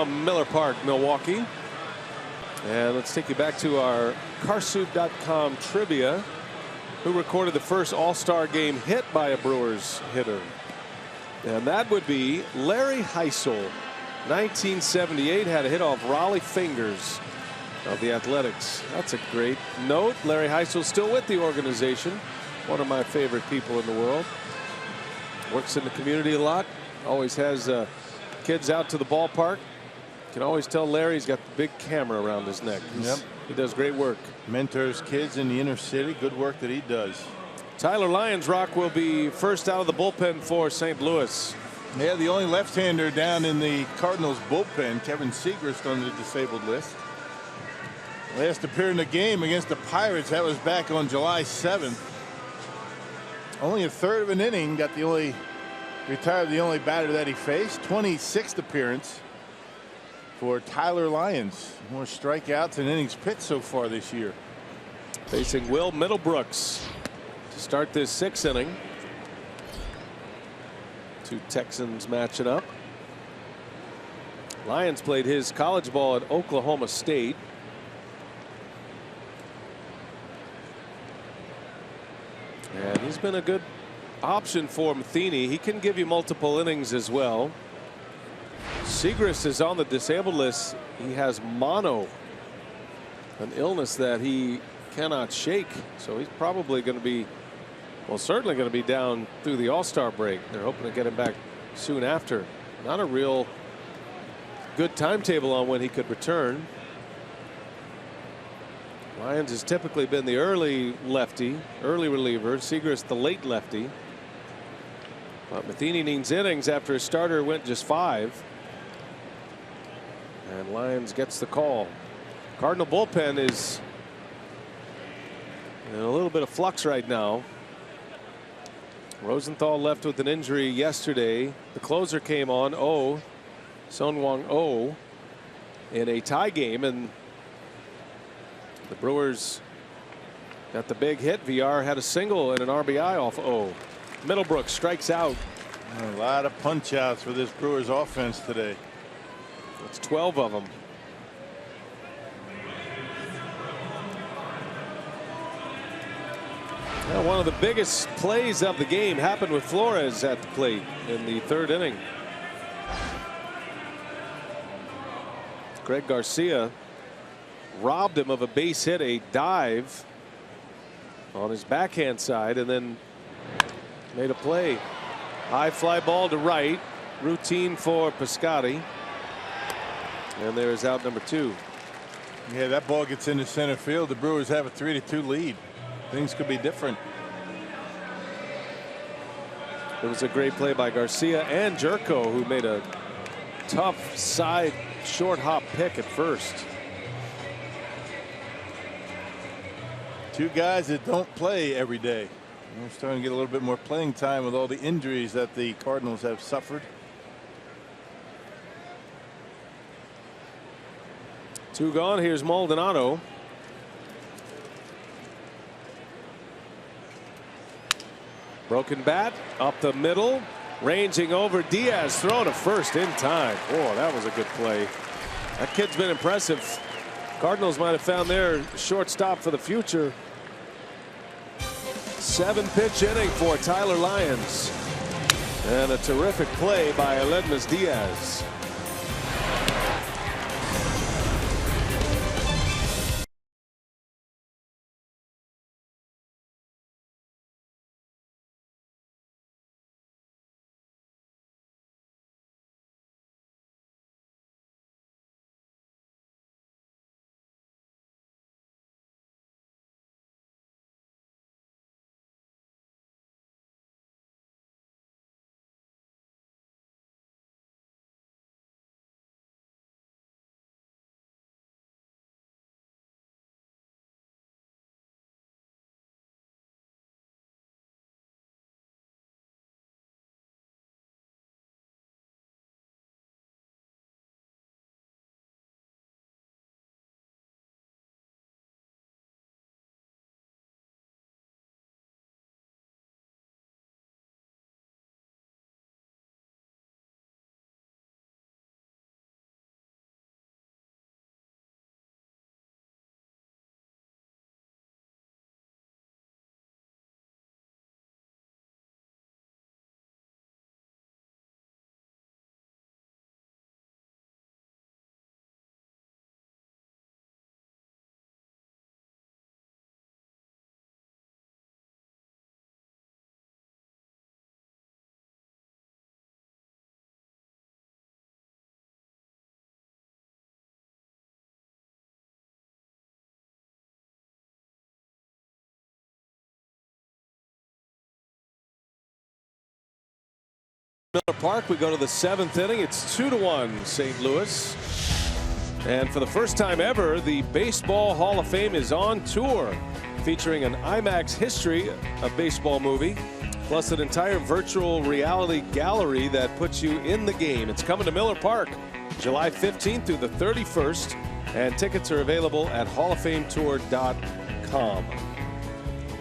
S5: Miller Park, Milwaukee. And let's take you back to our Carsoup.com trivia. Who recorded the first All-Star game hit by a Brewers hitter? And that would be Larry Heisel. 1978, had a hit off Raleigh Fingers of the Athletics. That's a great note. Larry Heisel still with the organization. One of my favorite people in the world. Works in the community a lot. Always has kids out to the ballpark. Can always tell Larry's got the big camera around his neck. He does great work.
S6: Mentors kids in the inner city. Good work that he does.
S5: Tyler Lyons Rock will be first out of the bullpen for St. Louis.
S6: Yeah, the only left-hander down in the Cardinals bullpen, Kevin Segrist, on the disabled list. Last appeared in the game against the Pirates. That was back on July 7th. Only a third of an inning. Retired the only batter that he faced. 26th appearance for Tyler Lyons. More strikeouts and innings pitched so far this year.
S5: Facing Will Middlebrooks to start this 6th inning. Two Texans matching up. Lyons played his college ball at Oklahoma State. And he's been a good option for Matheny. He can give you multiple innings as well. Segrist is on the disabled list. He has mono, an illness that he cannot shake. So he's probably going to be, well, certainly going to be down through the All-Star break. They're hoping to get him back soon after. Not a real good timetable on when he could return. Lyons has typically been the early lefty, early reliever. Segrist the late lefty. But Matheny needs innings after his starter went just 5. And Lyons gets the call. Cardinal bullpen is in a little bit of flux right now. Rosenthal left with an injury yesterday. The closer came on, Seonwang Oh, in a tie game, and the Brewers got the big hit. VR had a single and an RBI off Oh. Middlebrooks strikes out.
S6: A lot of punch outs for this Brewers offense today.
S5: That's 12 of them. Now, one of the biggest plays of the game happened with Flores at the plate in the 3rd inning. Greg Garcia robbed him of a base hit, a dive on his backhand side, and then made a play. High fly ball to right, routine for Piscotty. And there is out number 2.
S6: Yeah, that ball gets into center field. The Brewers have a 3-2 lead. Things could be different.
S5: It was a great play by Garcia and Jerko, who made a tough side short hop pick at first.
S6: Two guys that don't play every day. We're starting to get a little bit more playing time with all the injuries that the Cardinals have suffered.
S5: 2 gone. Here's Maldonado. Broken bat up the middle, ranging over Diaz, throw to first in time. Oh, that was a good play. That kid's been impressive. Cardinals might have found their shortstop for the future. 7-pitch inning for Tyler Lyons, and a terrific play by Aledmys Diaz. Miller Park. We go to the 7th inning. It's 2-1 St. Louis. And for the first time ever, the Baseball Hall of Fame is on tour, featuring an IMAX history of baseball movie, plus an entire virtual reality gallery that puts you in the game. It's coming to Miller Park July 15th through the 31st, and tickets are available at hallofametour.com.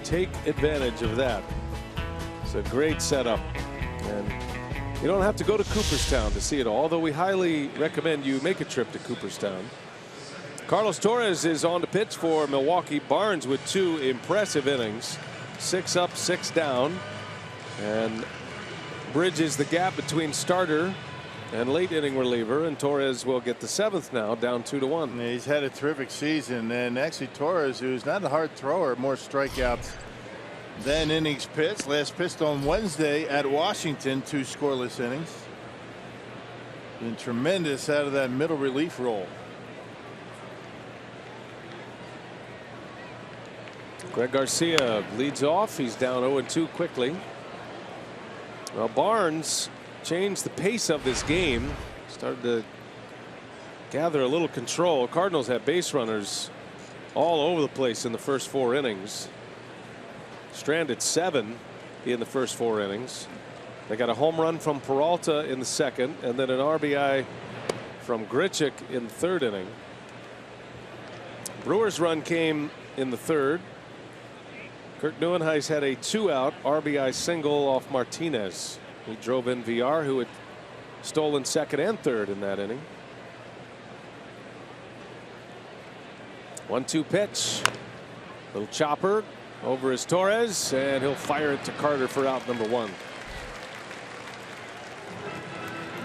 S5: Take advantage of that. It's a great setup, and you don't have to go to Cooperstown to see it all, although we highly recommend you make a trip to Cooperstown. Carlos Torres is on to pitch for Milwaukee. Barnes with 2 impressive innings, 6 up, 6 down, and bridges the gap between starter and late inning reliever, and Torres will get the 7th now, down 2-1.
S6: Yeah, he's had a terrific season, and actually Torres, who's not a hard thrower, more strikeouts than innings pitched. Last pitched on Wednesday at Washington, 2 scoreless innings. Been tremendous out of that middle relief role.
S5: Greg Garcia leads off. He's down 0-2 quickly. Well, Barnes changed the pace of this game, started to gather a little control. Cardinals had base runners all over the place in the first 4 innings. Stranded 7 in the first 4 innings. They got a home run from Peralta in the 2nd, and then an RBI from Grichuk in the 3rd inning. Brewers run came in the 3rd. Kurt Neuenhuis had a 2-out RBI single off Martinez. He drove in VR, who had stolen 2nd and 3rd in that inning. 1-2 pitch. Little chopper over his Torres, and he'll fire it to Carter for out number 1.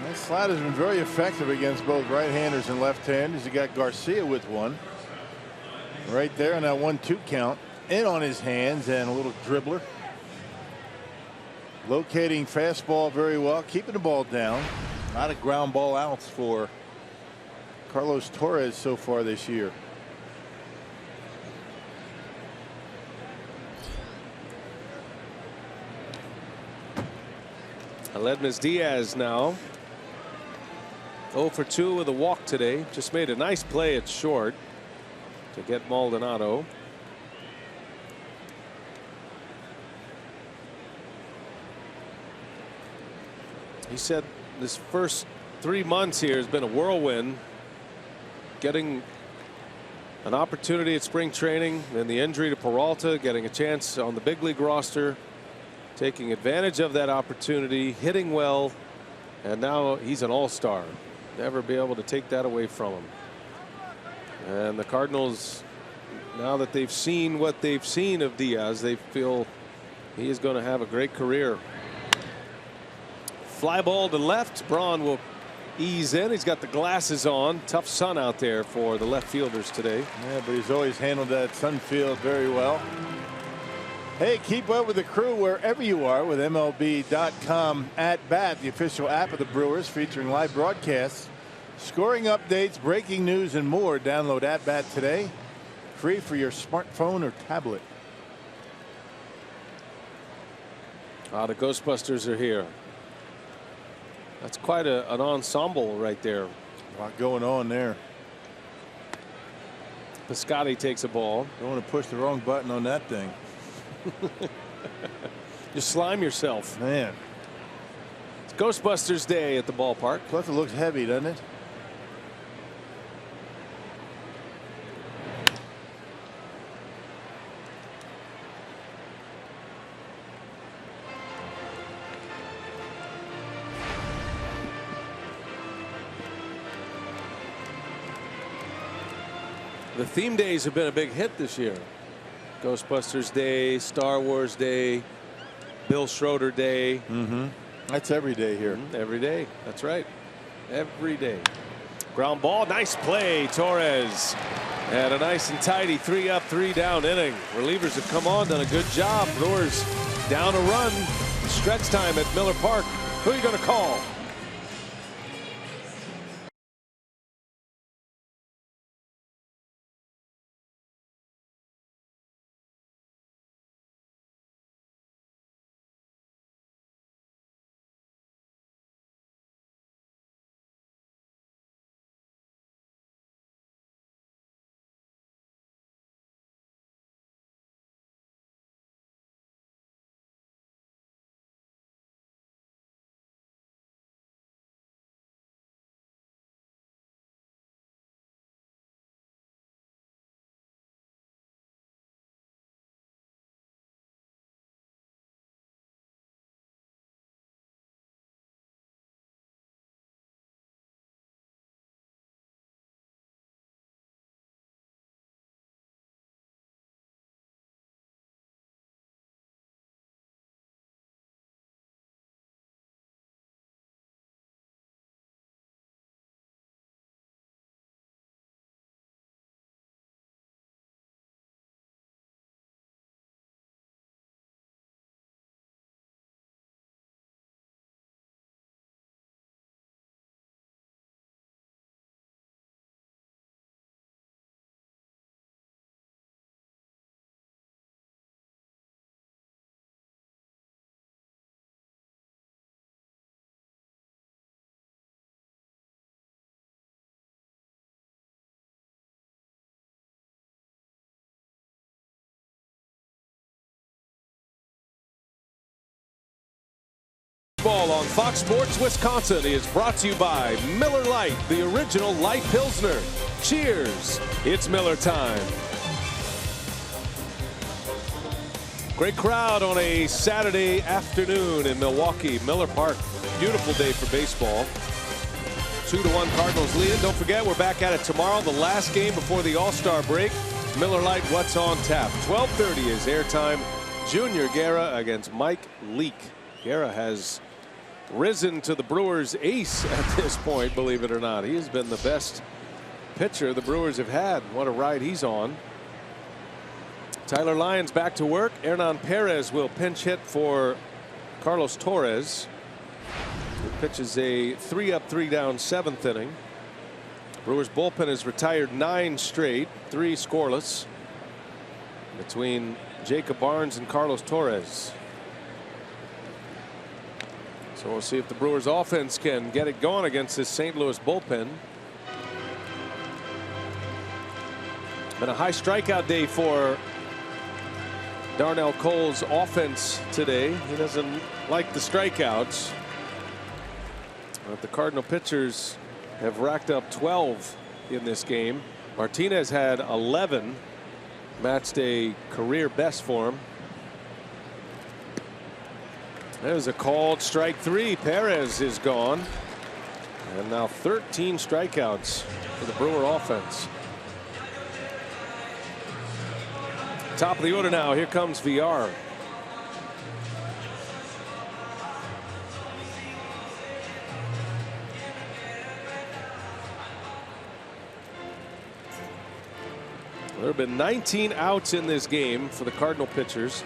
S6: That slider's been very effective against both right-handers and left-handers. He got Garcia with 1 right there on that 1-2 count. In on his hands, and a little dribbler. Locating fastball very well, keeping the ball down. A lot of ground ball outs for Carlos Torres so far this year.
S5: Aledmys Diaz now 0 for 2 with a walk today. Just made a nice play at short to get Maldonado. He said this first 3 months here has been a whirlwind, getting an opportunity at spring training, and the injury to Peralta, getting a chance on the big league roster, taking advantage of that opportunity, hitting well, and now he's an all-star. Never be able to take that away from him. And the Cardinals, now that they've seen what they've seen of Diaz, they feel he is going to have a great career. Fly ball to left. Braun will ease in. He's got the glasses on. Tough sun out there for the left fielders today.
S6: Yeah, but he's always handled that sun field very well. Hey, keep up with the crew wherever you are with MLB.com at bat, the official app of the Brewers, featuring live broadcasts, scoring updates, breaking news, and more. Download At Bat today, free for your smartphone or tablet.
S5: The Ghostbusters are here. That's quite an ensemble right there.
S6: A lot going on there.
S5: Piscotty takes a ball.
S6: Don't want to push the wrong button on that thing.
S5: You slime yourself.
S6: Man.
S5: It's Ghostbusters Day at the ballpark.
S6: Plus it looks heavy, doesn't it?
S5: The theme days have been a big hit this year. Ghostbusters Day, Star Wars Day, Bill Schroeder Day.
S6: That's every day here.
S5: Every day. That's right. Every day. Ground ball. Nice play. Torres. And a nice and tidy 3 up, 3 down inning. Relievers have come on, done a good job. Brewers down a run. Stretch time at Miller Park. Who are you going to call? Baseball on Fox Sports Wisconsin is brought to you by Miller Lite, the original light Pilsner. Cheers. It's Miller time. Great crowd on a Saturday afternoon in Milwaukee, Miller Park. Beautiful day for baseball. 2-1 Cardinals lead. Don't forget, we're back at it tomorrow, the last game before the All-Star break. Miller Lite, what's on tap? 12:30 is airtime. Junior Guerra against Mike Leake. Guerra has risen to the Brewers' ace at this point, believe it or not. He has been the best pitcher the Brewers have had. What a ride he's on. Tyler Lyons back to work. Hernan Perez will pinch hit for Carlos Torres. He pitches a 3-up, 3-down 7th inning. Brewers bullpen has retired 9 straight, 3 scoreless between Jacob Barnes and Carlos Torres. So we'll see if the Brewers offense can get it going against this St. Louis bullpen. Been a high strikeout day for Darnell Cole's offense today. He doesn't like the strikeouts. But the Cardinal pitchers have racked up 12 in this game. Martinez had 11, matched a career best for him. There's a called strike 3. Perez is gone. And now 13 strikeouts for the Brewer offense. Top of the order now. Here comes VR. There have been 19 outs in this game for the Cardinal pitchers,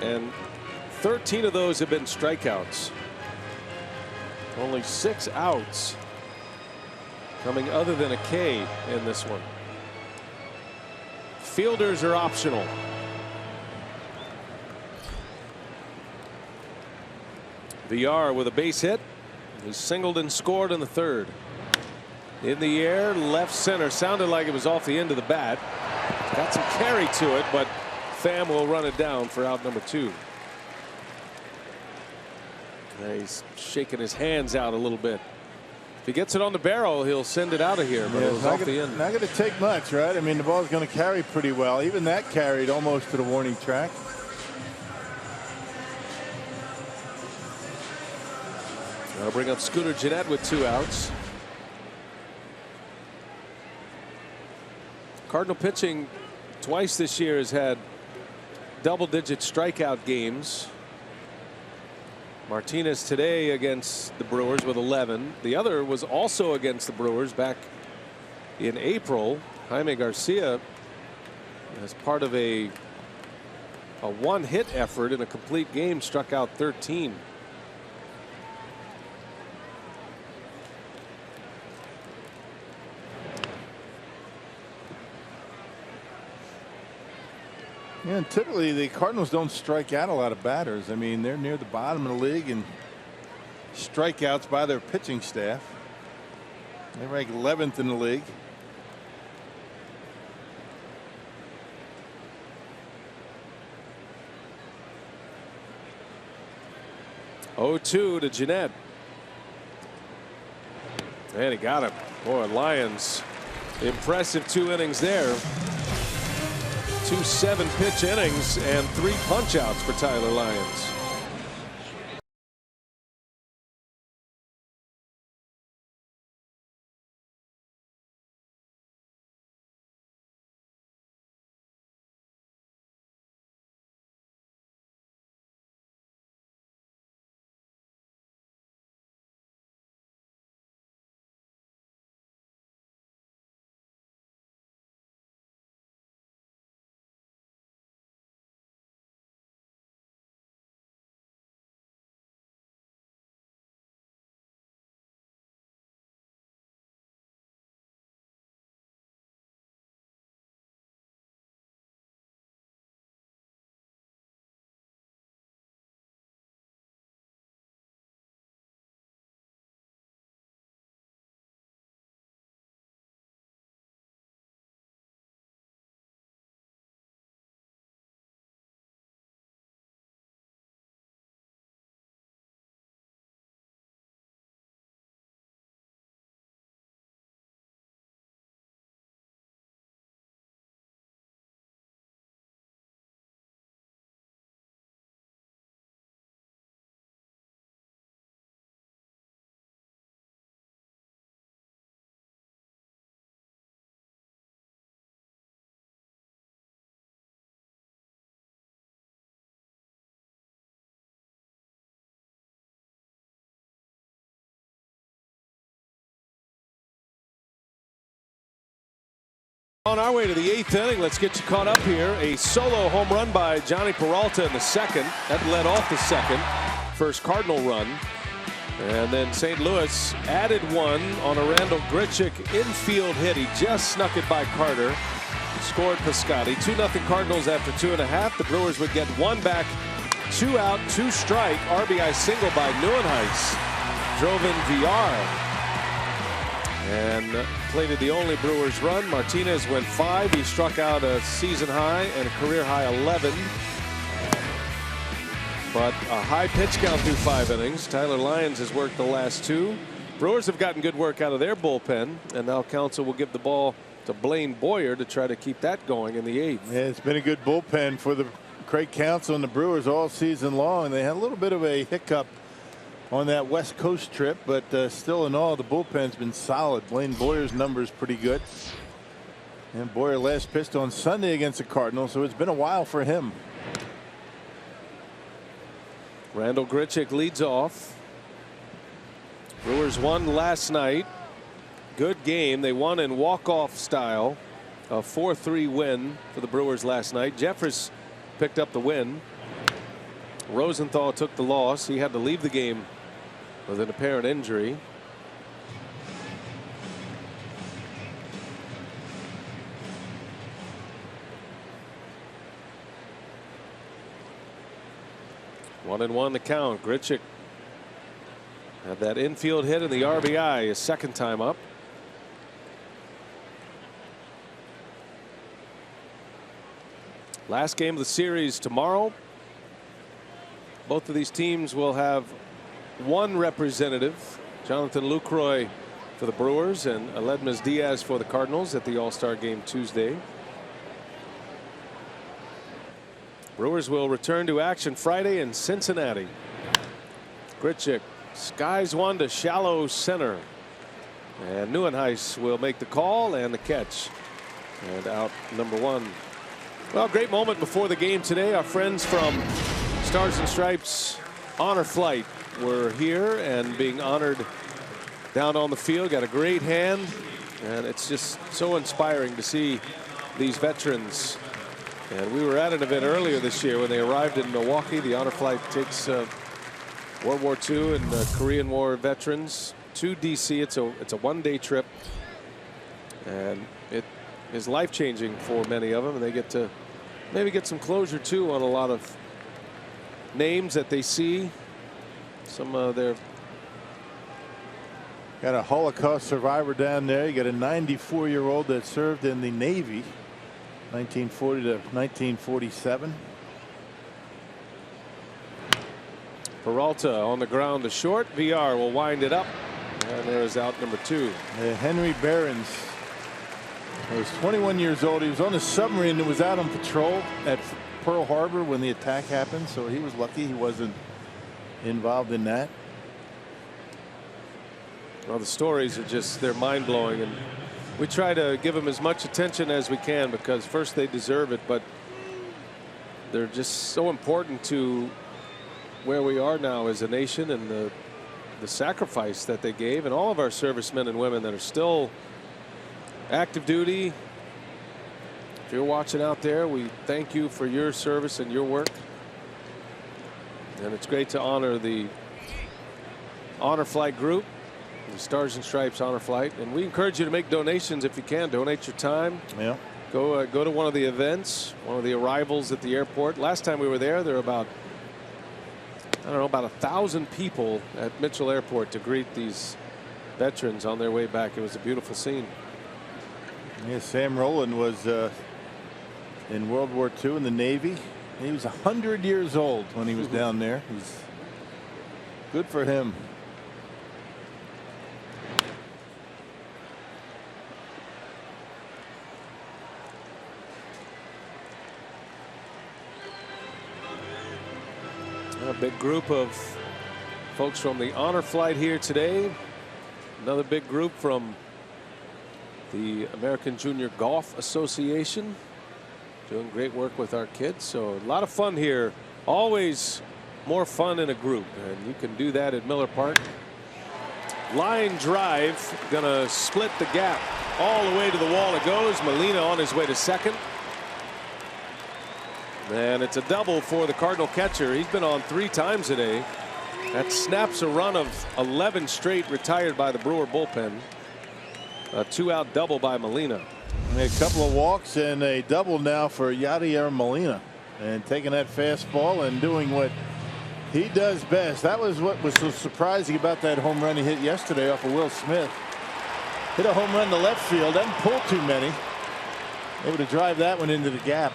S5: and 13 of those have been strikeouts. Only 6 outs coming other than a K in this one. Fielders are optional. VR with a base hit. He singled and scored in the 3rd. In the air, left center. Sounded like it was off the end of the bat. Got some carry to it, but Pham will run it down for out number 2. He's shaking his hands out a little bit. If he gets it on the barrel, he'll send it out of here, but it was off the end.
S6: Not going to take much, right? I mean, the ball's going to carry pretty well. Even that carried almost to the warning track.
S5: I'll bring up Scooter Gennett with 2 outs. Cardinal pitching twice this year has had double-digit strikeout games. Martinez today against the Brewers with 11. The other was also against the Brewers back in April. Jaime Garcia, as part of a 1-hit effort in a complete game, struck out 13.
S6: Yeah, and typically the Cardinals don't strike out a lot of batters. I mean, they're near the bottom of the league in strikeouts by their pitching staff. They rank 11th in the league.
S5: Oh-2 to Gennett. And he got him. Boy, Lyons, impressive 2 innings there. 2 7-pitch innings and 3 punch-outs for Tyler Lyons. On our way to the 8th inning, let's get you caught up here. A solo home run by Johnny Peralta in the second. That led off the second. First Cardinal run. And then St. Louis added one on a Randall Grichuk infield hit. He just snuck it by Carter. Scored Piscotty. 2-0 Cardinals after 2.5. The Brewers would get one back. 2 out, 2 strike. RBI single by Neuenhuis. Drove in VR. And plated the only Brewers run. Martinez went 5. He struck out a season high and a career high 11. But a high pitch count through 5 innings. Tyler Lyons has worked the last 2. Brewers have gotten good work out of their bullpen. And now Counsell will give the ball to Blaine Boyer to try to keep that going in the 8th.
S6: Yeah, it's been a good bullpen for the Craig Counsell and the Brewers all season long. They had a little bit of a hiccup on that West Coast trip, but still in all, the bullpen's been solid. Blaine Boyer's number is pretty good. And Boyer last pitched on Sunday against the Cardinals, so it's been a while for him.
S5: Randall Grichuk leads off. Brewers won last night. Good game. They won in walk-off style. A 4-3 win for the Brewers last night. Jeffress picked up the win. Rosenthal took the loss. He had to leave the game with an apparent injury. One and one the count. Grichuk had that infield hit and the RBI his second time up. Last game of the series tomorrow. Both of these teams will have one representative. Jonathan Lucroy for the Brewers and Aledmys Diaz for the Cardinals at the All-Star game Tuesday. Brewers will return to action Friday in Cincinnati. Grichuk skies one to shallow center. And Neuenhuis will make the call and the catch. And out number 1. Well, great moment before the game today. Our friends from Stars and Stripes Honor Flight were here and being honored down on the field. Got a great hand, and it's just so inspiring to see these veterans. And we were at an event earlier this year when they arrived in Milwaukee. The Honor Flight takes World War II and Korean War veterans to DC. It's a one-day trip, and it is life-changing for many of them, and they get to maybe get some closure too on a lot of names that they see. Some of their
S6: got a Holocaust survivor down there. You got a 94-year-old that served in the Navy 1940 to 1947.
S5: Peralta on the ground to short. VR will wind it up, and there is out number 2.
S6: Henry Behrens was 21 years old. He was on a submarine that was out on patrol at Pearl Harbor when the attack happened, so he was lucky he wasn't involved in that.
S5: Well, the stories are just, they're mind-blowing, and we try to give them as much attention as we can because first they deserve it, but they're just so important to where we are now as a nation and the sacrifice that they gave, and all of our servicemen and women that are still active duty. If you're watching out there, we thank you for your service and your work. And it's great to honor the Honor Flight group, the Stars and Stripes Honor Flight. And we encourage you to make donations if you can. Donate your time.
S6: Yeah.
S5: Go to one of the events, one of the arrivals at the airport. Last time we were there were about, I don't know, about 1,000 people at Mitchell Airport to greet these veterans on their way back. It was a beautiful scene.
S6: Yeah, Sam Rowland was in World War II in the Navy. He was 100 years old when he was down there. He's good for him.
S5: A big group of folks from the Honor Flight here today. Another big group from the American Junior Golf Association, doing great work with our kids. So a lot of fun here. Always more fun in a group, and you can do that at Miller Park. Line drive, gonna split the gap. All the way to the wall it goes. Molina on his way to second. And it's a double for the Cardinal catcher. He's been on 3 times today. That snaps a run of 11 straight retired by the Brewer bullpen. A 2-out double by Molina.
S6: A couple of walks and a double now for Yadier Molina. And taking that fastball and doing what he does best. That was what was so surprising about that home run he hit yesterday off of Will Smith. Hit a home run to left field. Doesn't pull too many. Able to drive that one into the gap.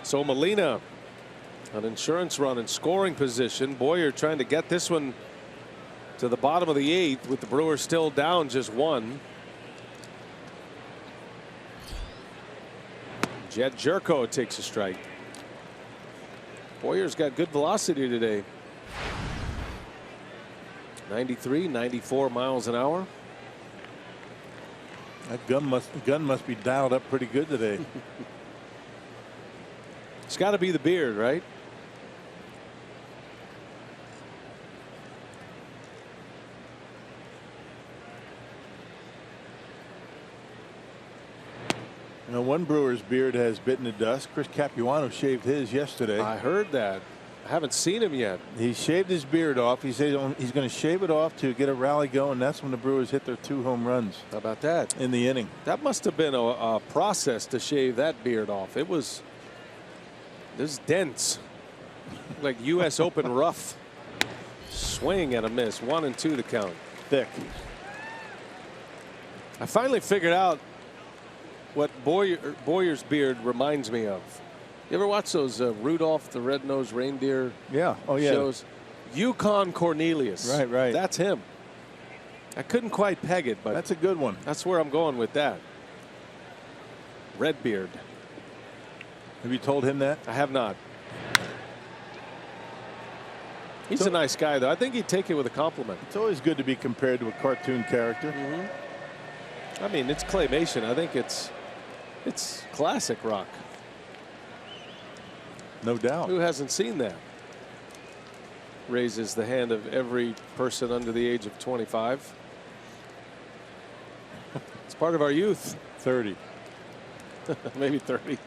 S5: So Molina, an insurance run in scoring position. Boyer trying to get this one to the bottom of the 8th with the Brewers still down just 1. Jed Jerko takes a strike. Boyer's got good velocity today. 93, 94 miles an hour.
S6: That gun must be dialed up pretty good today.
S5: It's got to be the beard, right?
S6: You know, one Brewer's beard has bitten the dust. Chris Capuano shaved his yesterday.
S5: I heard that. I haven't seen him yet.
S6: He shaved his beard off. He said he's going to shave it off to get a rally going. That's when the Brewers hit their 2 home runs.
S5: How about that?
S6: In the inning.
S5: That must have been a process to shave that beard off. It was dense. Like U.S. Open rough. Swing and a miss. 1-2 the count.
S6: Thick.
S5: I finally figured out what Boyer's beard reminds me of. You ever watch those Rudolph the Red-Nosed Reindeer shows? Yukon Cornelius.
S6: Right.
S5: That's him. I couldn't quite peg it, but
S6: that's a good one.
S5: That's where I'm going with that. Red beard.
S6: Have you told him that?
S5: I have not. He's a nice guy, though. I think he'd take it with a compliment.
S6: It's always good to be compared to a cartoon character.
S5: I mean, it's claymation. I think it's classic rock.
S6: No doubt.
S5: Who hasn't seen that? Raises the hand of every person under the age of 25. It's part of our youth.
S6: 30.
S5: Maybe 30.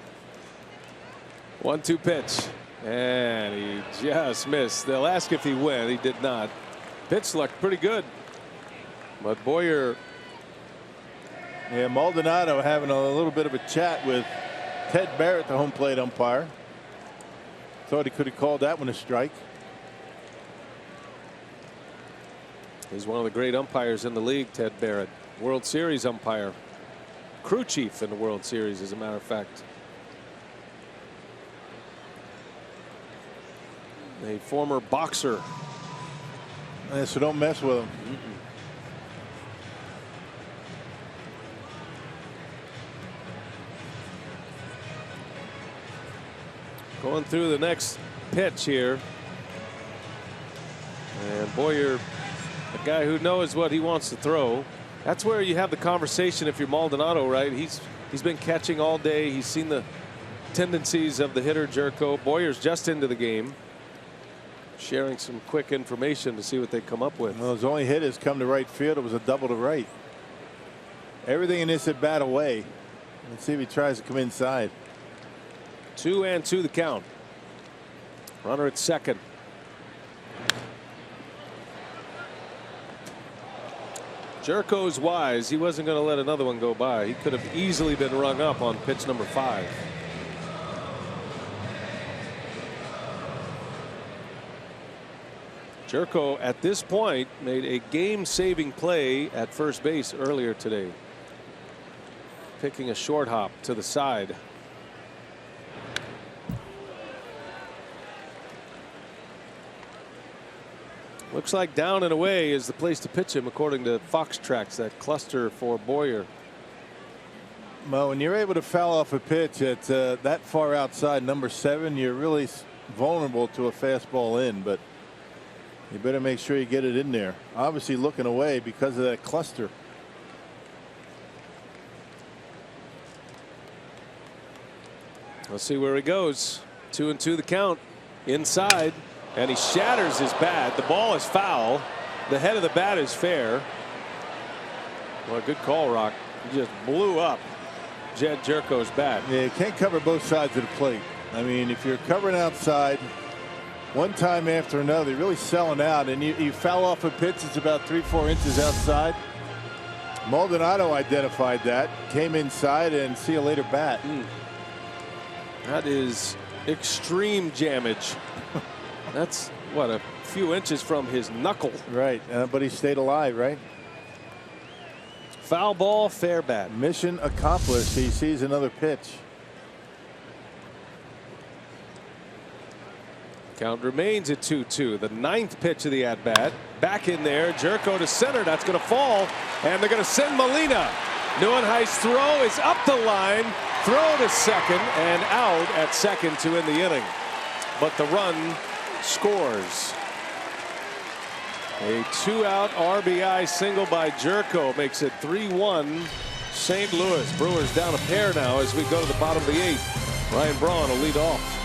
S5: 1-2 pitch. And he just missed. They'll ask if he went. He did not. Pitch looked pretty good. But Boyer.
S6: Yeah, Maldonado having a little bit of a chat with Ted Barrett, the home plate umpire. Thought he could have called that one a strike.
S5: He's one of the great umpires in the league, Ted Barrett. World Series umpire. Crew chief in the World Series, as a matter of fact. A former boxer.
S6: Yeah, so don't mess with him.
S5: Going through the next pitch here. And Boyer, a guy who knows what he wants to throw. That's where you have the conversation if you're Maldonado, right? He's been catching all day. He's seen the tendencies of the hitter Jerko. Boyer's just into the game. Sharing some quick information to see what they come up with.
S6: Well, his only hit has come to right field. It was a double to right. Everything in this at bat away. Let's see if he tries to come inside.
S5: 2-2 the count. Runner at second. Jerko's wise. He wasn't going to let another one go by. He could have easily been rung up on pitch number 5. Jerko at this point made a game-saving play at first base earlier today. Picking a short hop to the side. Looks like down and away is the place to pitch him, according to Fox Tracks, that cluster for Boyer.
S6: Well, when you're able to foul off a pitch at that far outside number 7, you're really vulnerable to a fastball in, but you better make sure you get it in there. Obviously looking away because of that cluster.
S5: Let's see where he goes. 2-2 the count. Inside, and he shatters his bat. The ball is foul. The head of the bat is fair. Well, good call, Rock. He just blew up Jed Jerko's bat.
S6: Yeah, you can't cover both sides of the plate. I mean, if you're covering outside one time after another, you're really selling out, and you foul off a pitch that's about 3-4 inches outside. Maldonado identified that, came inside, and see you later bat.
S5: That is extreme damage. That's what, a few inches from his knuckle.
S6: Right, but he stayed alive, right?
S5: Foul ball, fair bat.
S6: Mission accomplished. He sees another pitch.
S5: Count remains at 2-2. The 9th pitch of the at bat. Back in there. Jerko to center. That's going to fall. And they're going to send Molina. Neuenhuis throw is up the line. Throw to second and out at second to end the inning. But the run scores. A 2-out RBI single by Jerko makes it 3-1 St. Louis. Brewers down a pair now as we go to the bottom of the 8th. Ryan Braun will lead off.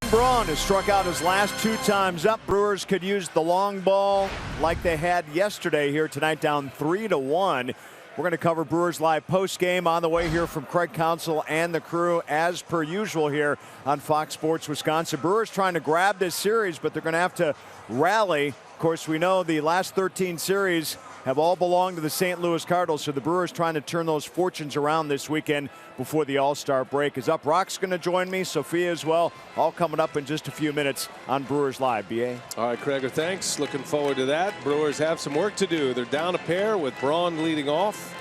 S7: Braun has struck out his last 2 times up. Brewers could use the long ball like they had yesterday here tonight, down 3-1. We're going to cover Brewers Live post game on the way here from Craig Counsell and the crew as per usual here on Fox Sports Wisconsin. Brewers trying to grab this series, but they're going to have to rally. Of course, we know the last 13 series have all belonged to the St. Louis Cardinals, so the Brewers trying to turn those fortunes around this weekend before the All-Star break is up. Rock's going to join me, Sophia as well, all coming up in just a few minutes on Brewers Live. BA.
S5: All right, Craig, thanks. Looking forward to that. Brewers have some work to do. They're down a pair with Braun leading off.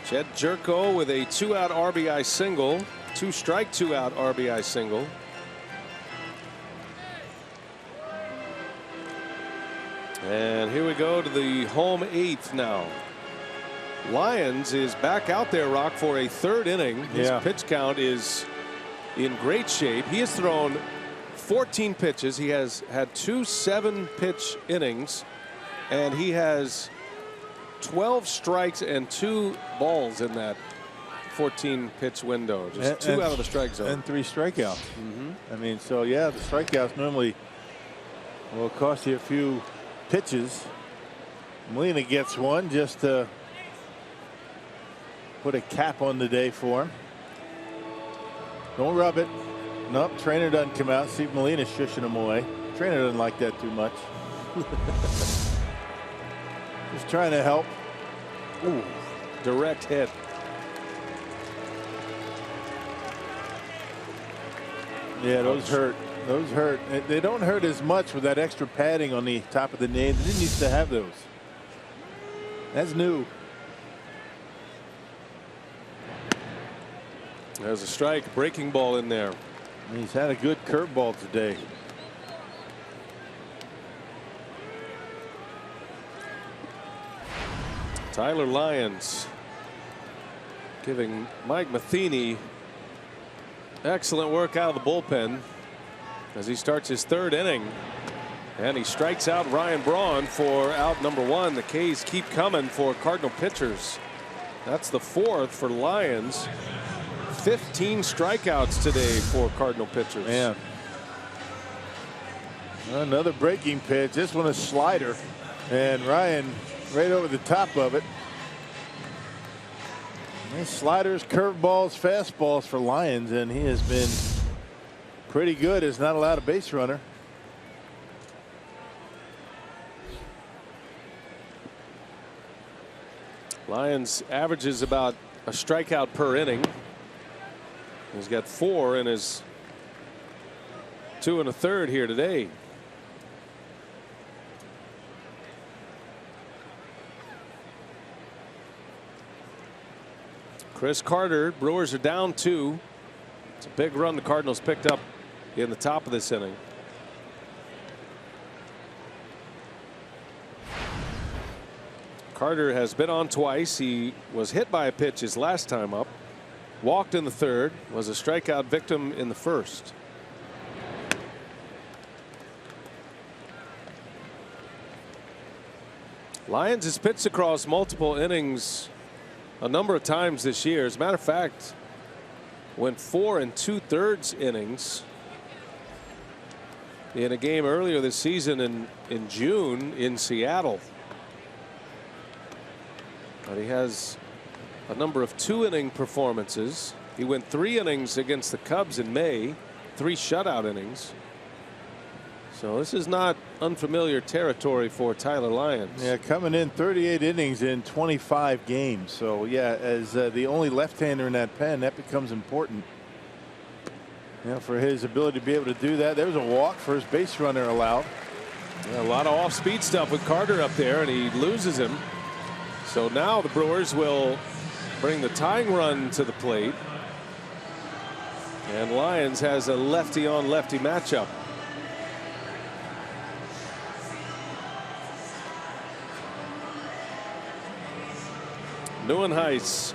S5: Jed Jerko with a 2-out RBI single, 2-strike 2-out RBI single. And here we go to the home 8th now. Lyons is back out there, Rock, for a 3rd inning. His pitch count is in great shape. He has thrown 14 pitches. He has had 2 7-pitch innings, and he has 12 strikes and 2 balls in that 14-pitch window. Just 2 out of the strike zone.
S6: And 3 strikeouts. I mean, so yeah, the strikeouts normally will cost you a few pitches. Molina gets one just to put a cap on the day for him. Don't rub it. Nope, trainer doesn't come out. See Molina shushing him away. Trainer doesn't like that too much. Just trying to help.
S5: Ooh, direct hit.
S6: Yeah, those hurt. Those hurt. They don't hurt as much with that extra padding on the top of the name. They didn't used to have those. That's new.
S5: There's a strike, breaking ball in there.
S6: He's had a good curveball today.
S5: Tyler Lyons giving Mike Matheny excellent work out of the bullpen as he starts his 3rd inning. And he strikes out Ryan Braun for out number 1. The K's keep coming for Cardinal pitchers. That's the 4th for Lyons. 15 strikeouts today for Cardinal pitchers.
S6: Man. Another breaking pitch. This one a slider. And Ryan right over the top of it. These sliders, curveballs, fastballs for Lyons, and he has been pretty good. Has not allowed a base runner.
S5: Lyons averages about a strikeout per inning. He's got 4 in his 2 1/3 here today. Chris Carter, Brewers are down 2. It's a big run the Cardinals picked up in the top of this inning. Carter has been on twice. He was hit by a pitch his last time up. Walked in the 3rd, was a strikeout victim in the 1st. Lyons has pitched across multiple innings a number of times this year. As a matter of fact, went 4 2/3 innings in a game earlier this season in June in Seattle. But he has a number of 2-inning performances. He went 3 innings against the Cubs in May, 3 shutout innings. So this is not unfamiliar territory for Tyler Lyons.
S6: Yeah, coming in 38 innings in 25 games. So yeah, as the only left-hander in that pen, that becomes important. Yeah, for his ability to be able to do that. There's a walk, first base runner allowed.
S5: Yeah, a lot of off-speed stuff with Carter up there, and he loses him. So now the Brewers will bring the tying run to the plate. And Lyons has a lefty-on-lefty matchup. Neuenhuis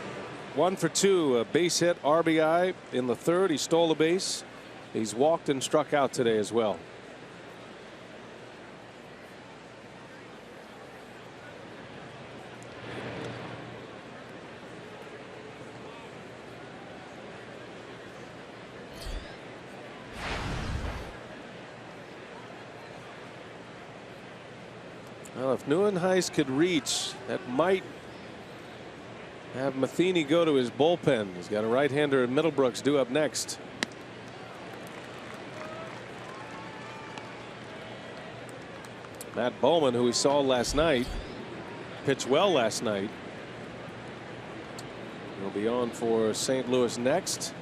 S5: 1 for 2, a base hit, RBI in the 3rd. He stole a base. He's walked and struck out today as well. Well, if Neuenhuis could reach, that might have Matheny go to his bullpen. He's got a right-hander in Middlebrooks due up next. Matt Bowman, who we saw last night, pitched well last night. He'll be on for St. Louis next.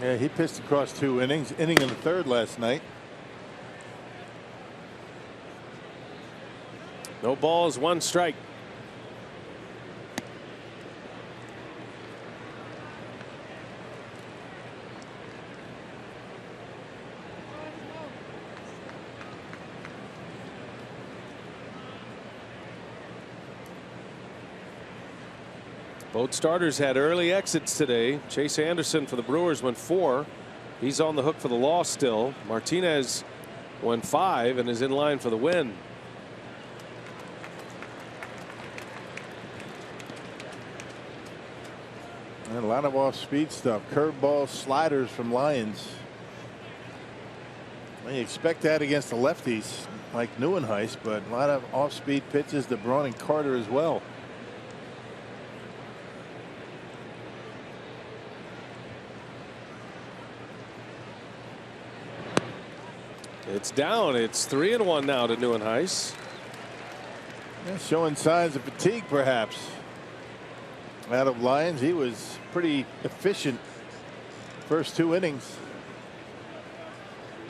S6: Yeah, he pitched across 2 innings, inning in the 3rd last night.
S5: No balls, 1 strike. Both starters had early exits today. Chase Anderson for the Brewers went 4. He's on the hook for the loss still. Martinez went 5 and is in line for the win.
S6: And a lot of off-speed stuff. Curveballs, sliders from Lyons. Well, you expect that against the lefties like Neuenhuis, but a lot of off-speed pitches to Braun and Carter as well.
S5: It's down. It's 3-1 now to Neuenhuis.
S6: Yeah, showing signs of fatigue, perhaps. Out of Lyons, he was pretty efficient first 2 innings.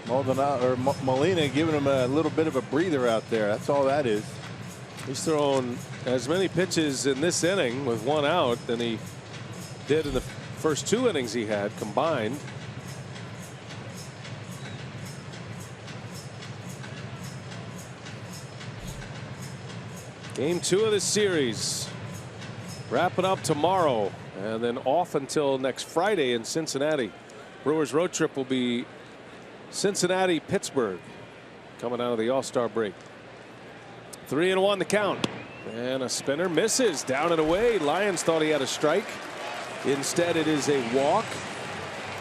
S6: Molina giving him a little bit of a breather out there. That's all that is.
S5: He's thrown as many pitches in this inning with 1 out than he did in the first 2 innings he had combined. Game 2 of this series. Wrapping up tomorrow and then off until next Friday in Cincinnati. Brewers road trip will be Cincinnati, Pittsburgh, coming out of the All-Star break. 3-1 the count. And a spinner misses down and away. Lyons thought he had a strike. Instead, it is a walk.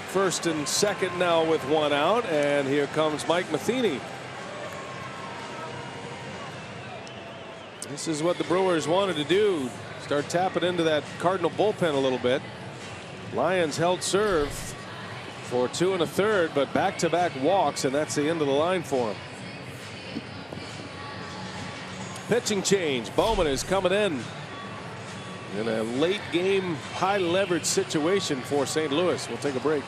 S5: First and second now with 1 out. And here comes Mike Matheny. This is what the Brewers wanted to do. Start tapping into that Cardinal bullpen a little bit. Lyons held serve for 2 1/3, but back-to-back walks, and that's the end of the line for him. Pitching change. Bowman is coming in a late game, high leverage situation for St. Louis. We'll take a break.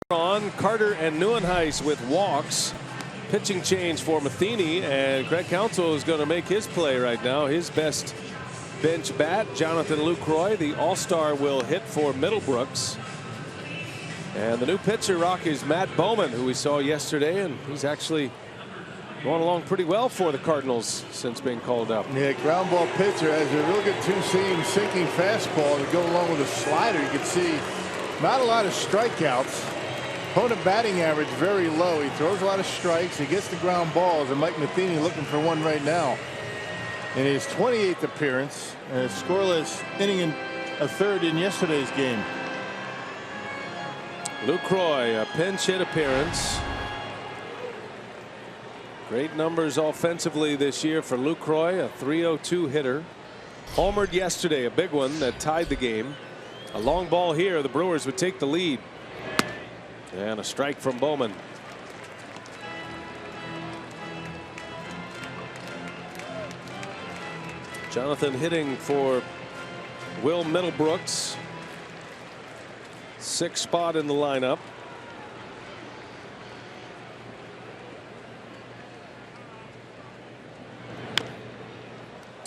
S5: On Carter and Neuenhuis with walks. Pitching change for Matheny, and Craig Counsell is going to make his play right now. His best bench bat, Jonathan Lucroy. The All-Star will hit for Middlebrooks. And the new pitcher, Rockies, Matt Bowman, who we saw yesterday, and he's actually going along pretty well for the Cardinals since being called up.
S6: Yeah, ground ball pitcher has a real good two-seam sinking fastball to go along with a slider. You can see not a lot of strikeouts. Opponent batting average very low. He throws a lot of strikes. He gets the ground balls, and Mike Matheny looking for one right now in his 28th appearance, and a scoreless inning and a third in yesterday's game.
S5: Lucroy, a pinch hit appearance. Great numbers offensively this year for Lucroy, a .302 hitter. Homered yesterday, a big one that tied the game. A long ball here, the Brewers would take the lead. And a strike from Bowman. Jonathan hitting for Will Middlebrooks. 6th spot in the lineup.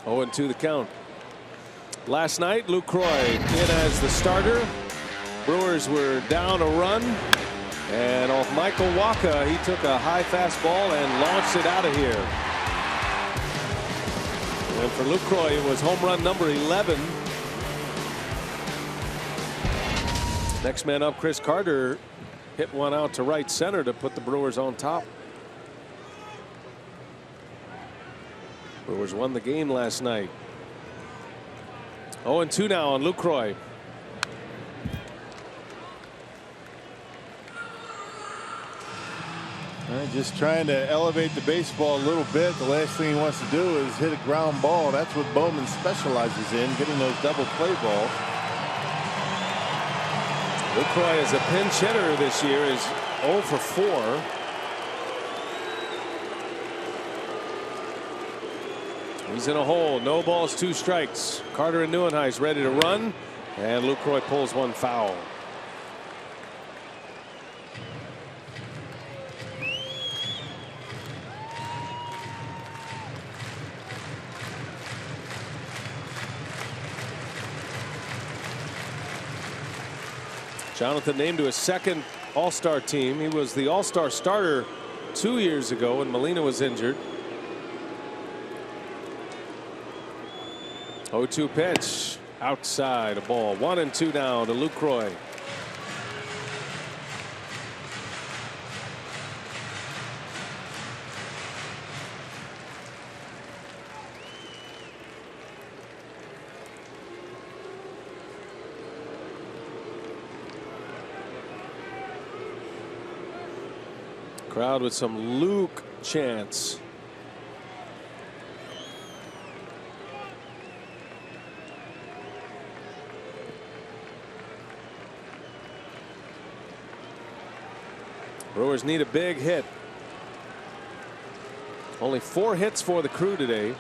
S5: Oh, 0-2 the count. Last night, Lucroy in as the starter. Brewers were down a run. And off Michael Wacha, he took a high fastball and launched it out of here. And for Lucroy, it was home run number 11. Next man up, Chris Carter, hit one out to right center to put the Brewers on top. Brewers won the game last night. 0-2 now on Lucroy.
S6: Just trying to elevate the baseball a little bit. The last thing he wants to do is hit a ground ball. That's what Bowman specializes in, getting those double play balls.
S5: Lucroy as a pinch hitter this year is 0 for 4. He's in a hole. No balls, 2 strikes. Carter and Neuenhuis ready to run, and Lucroy pulls one foul. Jonathan named to his second All-Star team. He was the All-Star starter 2 years ago when Molina was injured. 0-2 pitch outside, a ball. 1-2 now to Lucroy. Crowd with some Luke chants. Brewers need a big hit. Only 4 hits for the Crew today.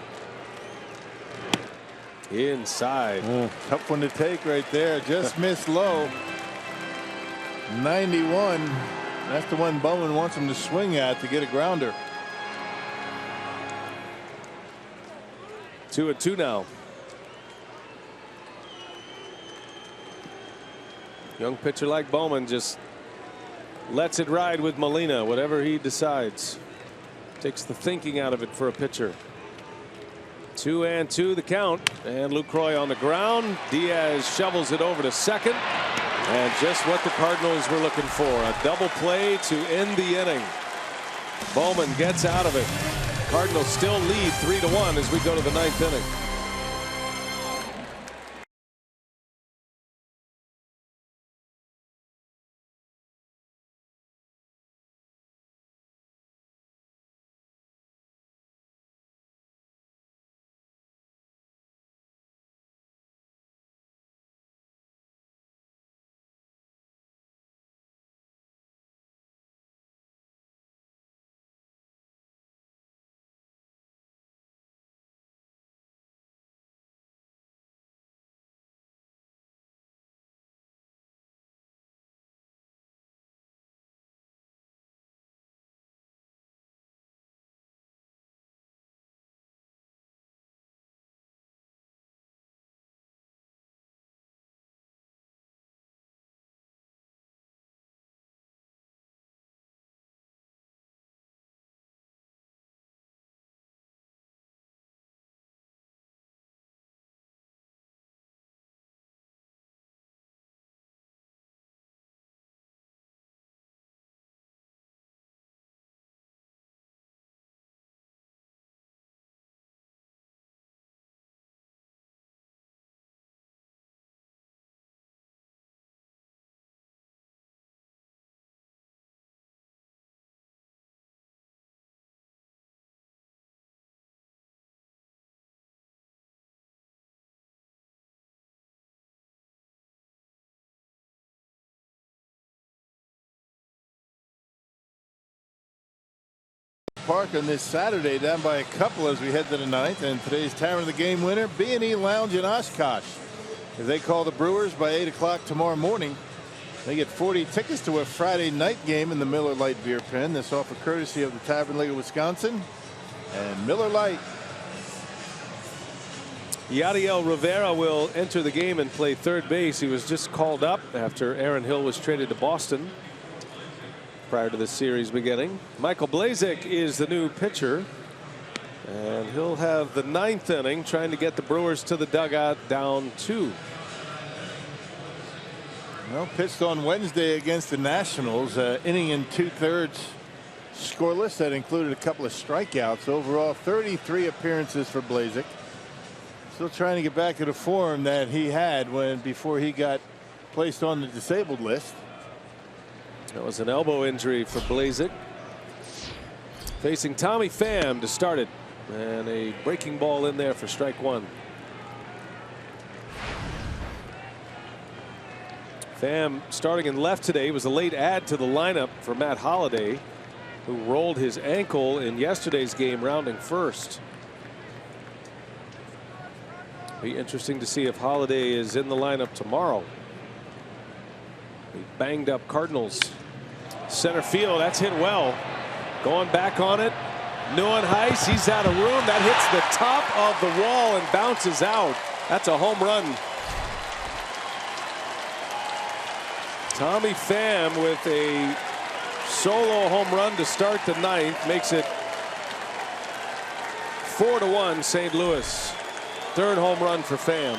S5: Inside.
S6: Tough one to take right there. Just missed low. 91. That's the one Bowman wants him to swing at to get a grounder.
S5: 2-2 now. Young pitcher like Bowman just lets it ride with Molina, whatever he decides. Takes the thinking out of it for a pitcher. 2-2 the count, and Lucroy on the ground. Diaz shovels it over to second, and just what the Cardinals were looking for, a double play to end the inning. Bowman gets out of it. Cardinals still lead 3-1 as we go to the 9th inning.
S6: Park on this Saturday, down by a couple as we head to the 9th, and today's time of the game winner, B&E Lounge in Oshkosh. If they call the Brewers by 8 o'clock tomorrow morning, they get 40 tickets to a Friday night game in the Miller Lite beer pen. This offer courtesy of the Tavern League of Wisconsin and Miller Lite.
S5: Yadiel Rivera will enter the game and play third base. He was just called up after Aaron Hill was traded to Boston prior to the series beginning. Michael Blazek is the new pitcher, and he'll have the 9th inning trying to get the Brewers to the dugout down 2.
S6: Well, pitched on Wednesday against the Nationals, inning and 2/3 scoreless. That included a couple of strikeouts. Overall 33 appearances for Blazek. Still trying to get back to the form that he had before he got placed on the disabled list.
S5: That was an elbow injury for Blazek. Facing Tommy Pham to start it, and a breaking ball in there for strike 1. Pham starting in left today, was a late add to the lineup for Matt Holliday, who rolled his ankle in yesterday's game rounding first. Be interesting to see if Holiday is in the lineup tomorrow. The banged up Cardinals. Center field, that's hit well. Going back on it. Neuenhuis, he's out of room. That hits the top of the wall and bounces out. That's a home run. Tommy Pham with a solo home run to start the ninth makes it 4-1 St. Louis. Third home run for Pham.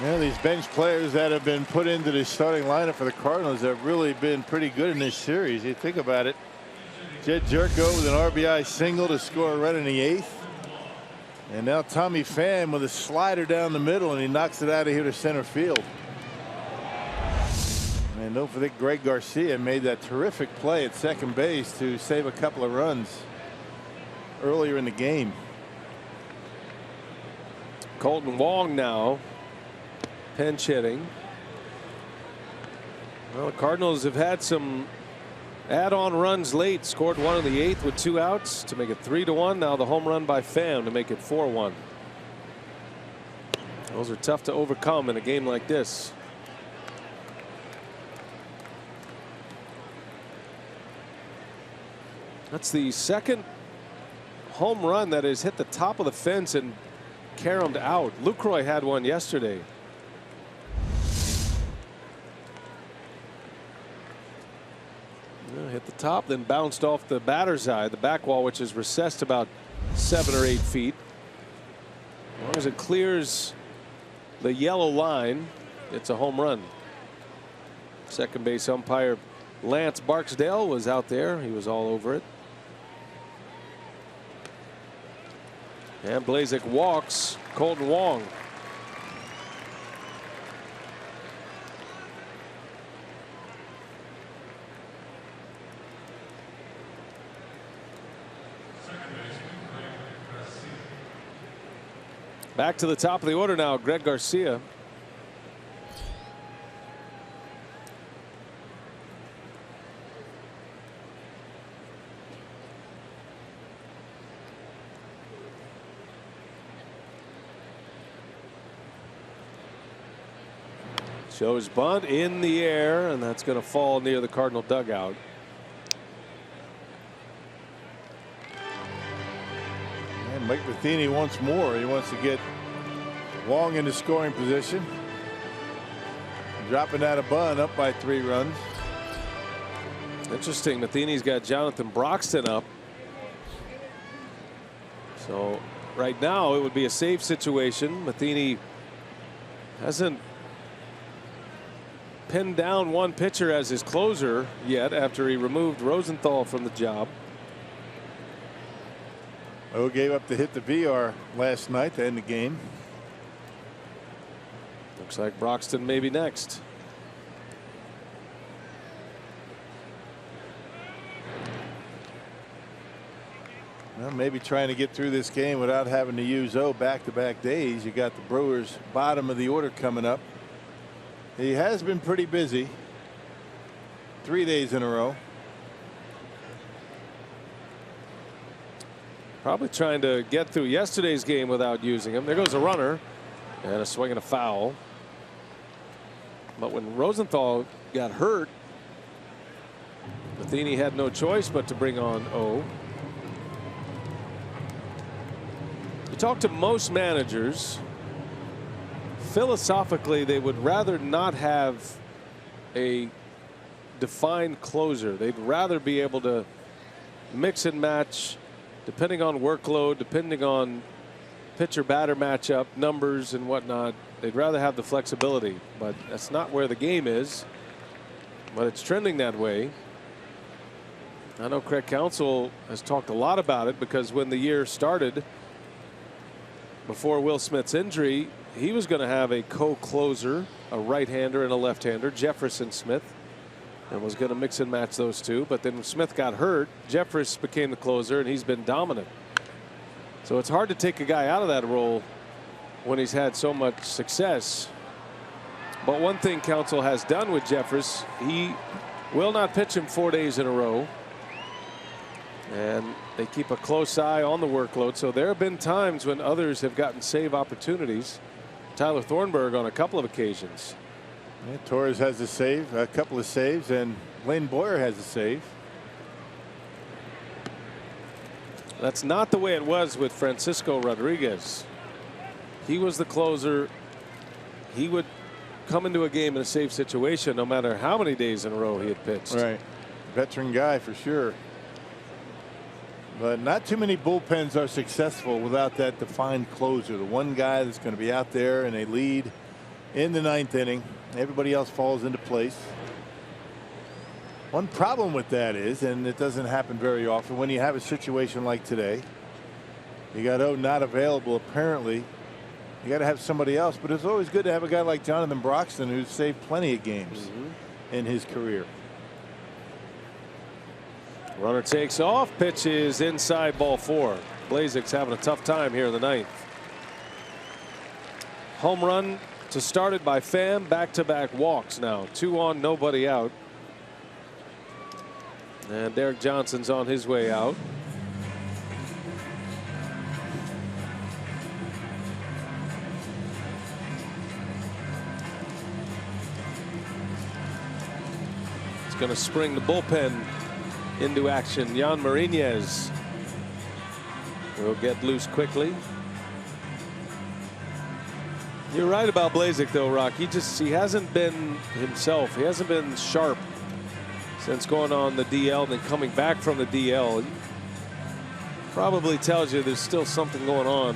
S6: Yeah, these bench players that have been put into the starting lineup for the Cardinals have really been pretty good in this series. You think about it. Jed Jerko with an RBI single to score a run in the 8th. And now Tommy Pham with a slider down the middle, and he knocks it out of here to center field. And don't forget Greg Garcia made that terrific play at second base to save a couple of runs earlier in the game.
S5: Colton Wong now pinch hitting. Well, the Cardinals have had some add-on runs late. Scored one in the 8th with 2 outs to make it 3-1. Now the home run by Pham to make it 4-1. Those are tough to overcome in a game like this. That's the second home run that has hit the top of the fence and caromed out. Lucroy had one yesterday. Hit the top, then bounced off the batter's eye, the back wall, which is recessed about 7 or 8 feet. As long as it clears the yellow line, it's a home run. Second base umpire Lance Barksdale was out there. He was all over it. And Blazek walks Colton Wong. Back to the top of the order now, Greg Garcia. Shows bunt in the air, and that's going to fall near the Cardinal dugout.
S6: And Mike Matheny once more. He wants to get Wong into scoring position. Dropping out a bunt up by 3 runs.
S5: Interesting. Matheny's got Jonathan Broxton up. So right now it would be a safe situation. Matheny hasn't pinned down one pitcher as his closer yet after he removed Rosenthal from the job.
S6: O gave up the hit to VR last night to end the game.
S5: Looks like Broxton may be next.
S6: Well, maybe trying to get through this game without having to use O back-to-back days. You got the Brewers bottom of the order coming up. He has been pretty busy 3 days in a row.
S5: Probably trying to get through yesterday's game without using him. There goes a runner and a swing and a foul. But when Rosenthal got hurt, Matheny had no choice but to bring on O. You talk to most managers, philosophically they would rather not have a defined closer. They'd rather be able to mix and match depending on workload, depending on pitcher batter matchup, numbers and whatnot. They'd rather have the flexibility, but that's not where the game is. But it's trending that way. I know Craig Counsell has talked a lot about it because when the year started, before Will Smith's injury, he was going to have a co-closer, a right-hander and a left-hander, Jefferson Smith, and was going to mix and match those two. But then when Smith got hurt, Jeffress became the closer, and he's been dominant. So it's hard to take a guy out of that role when he's had so much success. But one thing Counsell has done with Jeffress, he will not pitch him 4 days in a row. And they keep a close eye on the workload. So there have been times when others have gotten save opportunities. Tyler Thornburg on a couple of occasions.
S6: Yeah, Torres has a save, a couple of saves, and Lane Boyer has a save.
S5: That's not the way it was with Francisco Rodriguez. He was the closer. He would come into a game in a save situation no matter how many days in a row he had pitched.
S6: Right. Veteran guy for sure. But not too many bullpens are successful without that defined closer. The one guy that's going to be out there and they lead in the 9th inning. Everybody else falls into place. One problem with that is, and it doesn't happen very often, when you have a situation like today, you got O not available apparently. You got to have somebody else, but it's always good to have a guy like Jonathan Broxton who's saved plenty of games in his career.
S5: Runner takes off, pitches inside, ball 4. Blazek's having a tough time here in the 9th. Home run to start it by Pham. Back-to-back walks now. 2 on, nobody out. And Derek Johnson's on his way out. It's going to spring the bullpen into action. Jan Marinez will get loose quickly. You're right about Blazek though, Rock. He hasn't been himself. He hasn't been sharp since going on the DL and then coming back from the DL. Probably tells you there's still something going on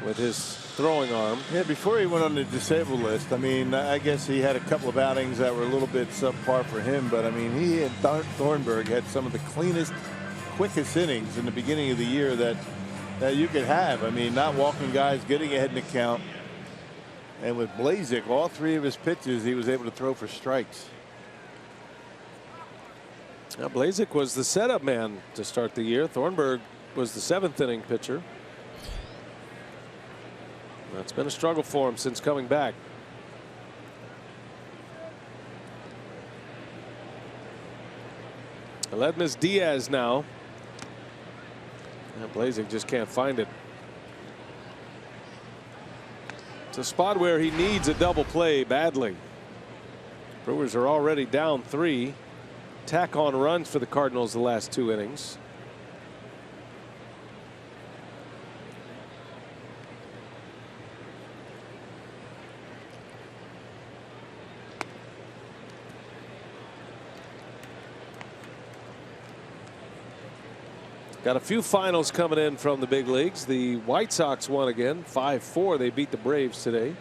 S5: with his throwing arm.
S6: Yeah, before he went on the disabled list, I mean, I guess he had a couple of outings that were a little bit subpar for him, but I mean, he and Thornburg had some of the cleanest, quickest innings in the beginning of the year that you could have. I mean, not walking guys, getting ahead in the count. And with Blazek, all 3 of his pitches, he was able to throw for strikes.
S5: Now, Blazek was the setup man to start the year. Thornburg was the 7th inning pitcher. It's been a struggle for him since coming back. Aledmys Diaz now. Blazek just can't find it. It's a spot where he needs a double play badly. Brewers are already down 3. Tack on runs for the Cardinals the last 2 innings. Got a few finals coming in from the big leagues. The White Sox won again 5-4. They beat the Braves today.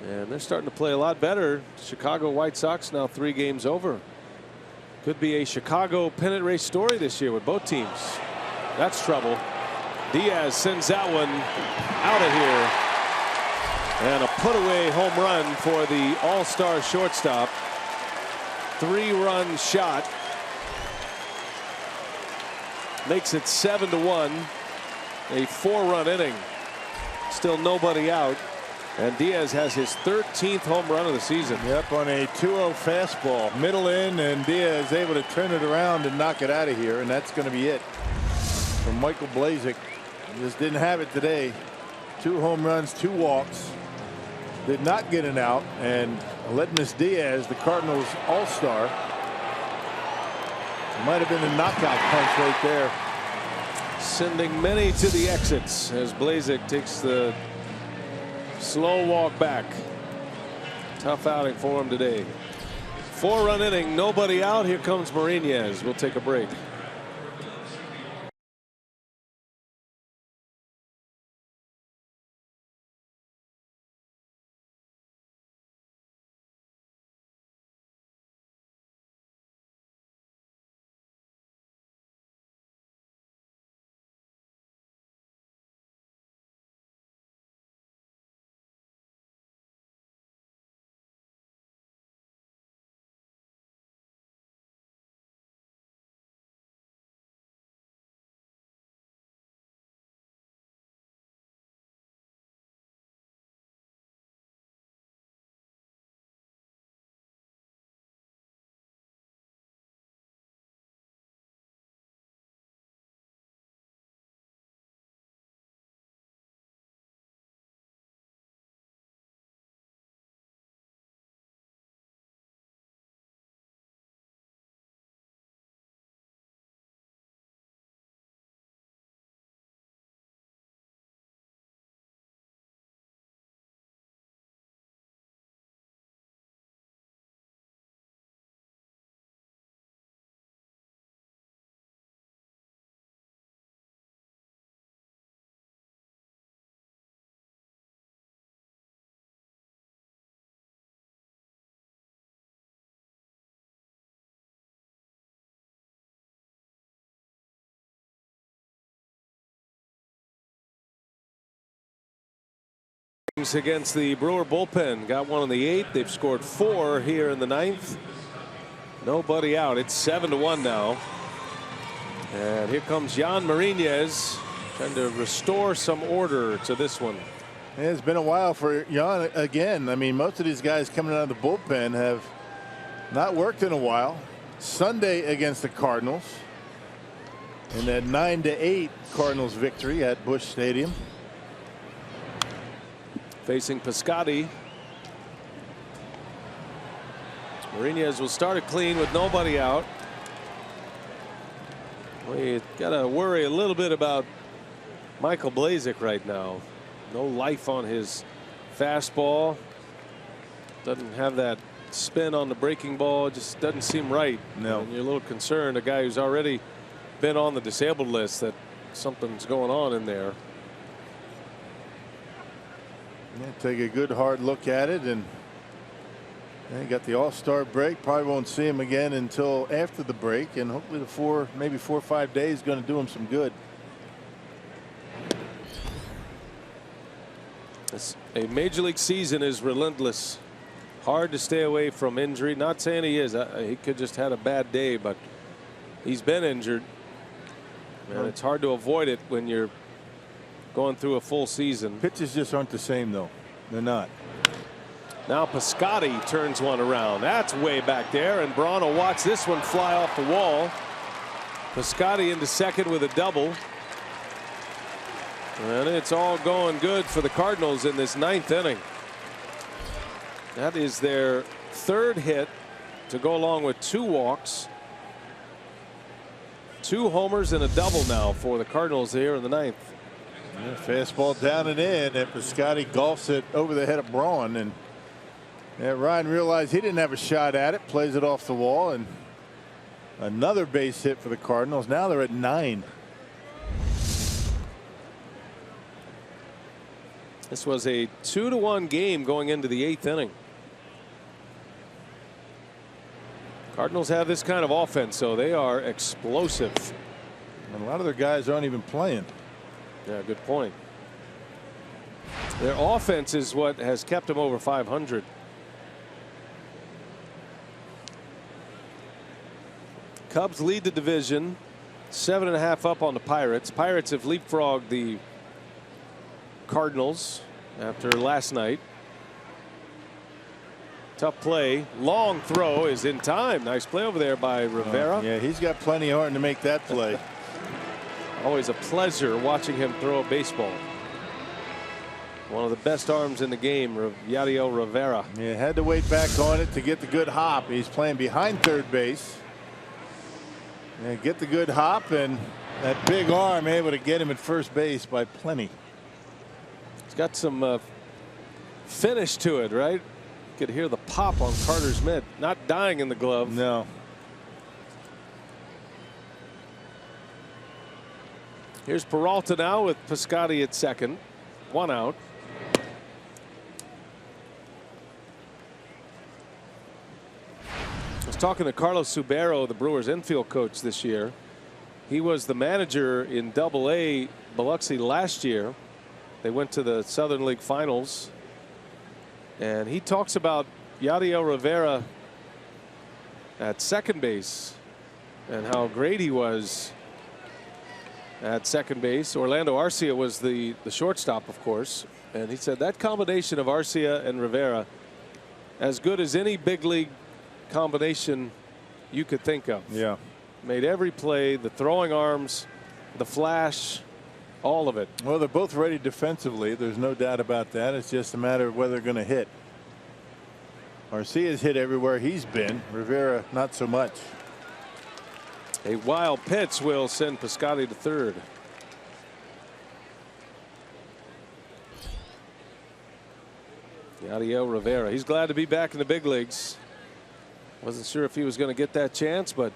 S5: And they're starting to play a lot better. Chicago White Sox now 3 games over. Could be a Chicago pennant race story this year with both teams. That's trouble. Diaz sends that one out of here. And a put away home run for the all-star shortstop. 3-run shot. Makes it 7-1. A 4-run inning. Still nobody out. And Diaz has his 13th home run of the season.
S6: Yep, on a 2-0 fastball. Middle in, and Diaz able to turn it around and knock it out of here. And that's going to be it from Michael Blazek. Just didn't have it today. 2 home runs, 2 walks. Did not get an out. And Aledmys Diaz, the Cardinals all-star, might have been a knockout punch right there.
S5: Sending many to the exits as Blazek takes the slow walk back. Tough outing for him today. 4-run inning, nobody out. Here comes Marinez. We'll take a break. against the Brewer bullpen. Got one in the 8th. They've scored 4 here in the 9th. Nobody out. It's 7-1 now. And here comes Jan Marinez trying to restore some order to this one.
S6: It's been a while for Jan again. I mean, most of these guys coming out of the bullpen have not worked in a while. Sunday against the Cardinals in that 9-8 Cardinals victory at Busch Stadium.
S5: Facing Piscotty. Marinez will start it clean with nobody out. We got to worry a little bit about Michael Blazek right now. No life on his fastball. Doesn't have that spin on the breaking ball. Just doesn't seem right.
S6: No.
S5: And you're a little concerned, a guy who's already been on the disabled list, that something's going on in there.
S6: Yeah, take a good hard look at it, and they got the All-Star break. Probably won't see him again until after the break, and hopefully the maybe 4 or 5 days is going to do him some good.
S5: A major league season is relentless. Hard to stay away from injury. Not saying he is. He could just had a bad day, but he's been injured. And it's hard to avoid it when you're going through a full season.
S6: Pitches just aren't the same, though. They're not.
S5: Now Piscotty turns one around. That's way back there, and Braun will watch this one fly off the wall. Piscotty into second with a double. And it's all going good for the Cardinals in this 9th inning. That is their 3rd hit to go along with 2 walks. 2 homers and a double now for the Cardinals here in the 9th.
S6: Yeah, fastball down and in, and Piscotty golfs it over the head of Braun, and Ryan realized he didn't have a shot at it, plays it off the wall, and another base hit for the Cardinals. Now they're at 9.
S5: This was a 2-1 game going into the 8th inning. Cardinals have this kind of offense, so they are explosive.
S6: And a lot of their guys aren't even playing.
S5: Yeah, good point. Their offense is what has kept them over 500. Cubs lead the division, 7.5 up on the Pirates. Pirates have leapfrogged the Cardinals after last night. Tough play. Long throw is in time. Nice play over there by Rivera.
S6: Yeah, he's got plenty of heart to make that play.
S5: Always a pleasure watching him throw a baseball. One of the best arms in the game, Yadiel Rivera.
S6: Yeah, had to wait back on it to get the good hop. He's playing behind third base. Yeah, get the good hop, and that big arm able to get him at first base by plenty.
S5: It's got some finish to it, right? You could hear the pop on Carter's mitt. Not dying in the glove.
S6: No.
S5: Here's Peralta now with Piscotty at second. 1 out. I was talking to Carlos Subero, the Brewers infield coach this year. He was the manager in Double-A Biloxi last year. They went to the Southern League Finals, and he talks about Yadiel Rivera at second base and how great he was at second base. Orlando Arcia was the shortstop, of course, and he said that combination of Arcia and Rivera, as good as any big league combination you could think of.
S6: Yeah.
S5: Made every play, the throwing arms, the flash, all of it.
S6: Well, they're both ready defensively. There's no doubt about that. It's just a matter of whether they're going to hit. Arcia's hit everywhere he's been. Rivera, not so much.
S5: A wild pitch will send Piscotty to third. Yadiel Rivera. He's glad to be back in the big leagues. Wasn't sure if he was going to get that chance, but.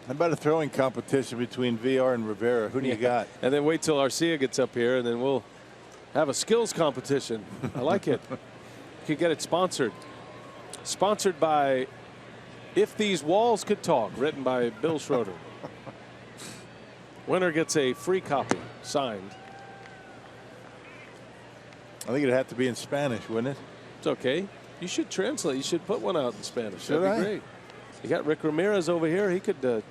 S6: How about a throwing competition between VR and Rivera? Who do you got?
S5: And then wait till Arcia gets up here, and then we'll have a skills competition. I like it. You could get it sponsored. Sponsored by If These Walls Could Talk, written by Bill Schroeder. Winner gets a free copy signed.
S6: I think it'd have to be in Spanish, wouldn't it?
S5: It's okay. You should translate. You should put one out in Spanish.
S6: Should
S5: That'd be
S6: I?
S5: great. You got Rick Ramirez over here. He could do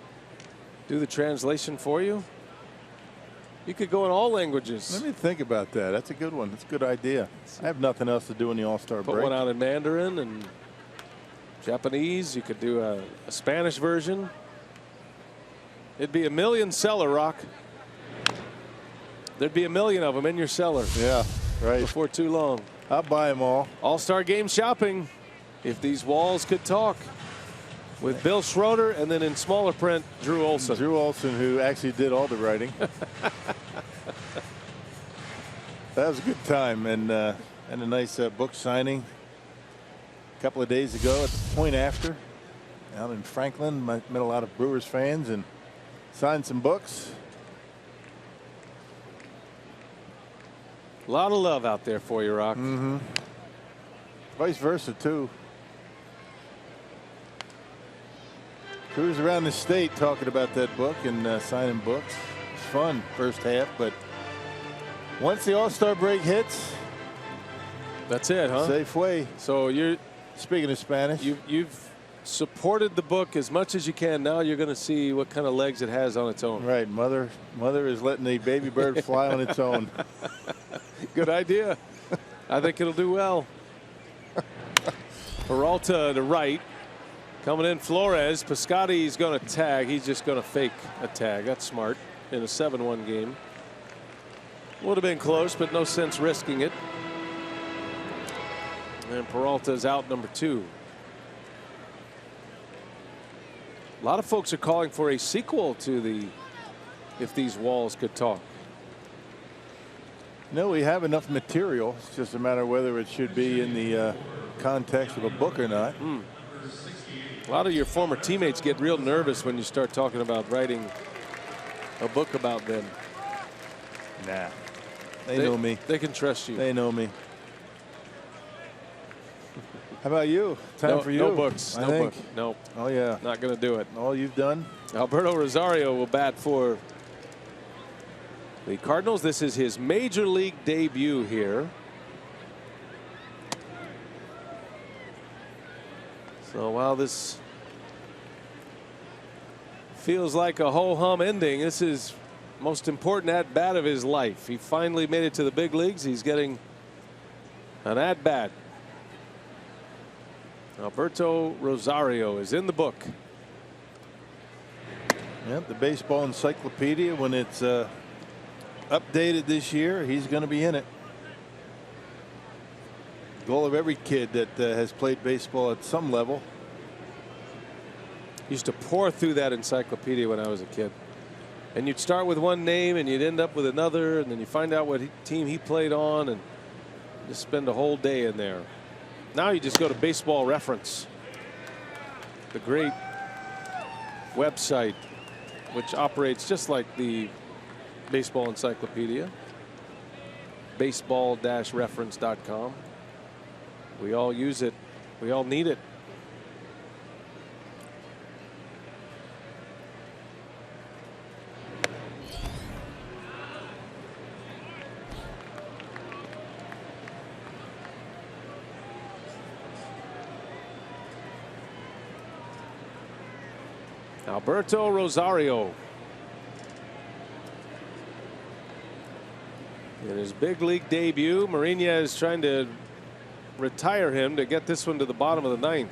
S5: the translation for you. You could go in all languages.
S6: Let me think about that. That's a good one. That's a good idea. I have nothing else to do in the All-Star break.
S5: Put one out in Mandarin and Japanese. You could do a Spanish version. It'd be a million seller, Rock. There'd be a million of them in your cellar.
S6: Yeah, right.
S5: Before too long.
S6: I'll buy them all.
S5: All-Star Game shopping. If these walls could talk. With Bill Schroeder, and then in smaller print, Drew Olson.
S6: Drew Olson, who actually did all the writing. That was a good time, and a nice book signing a couple of days ago at the Point After out in Franklin. Met a lot of Brewers fans and signed some books.
S5: A lot of love out there for you, Rock.
S6: Mm-hmm. Vice versa, too. Cruise around the state talking about that book and signing books. It's fun first half, but once the All-Star break hits,
S5: that's it, huh?
S6: Safe way.
S5: So you're
S6: speaking of Spanish.
S5: You've supported the book as much as you can. Now you're going to see what kind of legs it has on its own.
S6: Right, mother is letting the baby bird fly on its own.
S5: Good idea. I think it'll do well. Peralta to right. Coming in Flores. Piscotty's going to tag. He's just going to fake a tag. That's smart in a 7-1 game. Would have been close, but no sense risking it. And Peralta's out number 2. A lot of folks are calling for a sequel to the If These Walls Could Talk.
S6: No, we have enough material. It's just a matter of whether it should be in the context of a book or not.
S5: A lot of your former teammates get real nervous when you start talking about writing a book about them.
S6: Nah. They know me.
S5: They can trust you.
S6: They know me. How about you? Time for you.
S5: No books.
S6: I
S5: no
S6: think.
S5: book. No.
S6: Oh, yeah.
S5: Not going to do it.
S6: All you've done?
S5: Alberto Rosario will bat for the Cardinals. This is his major league debut here. So while this feels like a ho-hum ending, this is most important at-bat of his life. He finally made it to the big leagues. He's getting an at-bat. Alberto Rosario is in the book.
S6: Yep, the baseball encyclopedia, when it's updated this year, he's going to be in it. Goal of every kid that has played baseball at some level.
S5: Used to pour through that encyclopedia when I was a kid. And you'd start with one name and you'd end up with another, and then you find out what team he played on and just spend a whole day in there. Now you just go to Baseball Reference, the great website which operates just like the baseball encyclopedia. Baseball-reference.com. We all use it. We all need it. Alberto Rosario. In his big league debut, Mourinho is trying to retire him to get this one to the bottom of the 9th.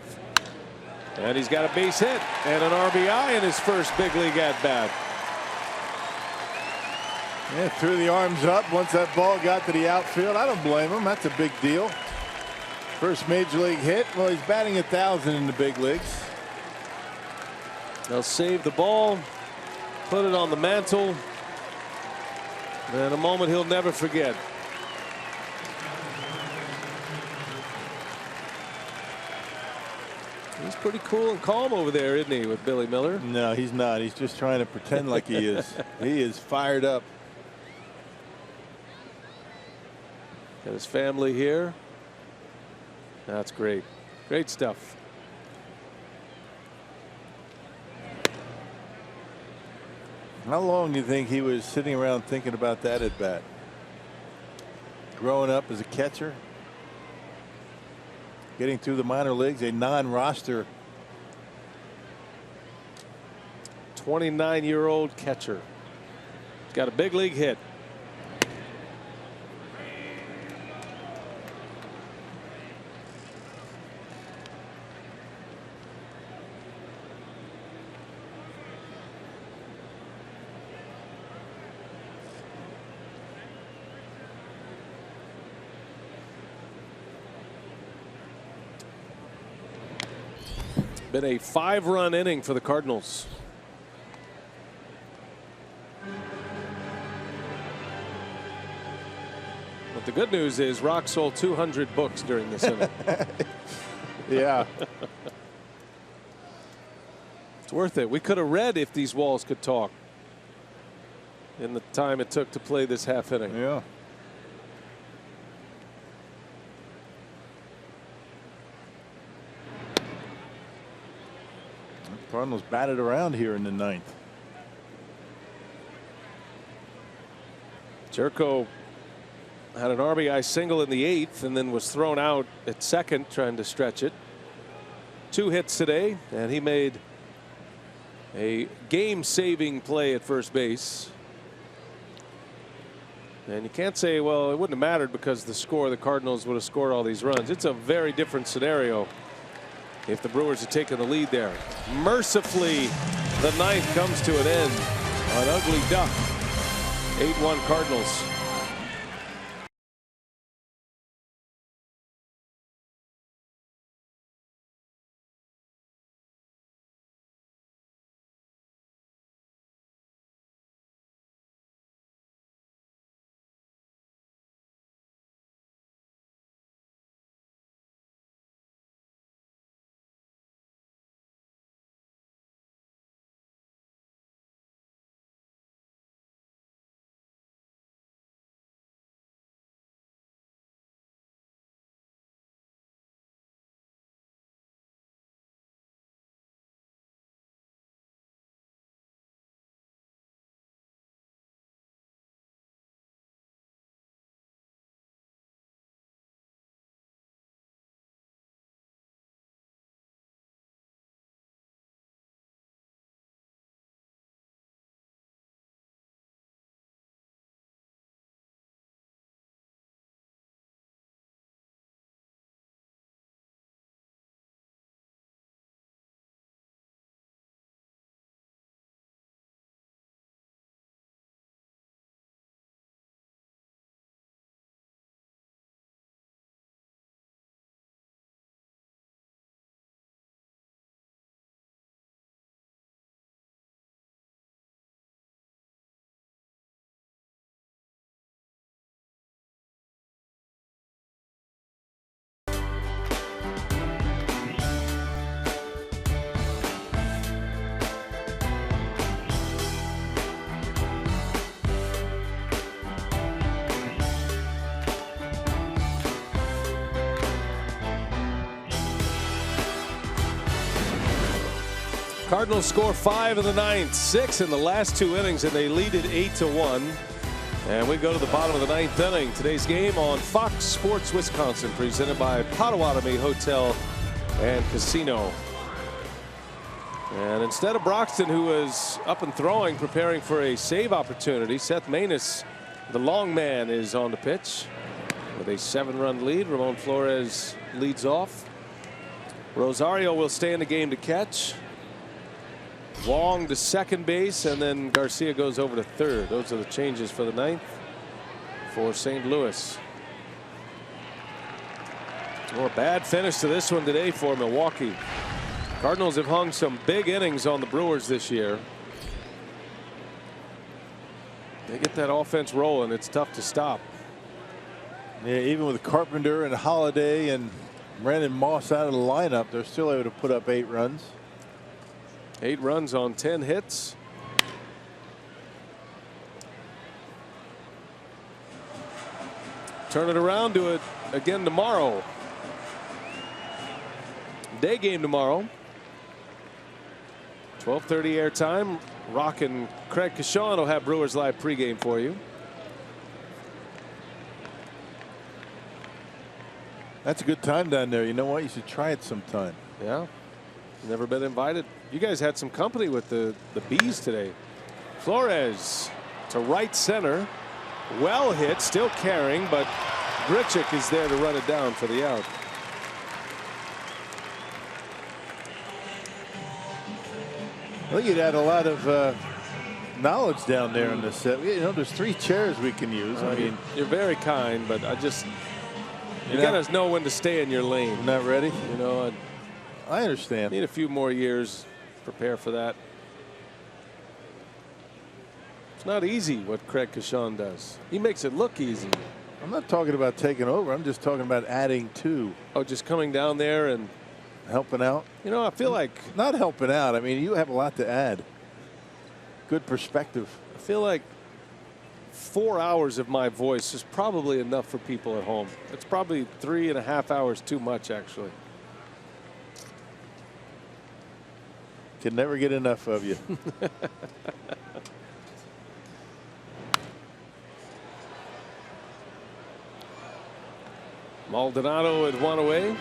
S5: And he's got a base hit and an RBI in his first big league at bat.
S6: Yeah, threw the arms up once that ball got to the outfield. I don't blame him. That's a big deal. First major league hit. Well, he's batting 1,000 in the big leagues.
S5: They'll save the ball, put it on the mantle, and a moment he'll never forget. He's pretty cool and calm over there, isn't he, with Billy Miller?
S6: No, he's not. He's just trying to pretend like he is. He is fired up.
S5: Got his family here. That's great. Great stuff.
S6: How long do you think he was sitting around thinking about that at bat? growing up as a catcher, getting through the minor leagues, a non-roster.
S5: 29-year-old catcher. Got a big league hit. Been a 5-run inning for the Cardinals. But the good news is Rock sold 200 books during this inning.
S6: Yeah.
S5: It's worth it. We could have read If These Walls Could Talk in the time it took to play this half inning.
S6: Yeah. Cardinals batted around here in the 9th.
S5: Jerko had an RBI single in the 8th and then was thrown out at second trying to stretch it. 2 hits today, and he made a game-saving play at first base. And you can't say, well, it wouldn't have mattered because the score, the Cardinals would have scored all these runs. It's a very different scenario if the Brewers had taken the lead there. Mercifully, the 9th comes to an end. An ugly duck. 8-1 Cardinals. Cardinals score 5 in the 9th, 6 in the last 2 innings, and they lead it 8-1. And we go to the bottom of the 9th inning. Today's game on Fox Sports Wisconsin, presented by Potawatomi Hotel and Casino. And instead of Broxton, who is up and throwing, preparing for a save opportunity, Seth Maness, the long man, is on the pitch with a 7-run lead. Ramon Flores leads off. Rosario will stay in the game to catch. Wong to second base, and then Garcia goes over to third. Those are the changes for the 9th for St. Louis. Well, a bad finish to this one today for Milwaukee. Cardinals have hung some big innings on the Brewers this year. They get that offense rolling. It's tough to stop.
S6: Yeah, even with Carpenter and Holiday and Brandon Moss out of the lineup, they're still able to put up 8 runs.
S5: 8 runs on 10 hits. Turn it around, do it again tomorrow. Day game tomorrow. 12:30 airtime. Rock and Craig Kashawn will have Brewers Live pregame for you.
S6: That's a good time down there. You know what? You should try it sometime.
S5: Yeah. Never been invited. You guys had some company with the Bees today. Flores to right center. Well hit, still carrying, but Grichuk is there to run it down for the out.
S6: I think you'd had a lot of knowledge down there in the set. You know, there's 3 chairs we can use. I mean,
S5: you're very kind, but you gotta know when to stay in your lane.
S6: Not ready.
S5: You know,
S6: I understand.
S5: Need a few more years to prepare for that. It's not easy what Craig Cashon does. He makes it look easy.
S6: I'm not talking about taking over. I'm just talking about adding to.
S5: Oh, just coming down there and
S6: helping out.
S5: You know, I feel like
S6: not helping out. I mean, you have a lot to add. Good perspective.
S5: I feel like 4 hours of my voice is probably enough for people at home. It's probably 3.5 hours too much, actually.
S6: Can never get enough of you.
S5: Maldonado had one away.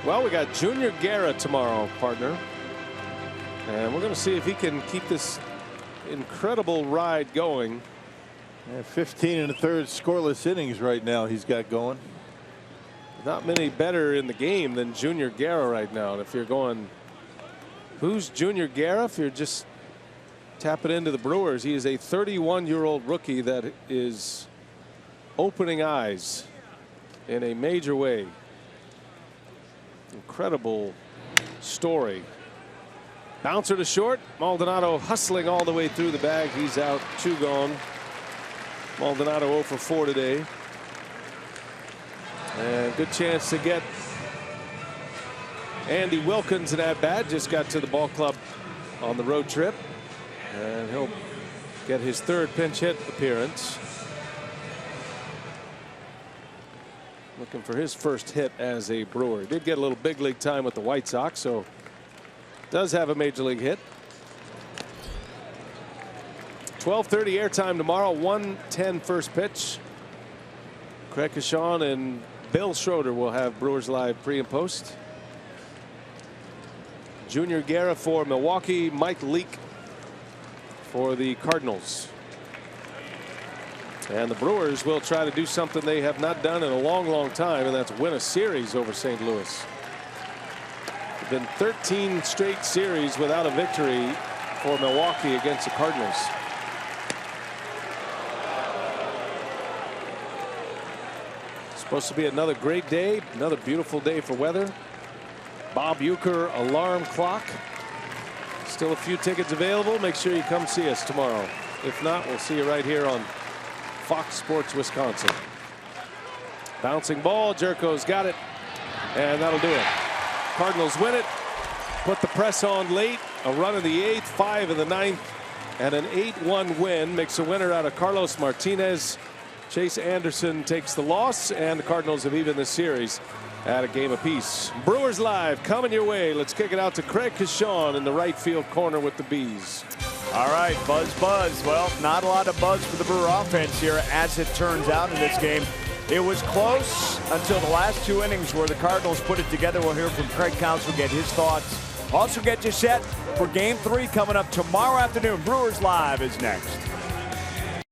S5: Well, we got Junior Guerra tomorrow, partner. And we're going to see if he can keep this incredible ride going.
S6: 15 1/3 scoreless innings right now he's got going.
S5: Not many better in the game than Junior Guerra right now. And if you're going, who's Junior Guerra? If you're just tapping into the Brewers, he is a 31-year-old rookie that is opening eyes in a major way. Incredible story. Bouncer to short. Maldonado hustling all the way through the bag. He's out. 2 gone. Maldonado 0 for 4 today. And good chance to get Andy Wilkins in at bat. Just got to the ball club on the road trip. And he'll get his 3rd pinch hit appearance. Looking for his first hit as a Brewer. He did get a little big league time with the White Sox, so does have a major league hit. 12:30 airtime tomorrow. 1:10 first pitch. Craig Cashon and Bill Schroeder will have Brewers Live pre and post. Junior Guerra for Milwaukee. Mike Leake for the Cardinals. And the Brewers will try to do something they have not done in a long time, and that's win a series over St. Louis. It's been 13 straight series without a victory for Milwaukee against the Cardinals. Supposed to be another great day, another beautiful day for weather. Bob Uecker alarm clock. Still a few tickets available. Make sure you come see us tomorrow. If not, we'll see you right here on Fox Sports Wisconsin. Bouncing ball. Jerko's got it, and that'll do it. Cardinals win it. Put the press on late. A run in the 8th, 5 in the 9th, and an 8-1 win makes a winner out of Carlos Martinez. Chase Anderson takes the loss, and the Cardinals have evened the series at a game apiece. Brewers Live coming your way. Let's kick it out to Craig Cashon in the right field corner with the Bees.
S7: All right, buzz. Well, not a lot of buzz for the Brewer offense here, as it turns out in this game. It was close until the last 2 innings where the Cardinals put it together. We'll hear from Craig Counsell, get his thoughts. Also get you set for Game 3 coming up tomorrow afternoon. Brewers Live is next.